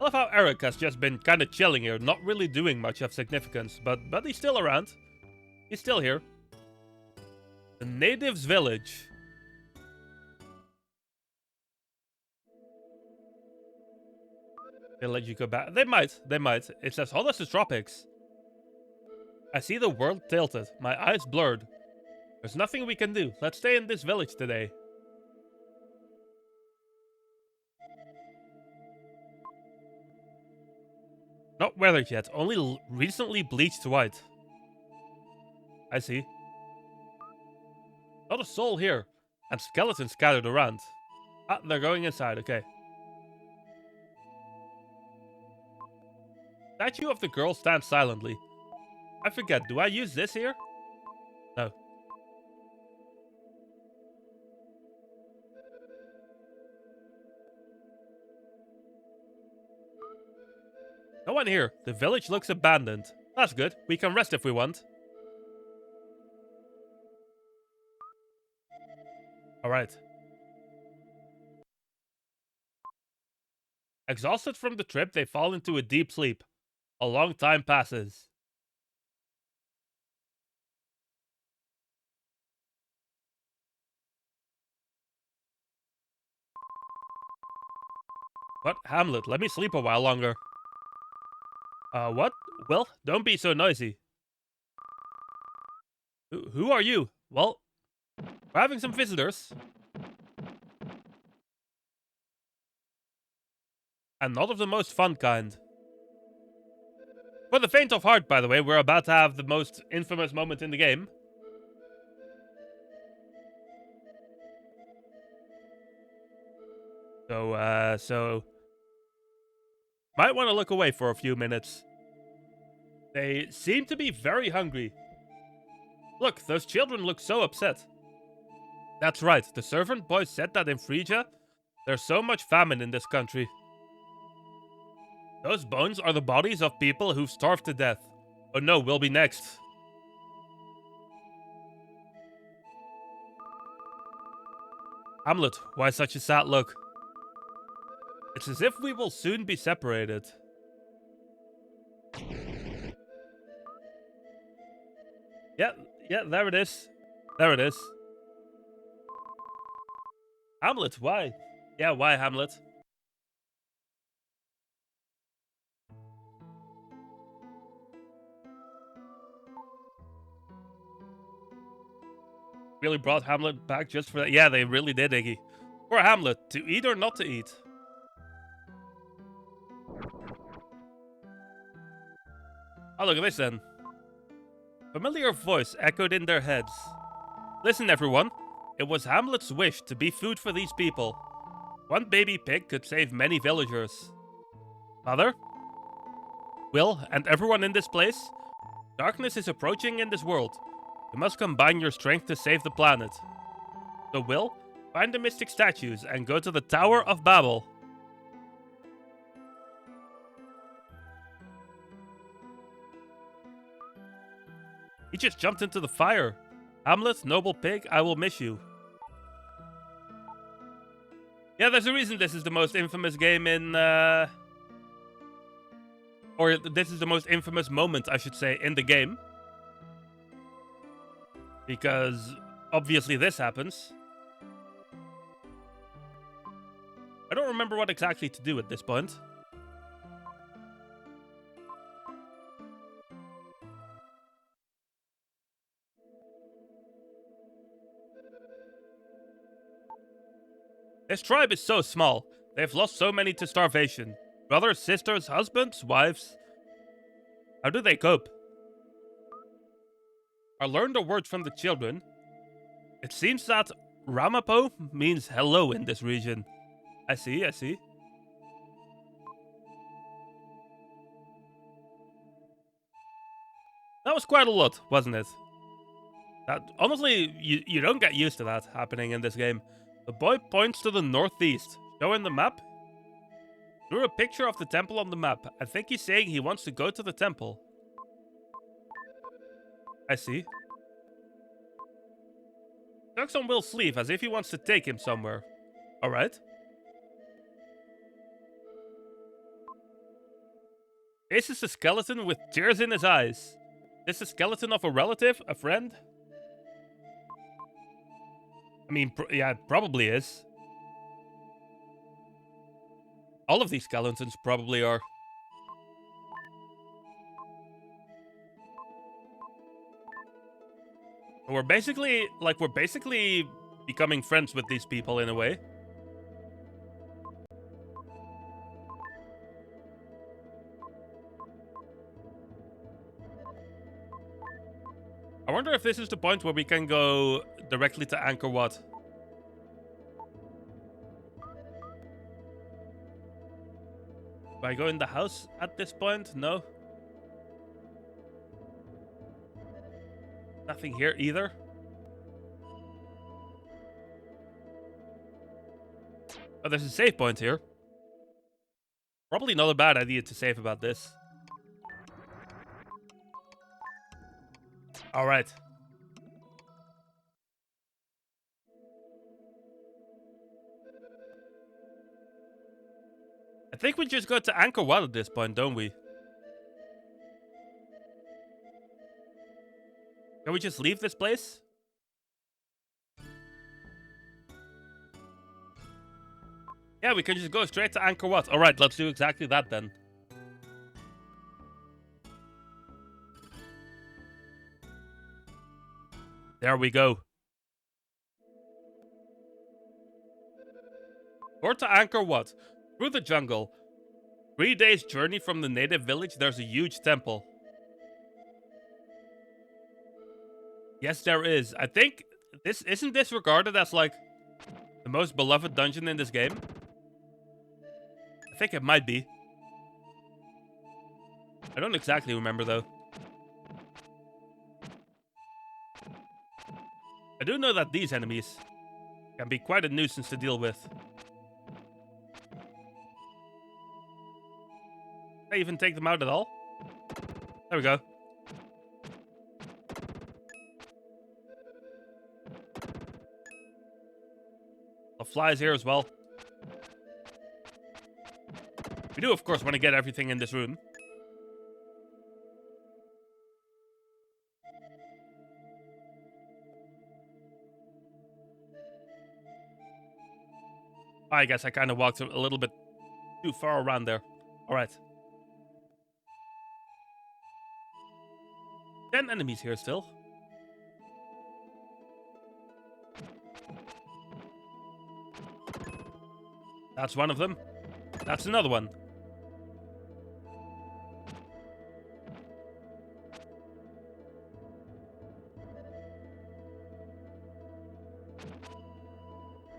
I love how Eric has just been kind of chilling here, not really doing much of significance, but he's still around. He's still here. The natives' village. They let you go back. They might. It says hot as the tropics. I see the world tilted, my eyes blurred. There's nothing we can do. Let's stay in this village today. Not weathered yet, only recently bleached white. I see. Not a soul here, and skeletons scattered around. Ah, they're going inside, okay. Statue of the girl stands silently. I forget, do I use this here? No. No one here. The village looks abandoned. That's good. We can rest if we want. Alright. Exhausted from the trip, they fall into a deep sleep. A long time passes. What? Hamlet, let me sleep a while longer. What? Will, don't be so noisy. Who are you? Well, we're having some visitors. And not of the most fun kind. For the faint of heart, by the way, we're about to have the most infamous moment in the game. So... Might want to look away for a few minutes. They seem to be very hungry. Look, those children look so upset. That's right, the servant boy said that in Phrygia, there's so much famine in this country. Those bones are the bodies of people who've starved to death. Oh no, we'll be next. Hamlet, why such a sad look? It's as if we will soon be separated. Yeah, there it is. There it is. Hamlet, why? Yeah, why, Hamlet? Really brought Hamlet back just for that? Yeah, they really did, Iggy. For Hamlet, to eat or not to eat? Oh, look at this then. Familiar voice echoed in their heads. Listen, everyone. It was Hamlet's wish to be food for these people. One baby pig could save many villagers. Mother? Will, and everyone in this place? Darkness is approaching in this world. You must combine your strength to save the planet. So, Will, find the mystic statues and go to the Tower of Babel. He just jumped into the fire. Hamlet, noble pig, I will miss you. Yeah, there's a reason this is the most infamous game in, or this is the most infamous moment, I should say, in the game. Because, obviously, this happens. I don't remember what exactly to do at this point. This tribe is so small. They've lost so many to starvation. Brothers, sisters, husbands, wives. How do they cope? I learned a word from the children. It seems that Ramapo means hello in this region. I see. That was quite a lot, wasn't it? That, honestly, you don't get used to that happening in this game. The boy points to the northeast. Showing the map? Drew a picture of the temple on the map. I think he's saying he wants to go to the temple. I see. Tugs on Will's sleeve as if he wants to take him somewhere. Alright. This is a skeleton with tears in his eyes. This is a skeleton of a relative? A friend? I mean, yeah, it probably is. All of these skeletons probably are. We're basically becoming friends with these people in a way. I wonder if this is the point where we can go directly to Angkor Wat. Do I go in the house at this point? No. Nothing here either. Oh, there's a save point here. Probably not a bad idea to save about this. Alright. I think we just go to Angkor Wat at this point, don't we? Can we just leave this place? Yeah, we can just go straight to Angkor Wat. All right, let's do exactly that then. There we go. Or to Angkor Wat. Through the jungle. 3 days journey from the native village, there's a huge temple. Yes, there is. I think isn't this regarded as like the most beloved dungeon in this game? I think it might be. I don't exactly remember though. I do know that these enemies can be quite a nuisance to deal with. Can I even take them out at all? There we go. The flies here as well. We do, of course, want to get everything in this room. I guess I kind of walked a little bit too far around there. All right. 10 enemies here still. That's one of them. That's another one.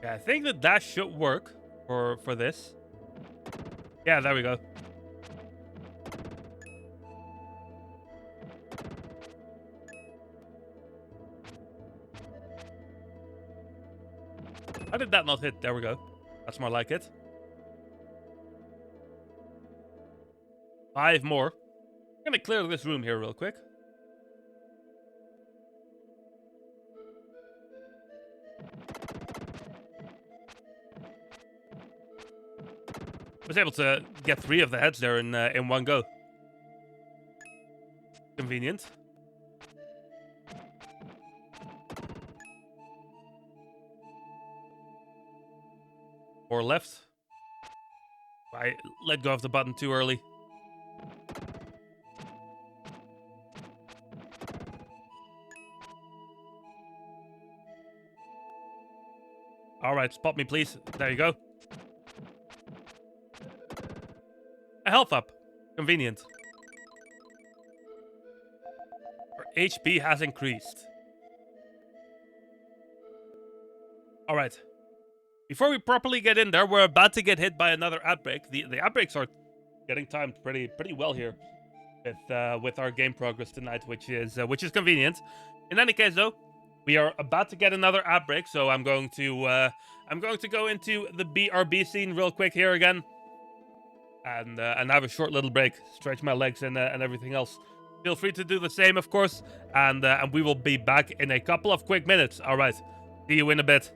Yeah, I think that dash should work for this. Yeah, there we go. How did that not hit? There we go. That's more like it. 5 more. I'm gonna clear this room here real quick. Was able to get 3 of the heads there in one go. Convenient. Or left. I let go of the button too early. All right, spot me, please. There you go. A health up. Convenient. Our HP has increased. All right. Before we properly get in there, we're about to get hit by another outbreak. The outbreaks are getting timed pretty well here with our game progress tonight, which is convenient. In any case, though, we are about to get another outbreak, so I'm going to go into the BRB scene real quick here again, and have a short little break, stretch my legs and everything else. Feel free to do the same, of course, and we will be back in a couple of quick minutes. All right, see you in a bit.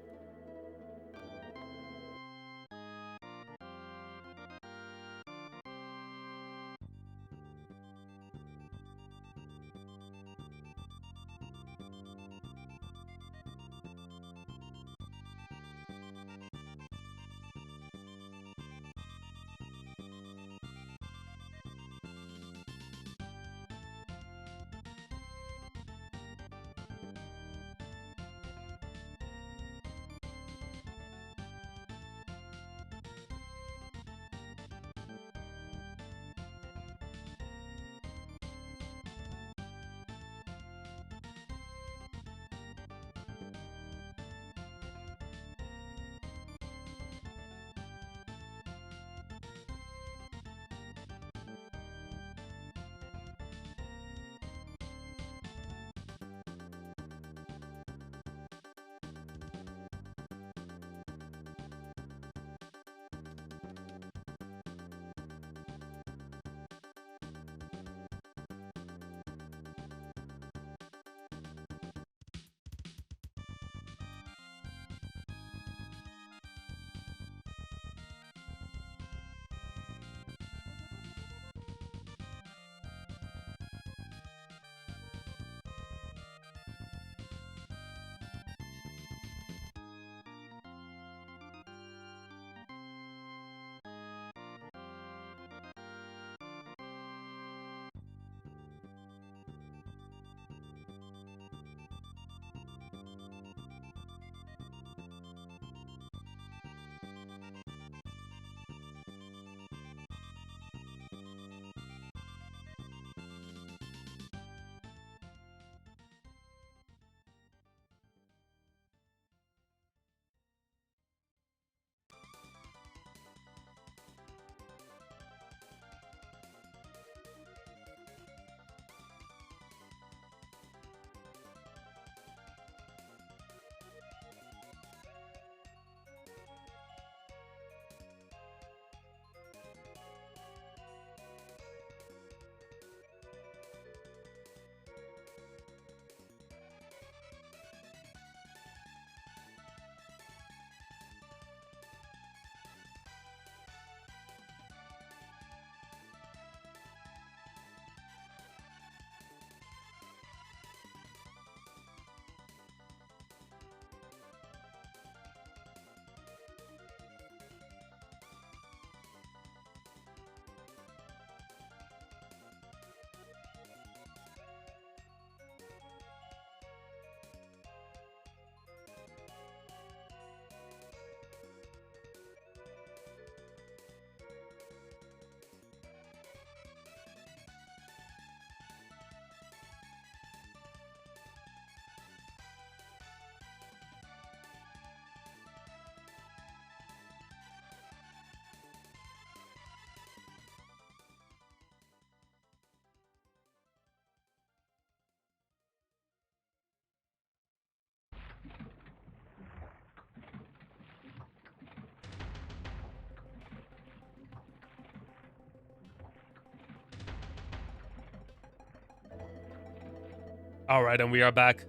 Alright, and we are back.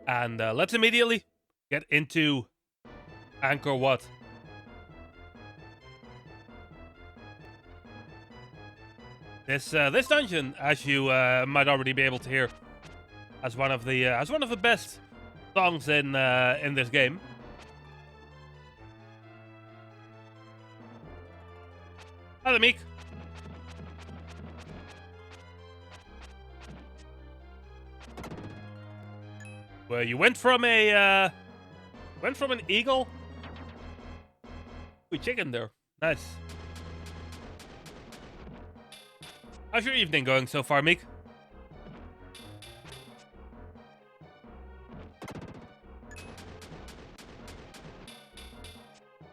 And let's immediately get into Angkor Wat. This dungeon, as you might already be able to hear, as one of the best songs in this game. Hello, Meek. Well, you went from an eagle to a chicken there. Nice. How's your evening going so far, Meek?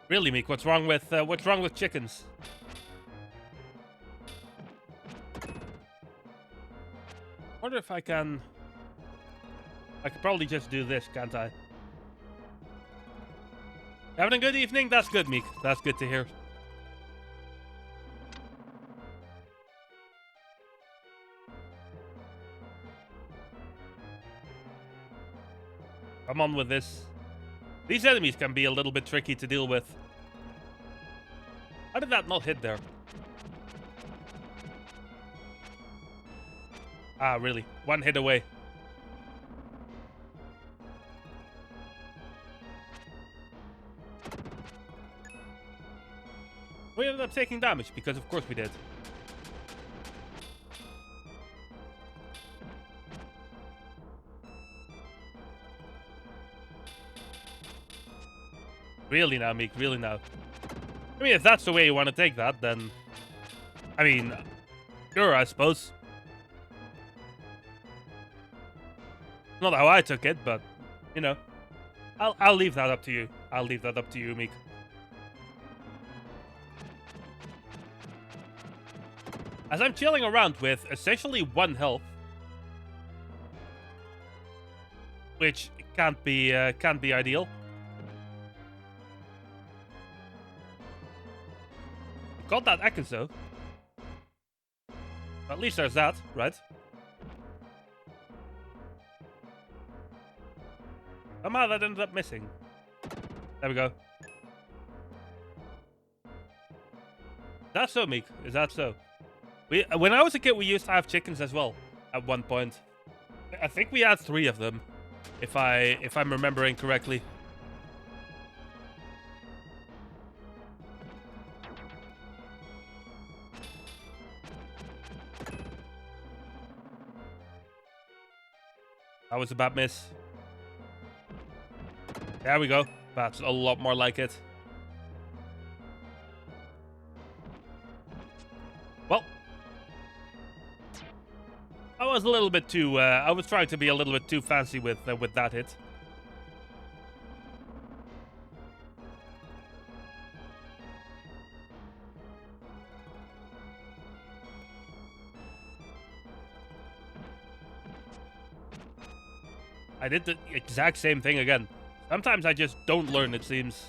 Really, Meek? What's wrong with chickens? Wonder if I can. I could probably just do this, can't I? Having a good evening? That's good, Meek. That's good to hear. Come on with this. These enemies can be a little bit tricky to deal with. How did that not hit there? Ah, really? One hit away. We ended up taking damage, because of course we did. Really now, Meek, really now. I mean, if that's the way you want to take that, then... I mean, sure, I suppose. Not how I took it, but, you know. I'll leave that up to you. I'll leave that up to you, Meek. As I'm chilling around with essentially 1 health, which can't be ideal. Got that Ekans though. At least there's that, right? Somehow that ended up missing. There we go. That's so, Meek. Is that so? When I was a kid, we used to have chickens as well. At one point, I think we had 3 of them, if I'm remembering correctly. That was a bad miss. There we go. That's a lot more like it. Well, I was a little bit too. I was trying to be a little bit too fancy with that hit. I did the exact same thing again. Sometimes I just don't learn, it seems.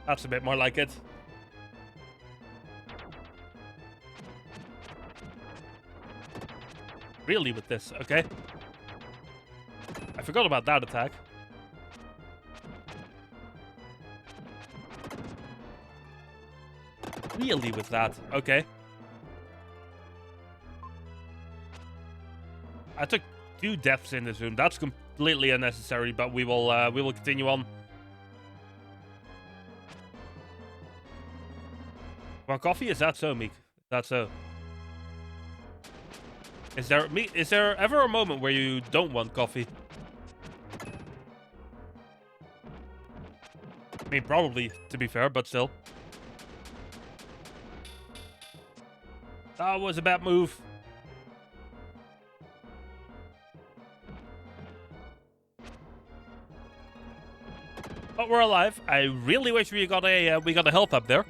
That's a bit more like it. Really with this, okay. I forgot about that attack. Really with that, okay. I took 2 deaths in this room. That's completely unnecessary, but we will continue on. Want coffee? Is that so, Meek? Is that so? Is there ever a moment where you don't want coffee? I mean, probably, to be fair, but still. That was a bad move. But we're alive. I really wish we got a health up there.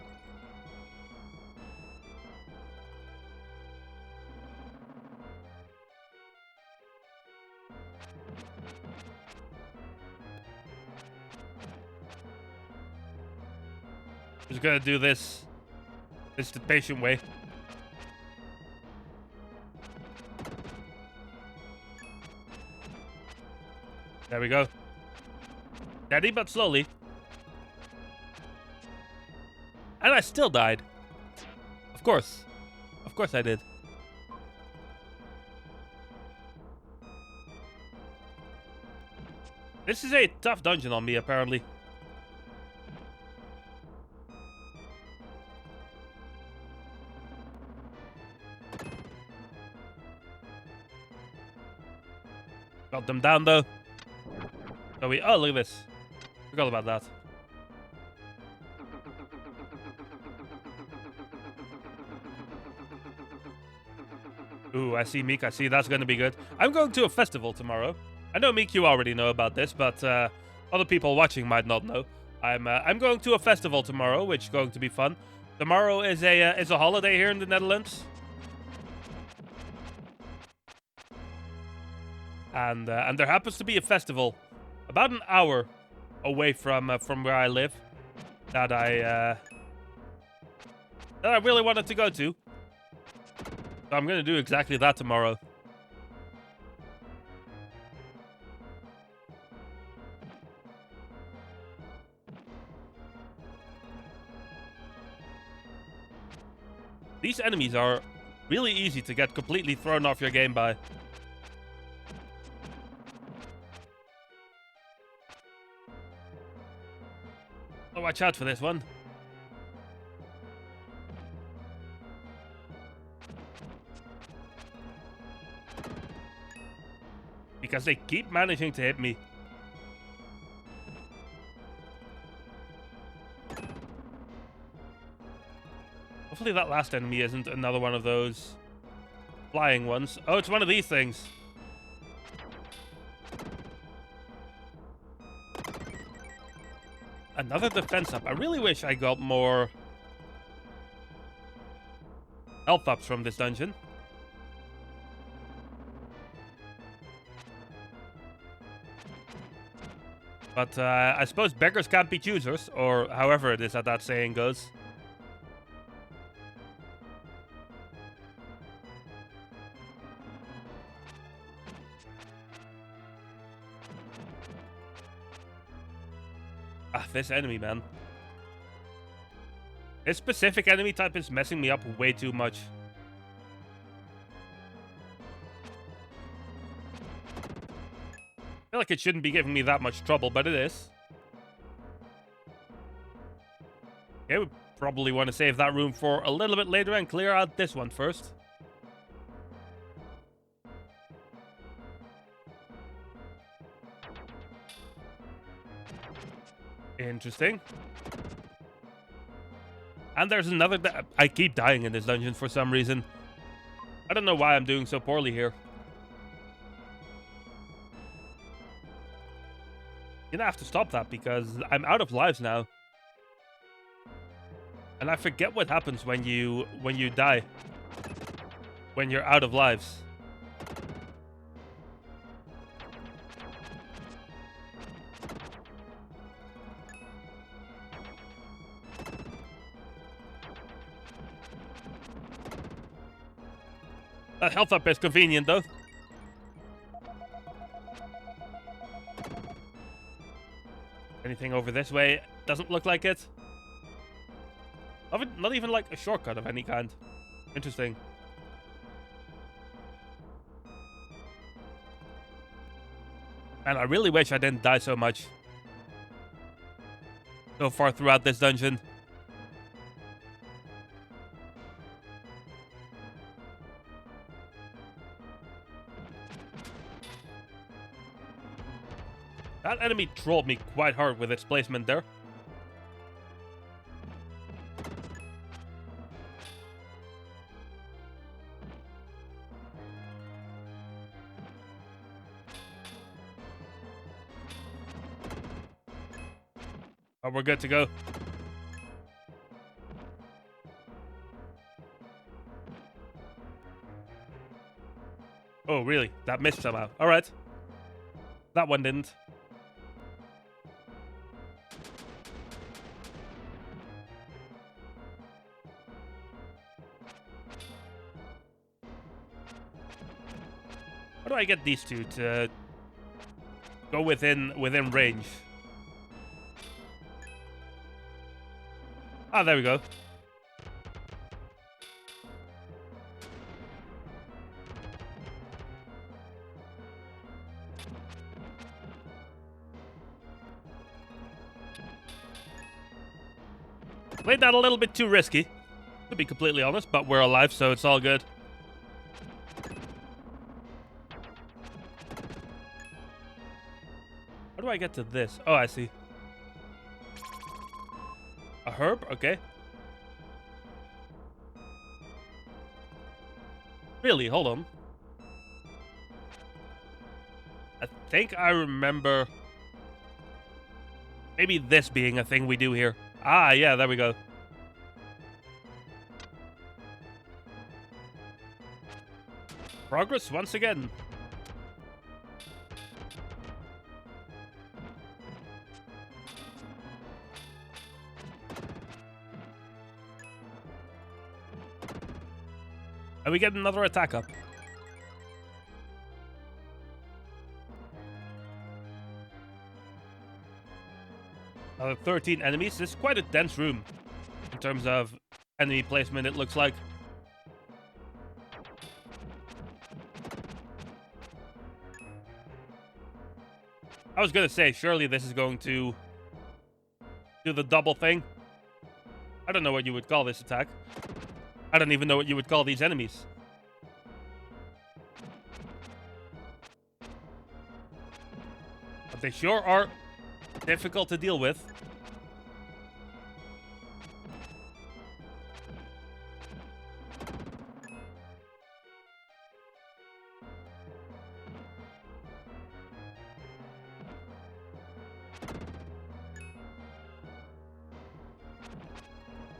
Just gonna do this the patient way. There we go. Steady but slowly. And I still died. Of course. Of course I did. This is a tough dungeon on me, apparently. Got them down, though. So we... Oh, look at this. Forgot about that. Ooh, I see, Meek. I see. That's going to be good. I'm going to a festival tomorrow. I know, Meek, you already know about this, but other people watching might not know. I'm going to a festival tomorrow, which is going to be fun. Tomorrow is a holiday here in the Netherlands. And there happens to be a festival about an hour away from where I live that I really wanted to go to. So I'm going to do exactly that tomorrow. These enemies are really easy to get completely thrown off your game by. So watch out for this one. Because they keep managing to hit me. Hopefully that last enemy isn't another one of those flying ones. Oh, it's one of these things. Another defense up. I really wish I got more health ups from this dungeon. But I suppose beggars can't be choosers, or however it is that saying goes. Ah, this enemy, man. This specific enemy type is messing me up way too much. I feel like it shouldn't be giving me that much trouble, but it is. Okay, we probably want to save that room for a little bit later and clear out this one first. Interesting. And there's another... I keep dying in this dungeon for some reason. I don't know why I'm doing so poorly here. You're gonna have to stop that because I'm out of lives now. And I forget what happens when you die. When you're out of lives. That health up is convenient, though. Anything over this way? Doesn't look like it. Not even like a shortcut of any kind. Interesting. And I really wish I didn't die so much so far throughout this dungeon. That enemy trolled me quite hard with its placement there. Oh, we're good to go. Oh, really? That missed somehow. All right. That one didn't. How do I get these two to go within range. Ah, there we go. Played that a little bit too risky, to be completely honest, but we're alive, so it's all good. How do I get to this? Oh, I see. A herb? Okay. Really? Hold on. I think I remember maybe this being a thing we do here. Ah, yeah, there we go. Progress once again. And we get another attack up. 13 enemies. This is quite a dense room in terms of enemy placement, it looks like. I was gonna say, surely this is going to do the double thing. I don't know what you would call this attack. I don't even know what you would call these enemies. But they sure are difficult to deal with.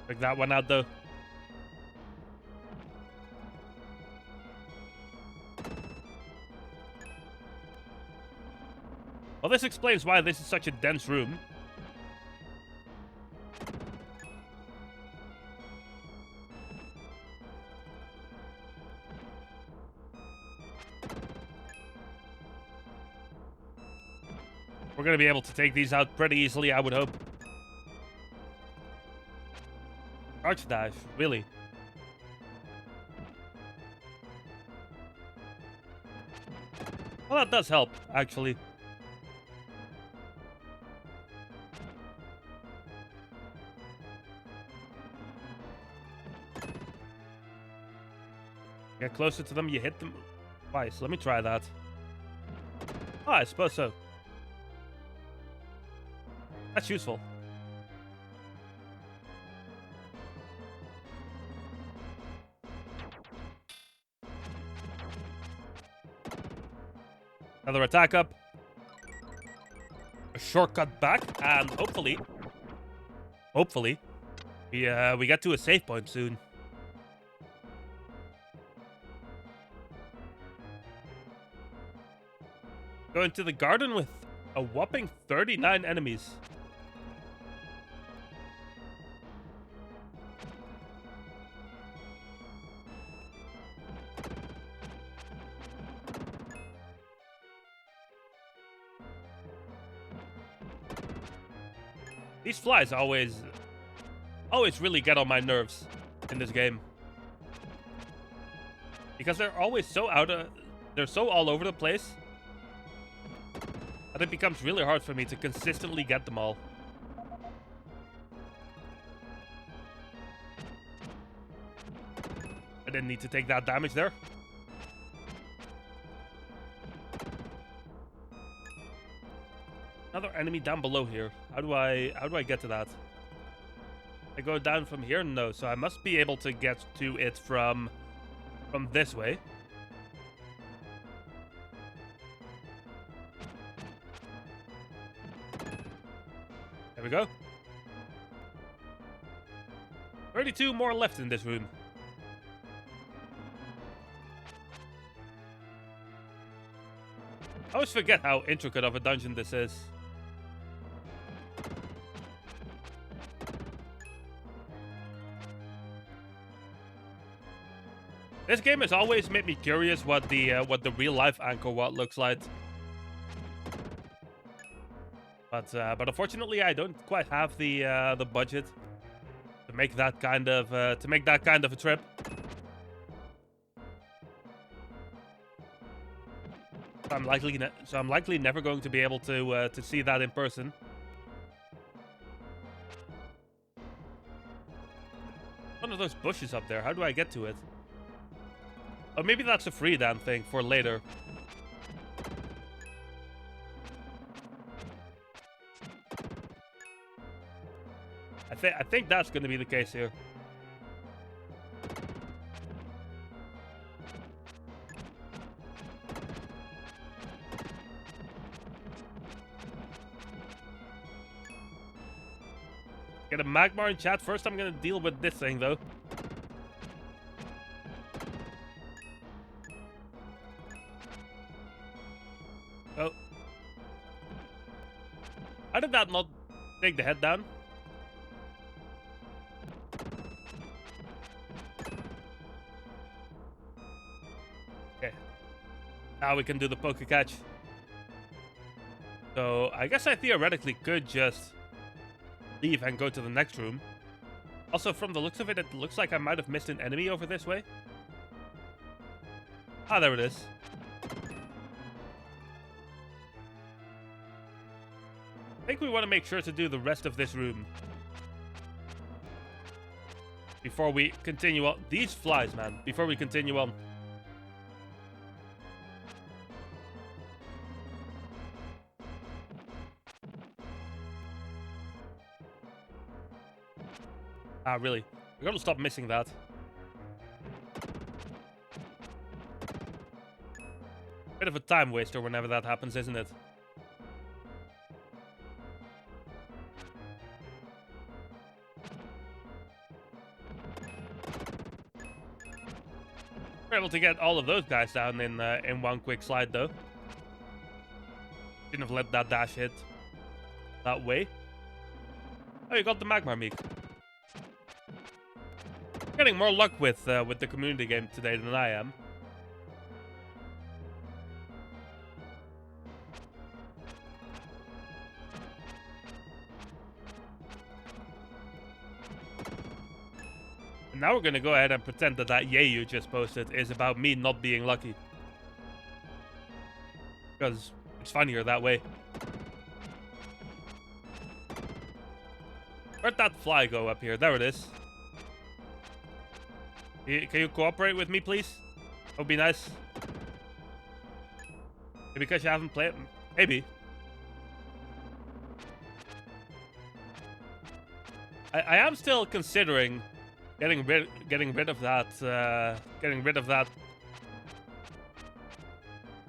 Pick that one out, though. Well, this explains why this is such a dense room. We're going to be able to take these out pretty easily, I would hope. Arch dive, really? Well, that does help, actually. Get closer to them, you hit them twice. Let me try that. Oh, I suppose so. That's useful. Another attack up. A shortcut back, and hopefully, we get to a save point soon. Go into the garden with a whopping 39 enemies. These flies always really get on my nerves in this game. Because they're always so they're so all over the place that it becomes really hard for me to consistently get them all. I didn't need to take that damage there. Another enemy down below here. How do I get to that? I go down from here? No, so I must be able to get to it from this way. There we go. 32 more left in this room. I always forget how intricate of a dungeon this is. This game has always made me curious what the real life Angkor Wat looks like. But unfortunately, I don't quite have the budget to make that kind of a trip. So I'm likely never going to be able to see that in person. One of those bushes up there. How do I get to it? Oh, maybe that's a free damn thing for later. I think that's going to be the case here. Get a Magmar in chat. First, I'm going to deal with this thing, though. Oh. How did that not take the head down? Okay. Now we can do the poke catch. So, I guess I theoretically could just leave and go to the next room. Also, from the looks of it, it looks like I might have missed an enemy over this way. Ah, there it is. I think we want to make sure to do the rest of this room before we continue on. These flies, man. Before we continue on. Ah, really? We gotta stop missing that. Bit of a time waster whenever that happens, isn't it? We're able to get all of those guys down in one quick slide, though. Shouldn't have let that dash hit that way. Oh, you got the Magmar Meek. Getting more luck with the community game today than I am. And now we're gonna go ahead and pretend that that yay you just posted is about me not being lucky. Because it's funnier that way. Where'd that fly go up here? There it is. Can you cooperate with me, please? That would be nice. Maybe because you haven't played... Maybe. I am still considering getting rid of that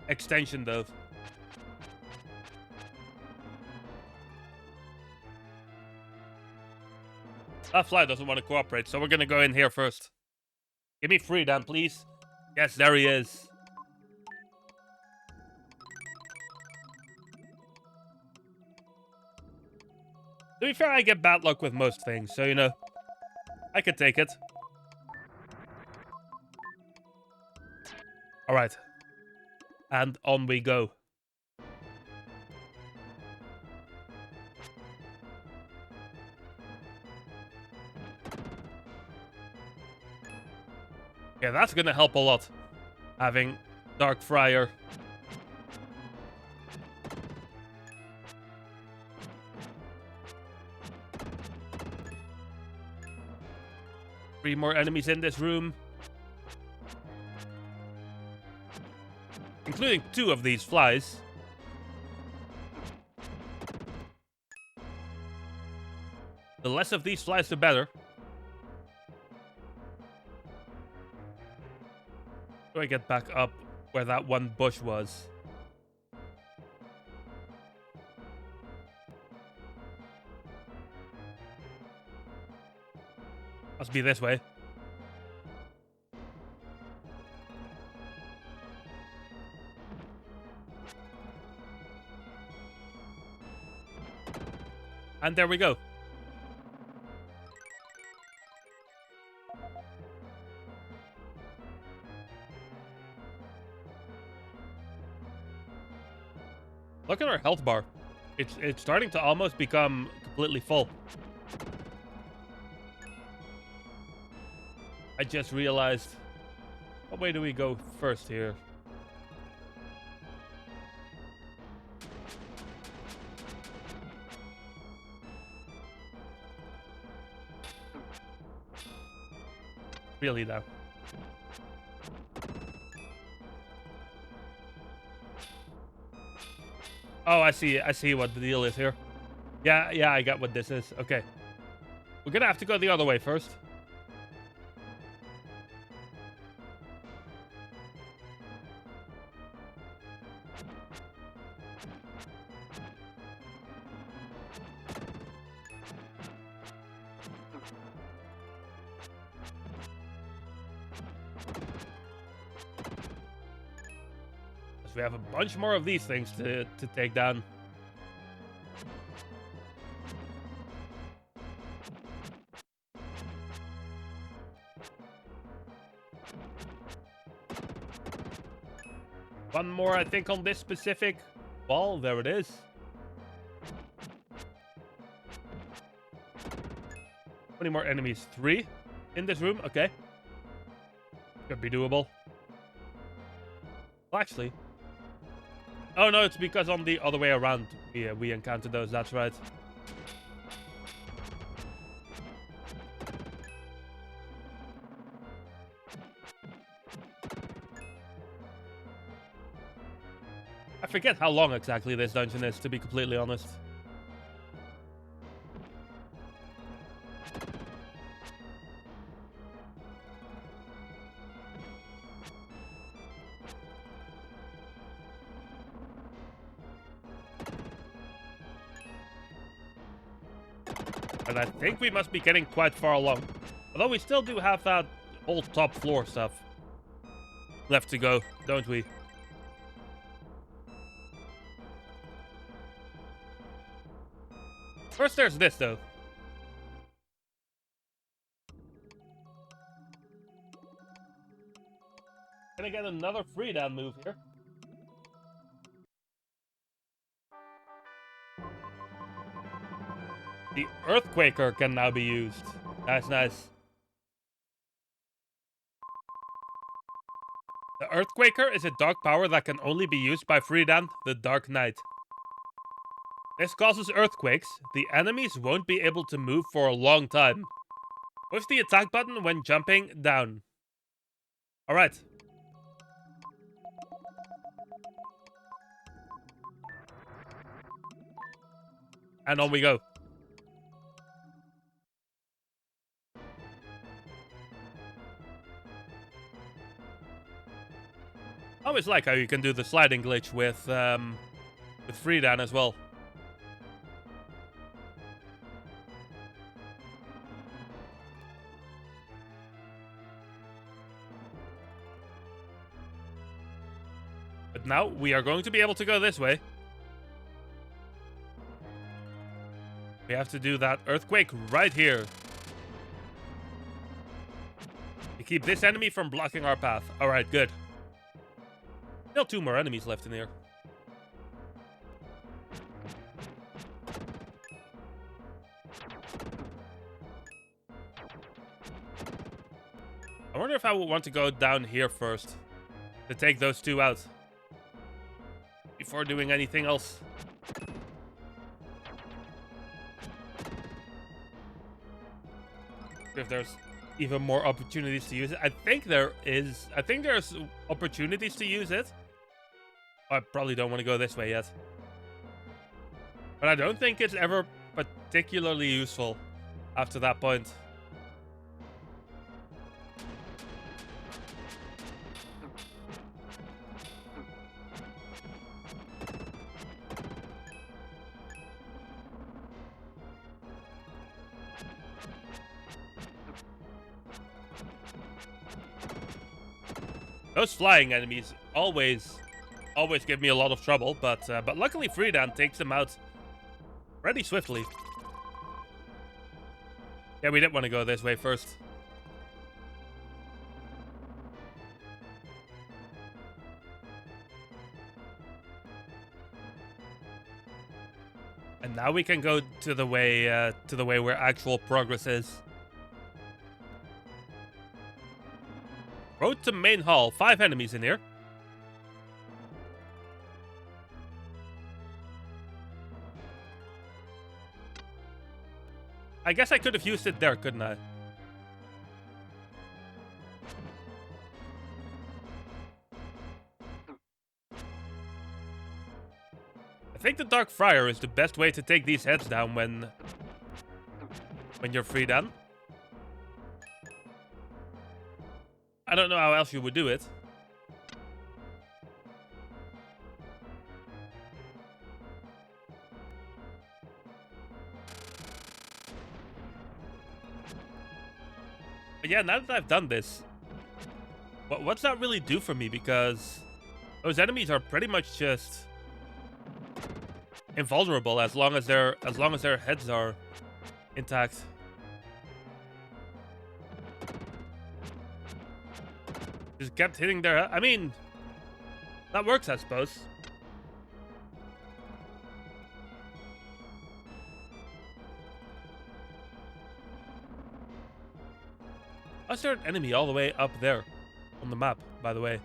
extension, though. That fly doesn't want to cooperate, so we're gonna go in here first. Give me freedom, please. Yes, there he is. To be fair, I get bad luck with most things, so, you know, I could take it. Alright. And on we go. Yeah, that's gonna help a lot. Having Dark Friar. Three more enemies in this room. Including two of these flies. The less of these flies, the better. Do I get back up where that one bush was? Must be this way. And there we go. Look at our health bar. It's starting to almost become completely full. I just realized. What way do we go first here? Really though. Oh, I see what the deal is here. Yeah, I got what this is. Okay. We're gonna have to go the other way first. We have a bunch more of these things to take down. One more, I think, on this specific wall. There it is. How many more enemies? 3 in this room? Okay. Could be doable. Well, actually... Oh, no, it's because on the other way around we encountered those. That's right. I forget how long exactly this dungeon is, to be completely honest. And I think we must be getting quite far along. Although we still do have that whole top floor stuff left to go, don't we? First there's this, though. Can I get another free down move here? The Earthquaker can now be used. Nice, nice. The Earthquaker is a dark power that can only be used by Freedan, the Dark Knight. This causes earthquakes. The enemies won't be able to move for a long time. Push the attack button when jumping down. Alright. And on we go. I always like how you can do the sliding glitch with Freedan as well. But now we are going to be able to go this way. We have to do that earthquake right here. To keep this enemy from blocking our path. Alright, good. Still 2 more enemies left in here. I wonder if I would want to go down here first. To take those 2 out. Before doing anything else. If there's even more opportunities to use it. I think there's opportunities to use it. I probably don't want to go this way yet. But I don't think it's ever particularly useful after that point. Those flying enemies always give me a lot of trouble, but luckily Freedan takes them out pretty swiftly. Yeah, we didn't want to go this way first. And now we can go to the way where actual progress is. Road to main hall. 5 enemies in here. I guess I could have used it there, couldn't I? I think the Dark Friar is the best way to take these heads down when you're free then. I don't know how else you would do it. But yeah, now that I've done this, what's that really do for me? Because those enemies are pretty much just invulnerable as long as their heads are intact. Just kept hitting their... I mean, that works, I suppose. Oh, is there an enemy all the way up there on the map, by the way?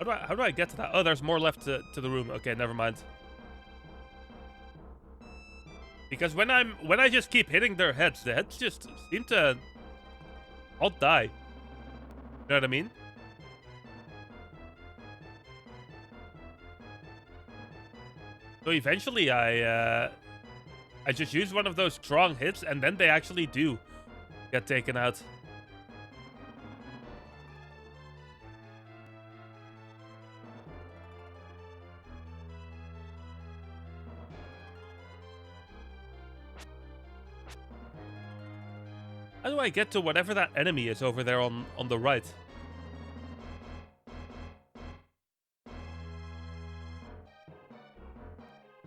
How do I get to that? Oh, there's more left to the room. Okay, never mind. Because when I just keep hitting their heads, the heads just seem to all die. You know what I mean? So eventually I just use one of those strong hits and then they actually do get taken out. How do I get to whatever that enemy is over there on the right?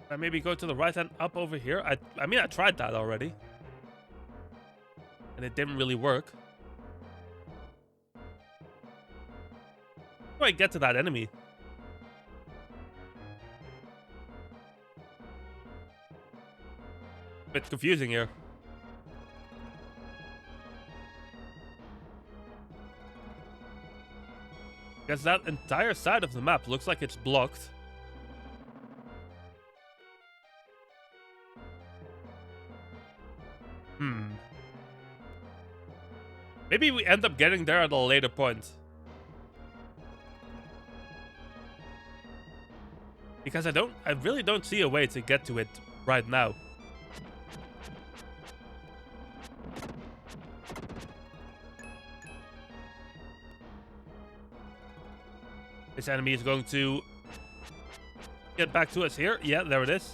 I maybe go to the right and up over here? I mean, I tried that already. And it didn't really work. How do I get to that enemy? A bit confusing here. Because that entire side of the map looks like it's blocked. Maybe we end up getting there at a later point. Because I really don't see a way to get to it right now. This enemy is going to get back to us here. Yeah, there it is.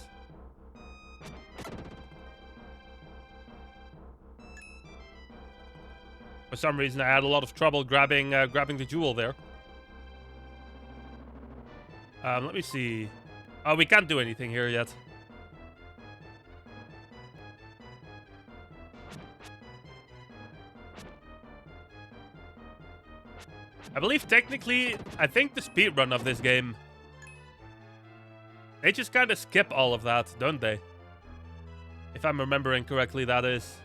For some reason, I had a lot of trouble grabbing the jewel there. Let me see. Oh, we can't do anything here yet. I believe technically, I think the speedrun of this game, they just kind of skip all of that, don't they? If I'm remembering correctly, that is.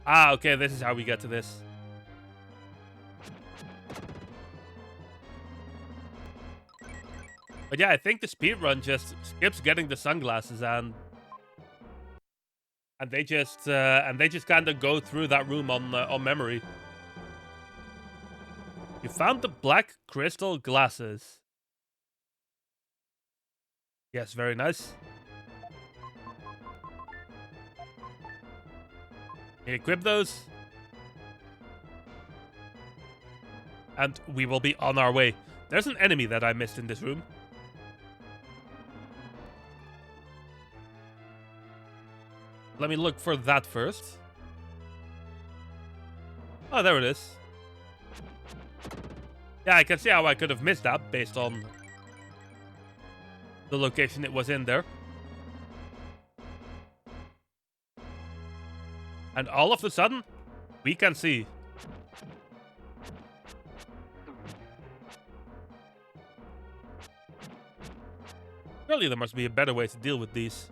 Ah, okay, this is how we get to this. But yeah, I think the speedrun just skips getting the sunglasses and they just kind of go through that room on memory. You found the black crystal glasses. Yes, very nice. Equip those. And we will be on our way. There's an enemy that I missed in this room. Let me look for that first. Oh, there it is. Yeah, I can see how I could have missed that based on the location it was in there. And all of a sudden, we can see. Surely there must be a better way to deal with these.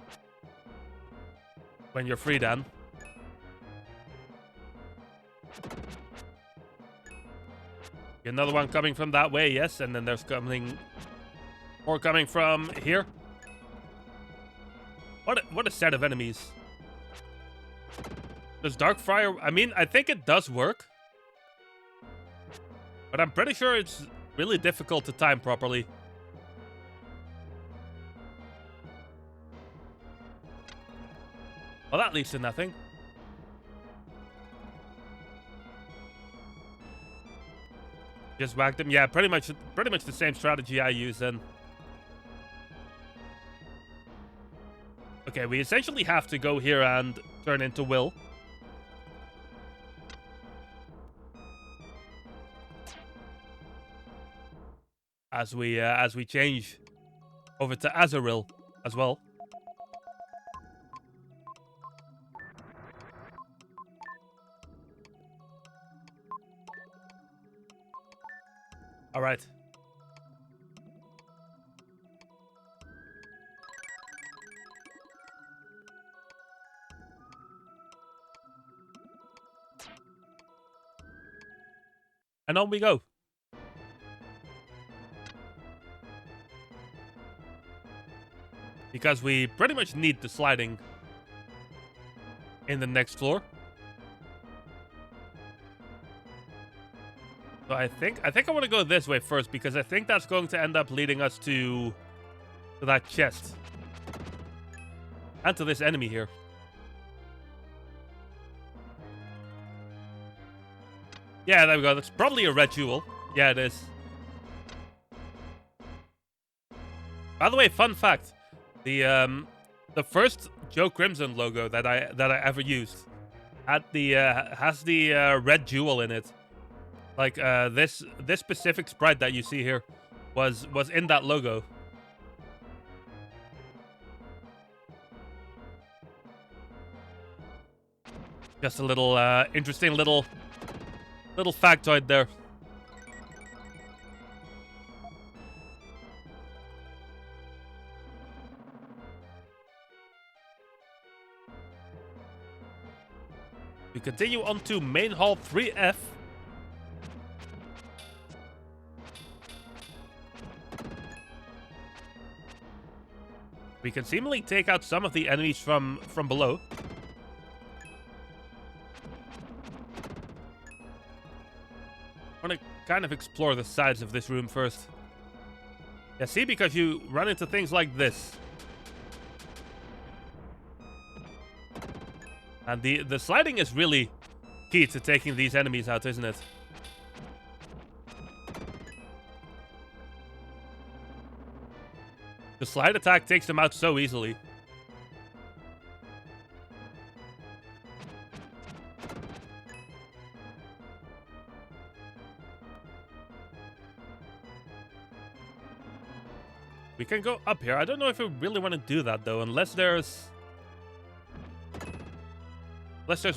When you're free, Dan. Another one coming from that way, yes. And then there's more coming from here. What a set of enemies. Does Darkfire... I mean, I think it does work. But I'm pretty sure it's really difficult to time properly. Well, that leads to nothing. Just whacked him. Yeah, pretty much the same strategy I use then. Okay, we essentially have to go here and turn into Will. As we change over to Azaril as well. All right. And on we go. Because we pretty much need the sliding in the next floor. So I think I want to go this way first, because I think that's going to end up leading us to that chest. And to this enemy here. Yeah, there we go. That's probably a red jewel. Yeah, it is. By the way, fun fact. The first Joe Crimson logo that I ever used has the red jewel in it. Like this specific sprite that you see here was in that logo. Just a little interesting little factoid there. We continue on to Main Hall 3F. We can seemingly take out some of the enemies from below. I want to kind of explore the sides of this room first. Yeah, see, because you run into things like this. And the sliding is really key to taking these enemies out, isn't it? The slide attack takes them out so easily. We can go up here. I don't know if we really want to do that, though, unless there's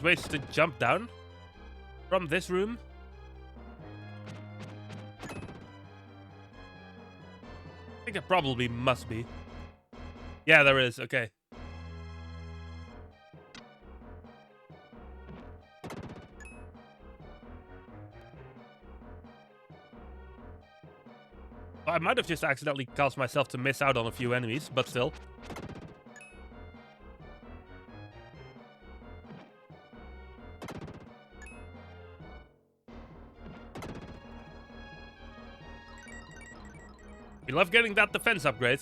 ways to jump down from this room. I think there probably must be. Yeah, there is. Okay. I might have just accidentally caused myself to miss out on a few enemies, but still. We love getting that defense upgrade.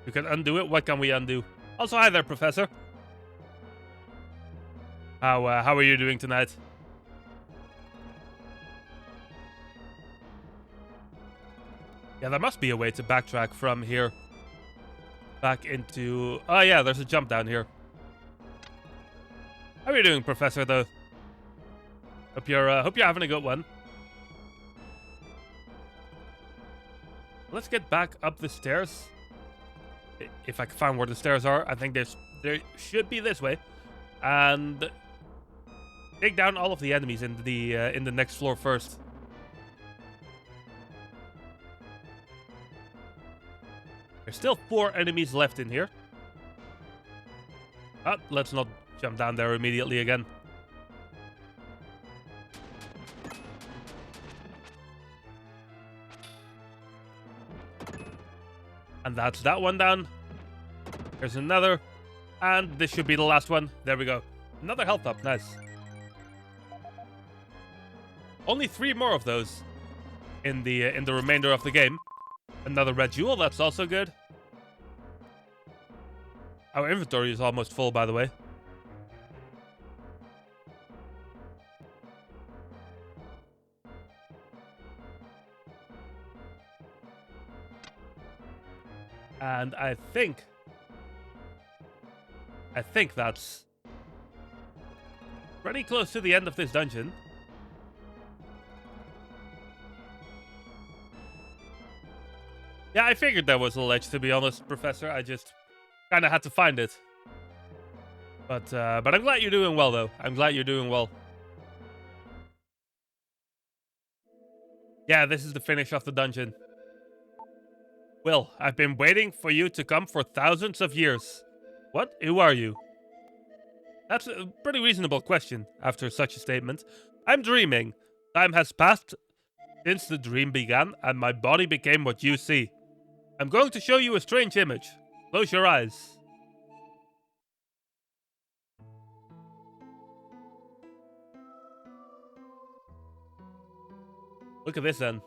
We can undo it. What can we undo? Also, hi there, Professor. How are you doing tonight? Yeah, there must be a way to backtrack from here back into... Oh yeah, there's a jump down here. How are you doing, Professor, though? Hope you're having a good one. Let's get back up the stairs. If I can find where the stairs are. I think there should be this way. And take down all of the enemies in the next floor first. There's still 4 enemies left in here. But let's not jump down there immediately again. And that's that one down. There's another. And this should be the last one. There we go. Another health up. Nice. Only 3 more of those in the remainder of the game. Another red jewel. That's also good. Our inventory is almost full, by the way. And I think that's pretty close to the end of this dungeon. Yeah, I figured there was a ledge, to be honest, Professor. I just kind of had to find it. But I'm glad you're doing well, though. I'm glad you're doing well. Yeah, this is the finish of the dungeon. Will, I've been waiting for you to come for thousands of years. What? Who are you? That's a pretty reasonable question after such a statement. I'm dreaming. Time has passed since the dream began, and my body became what you see. I'm going to show you a strange image. Close your eyes. Look at this then.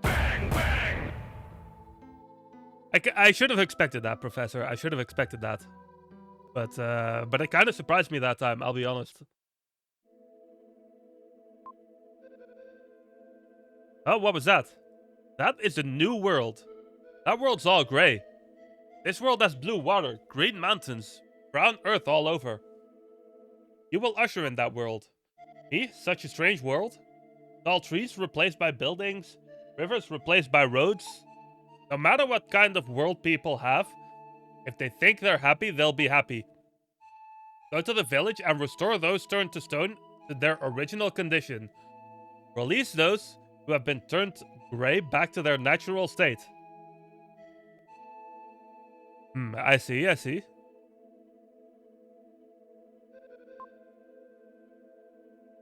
Bang, bang. I should have expected that, Professor. I should have expected that. But it kind of surprised me that time, I'll be honest. Oh, what was that? That is a new world. That world's all grey. This world has blue water, green mountains, brown earth all over. You will usher in that world. Me? Such a strange world? Tall trees replaced by buildings, rivers replaced by roads. No matter what kind of world people have, if they think they're happy, they'll be happy. Go to the village and restore those turned to stone to their original condition. Release those who have been turned grey back to their natural state. I see.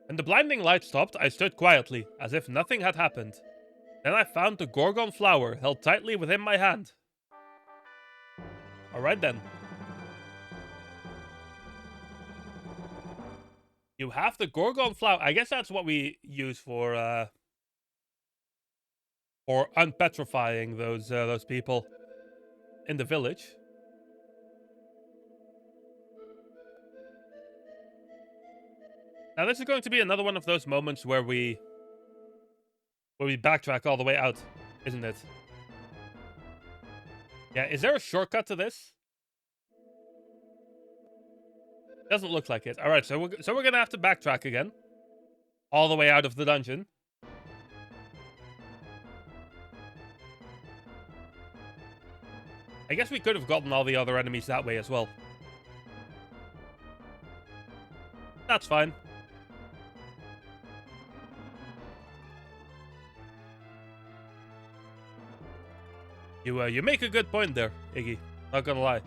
When the blinding light stopped, I stood quietly, as if nothing had happened. Then I found the Gorgon flower held tightly within my hand. Alright then. You have the Gorgon flower. I guess that's what we use for unpetrifying those people in the village. Now this is going to be another one of those moments where we backtrack all the way out, isn't it? Yeah, is there a shortcut to this? Doesn't look like it. All right, so we're gonna have to backtrack again, all the way out of the dungeon. I guess we could have gotten all the other enemies that way as well. That's fine. You make a good point there, Iggy. Not gonna lie.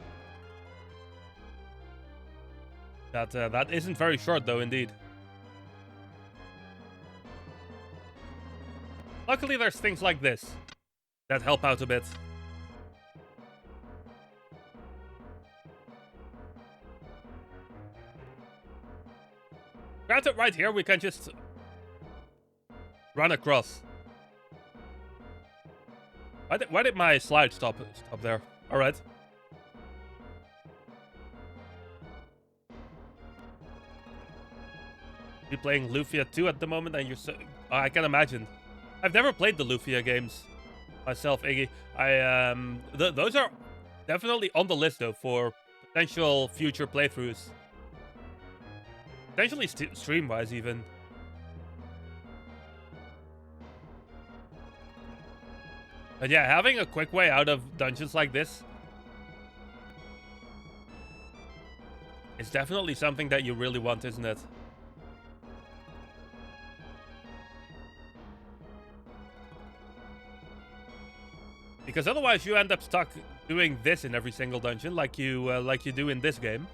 That isn't very short though, indeed. Luckily, there's things like this that help out a bit. Granted, right here we can just run across. Why did my slide stop there? All right. You're playing Lufia 2 at the moment, and you're so... I can imagine. I've never played the Lufia games myself, Iggy. Those are definitely on the list, though, for potential future playthroughs. Potentially stream-wise, even. But yeah, having a quick way out of dungeons like this is definitely something that you really want, isn't it? Because otherwise you end up stuck doing this in every single dungeon, like you do in this game.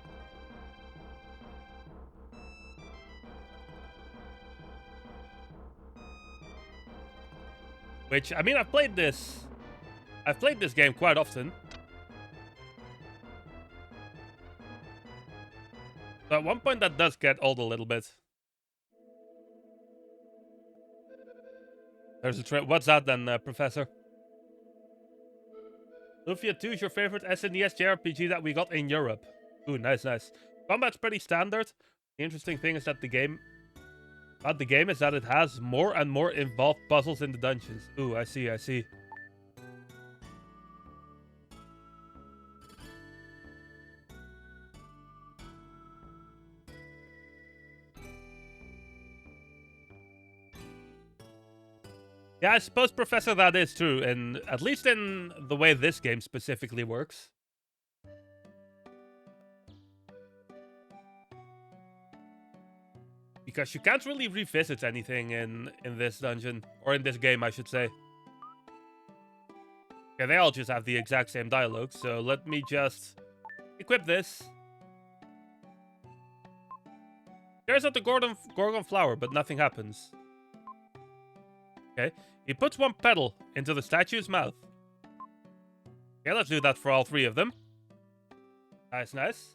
Which, I mean, I've played this game quite often. So at one point that does get old a little bit. There's a trip. What's that then, Professor? Lufia 2 is your favorite SNES JRPG that we got in Europe. Ooh, nice, nice. Combat's pretty standard. The interesting thing is that the game is that it has more and more involved puzzles in the dungeons. Ooh, I see, I see. Yeah, I suppose, Professor, that is true, and at least in the way this game specifically works. Because you can't really revisit anything in this dungeon, or in this game, I should say. Okay, they all just have the exact same dialogue, so let me just equip this. There's at the Gorgon flower, but nothing happens. Okay, he puts one petal into the statue's mouth. Okay, let's do that for all three of them. Nice, nice.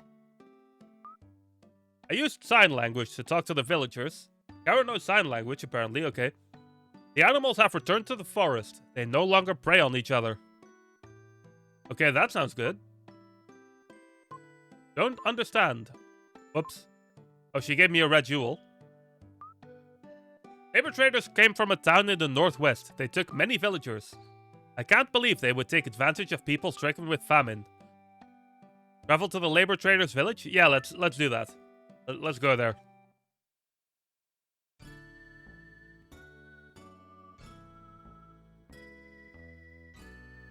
I used sign language to talk to the villagers. Kara knows sign language, apparently, okay. The animals have returned to the forest. They no longer prey on each other. Okay, that sounds good. Don't understand. Whoops. Oh, she gave me a red jewel. Labor traders came from a town in the northwest. They took many villagers. I can't believe they would take advantage of people stricken with famine. Travel to the labor traders' village? Yeah, let's do that. Let's go there.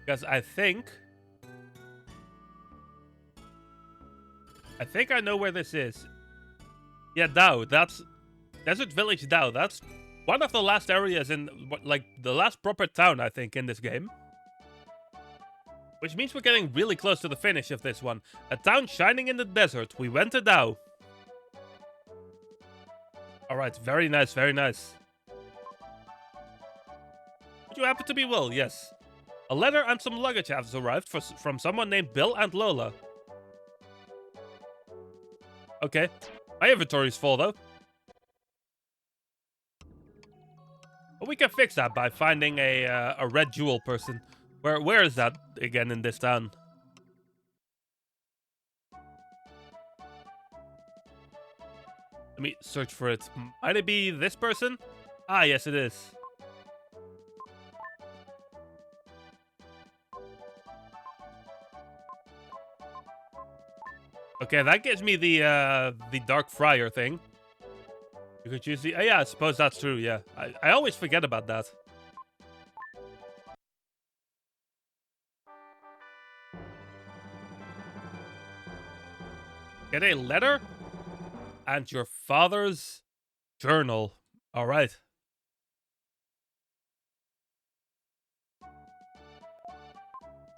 Because I think I know where this is. Yeah, Dao. That's Desert Village Dao. That's one of the last areas in, like, the last proper town, I think, in this game. Which means we're getting really close to the finish of this one. A town shining in the desert. We went to Dao. Alright, very nice, very nice. Would you happen to be Will? Yes. A letter and some luggage have arrived from someone named Bill and Lola. Okay. My inventory's full, though. But we can fix that by finding a red jewel person. Where is that again in this town? Let me search for it. Might it be this person? Ah, yes, it is. Okay, that gives me the Dark Friar thing. You could use the... yeah, I suppose that's true, yeah. I always forget about that. Get a letter? And your father's journal. Alright.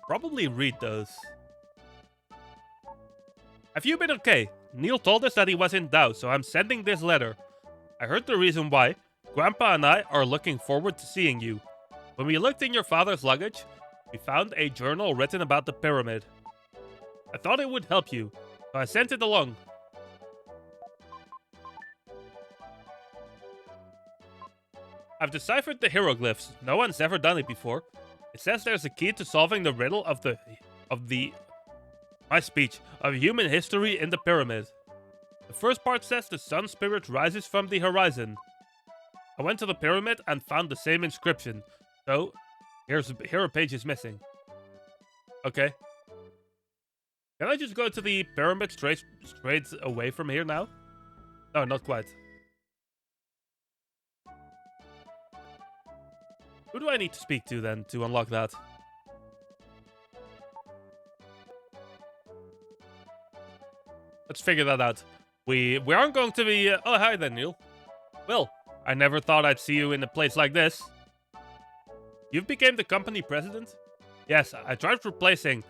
Probably read those. Have you been okay? Neil told us that he was in Dao, so I'm sending this letter. I heard the reason why. Grandpa and I are looking forward to seeing you. When we looked in your father's luggage, we found a journal written about the pyramid. I thought it would help you, so I sent it along. I've deciphered the hieroglyphs. No one's ever done it before. It says there's a key to solving the riddle of human history in the pyramid. The first part says the sun spirit rises from the horizon. I went to the pyramid and found the same inscription. So, here a page is missing. Okay. Can I just go to the pyramid straight away from here now? No, not quite. Who do I need to speak to then to unlock that? Let's figure that out. We aren't going to be... oh, hi there, Neil. Well, I never thought I'd see you in a place like this. You've become the company president? Yes, I tried replacing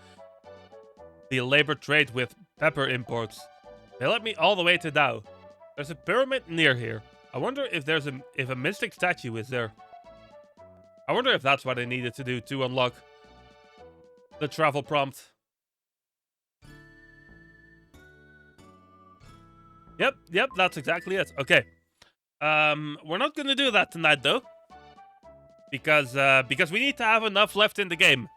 the labor trade with pepper imports. They led me all the way to Dao. There's a pyramid near here. I wonder if if a mystic statue is there. I wonder if that's what I needed to do to unlock the travel prompt. Yep, that's exactly it. Okay. We're not gonna do that tonight though. Because we need to have enough left in the game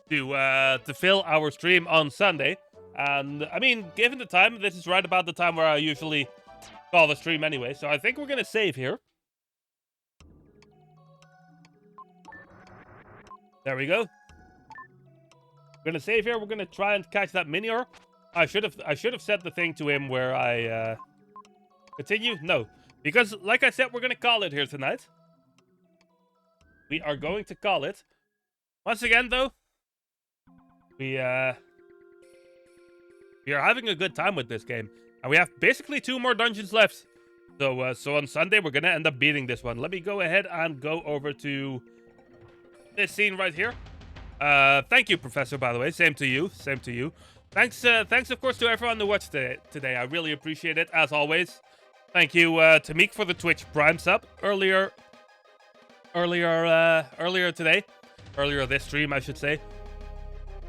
to fill our stream on Sunday. And I mean, given the time, this is right about the time where I usually call the stream anyway. So I think we're gonna save here. There we go. We're gonna save here. We're gonna try and catch that Minior. I should have set the thing to him where I continue. No, because like I said, we're gonna call it here tonight. We are going to call it. Once again, though, we are having a good time with this game, and we have basically 2 more dungeons left. So so on Sunday we're gonna end up beating this one. Let me go ahead and go over to this scene right here. Thank you, Professor, by the way. Same to you. Same to you. Thanks, of course, to everyone who watched today. I really appreciate it, as always. Thank you to Meek for the Twitch Prime sub earlier today. Earlier this stream, I should say.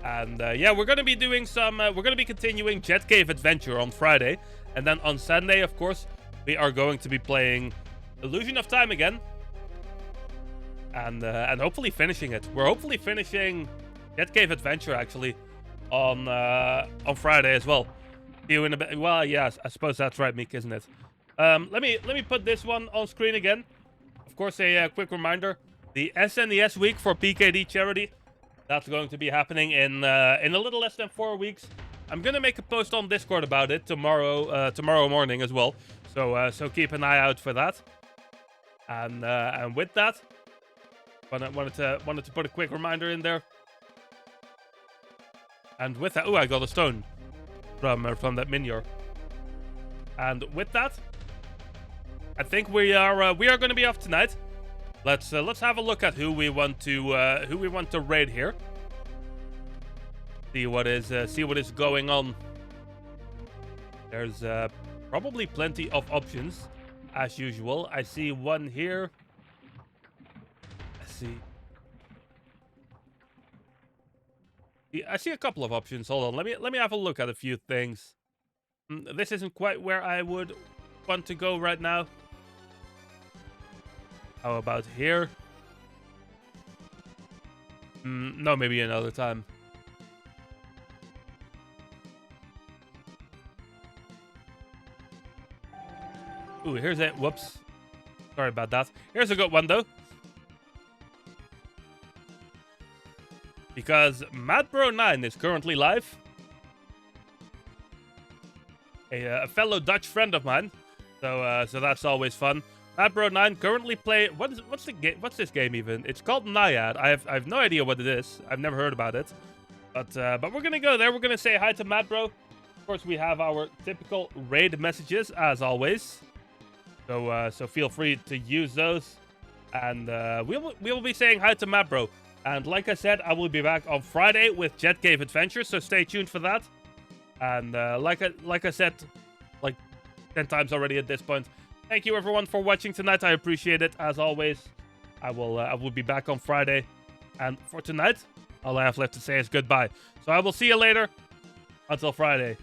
And yeah, we're gonna be doing some. We're gonna be continuing Jet Cave Adventure on Friday, and then on Sunday, of course, we are going to be playing Illusion of Time again. And hopefully finishing it. We're hopefully finishing Jet Cave Adventure actually on Friday as well. See you in a bit. Well, yeah, I suppose that's right, Meek, isn't it? Let me put this one on screen again. Of course, a quick reminder: the SNES week for PKD charity. That's going to be happening in a little less than 4 weeks. I'm gonna make a post on Discord about it tomorrow morning as well. So keep an eye out for that. And with that, wanted to put a quick reminder in there. And with that, I got a stone from that Minior. And with that, I think we are going to be off tonight. Let's have a look at who we want to raid here. See what is going on. There's probably plenty of options as usual. I see one here. I see a couple of options. Hold on. Let me have a look at a few things. This isn't quite where I would want to go right now. How about here? No, maybe another time. Ooh, here's it. Whoops. Sorry about that. Here's a good one, though. Because MadBro9 is currently live. A fellow Dutch friend of mine. So that's always fun. MadBro9 currently play. What's this game even? It's called Naiad. I have no idea what it is. I've never heard about it. But we're gonna go there. We're gonna say hi to MadBro. Of course, we have our typical raid messages as always. So feel free to use those. And we will be saying hi to MadBro. And like I said, I will be back on Friday with Jet Cave Adventure. So stay tuned for that. And like I said, like 10 times already at this point. Thank you everyone for watching tonight. I appreciate it as always. I will be back on Friday. And for tonight, all I have left to say is goodbye. So I will see you later. Until Friday.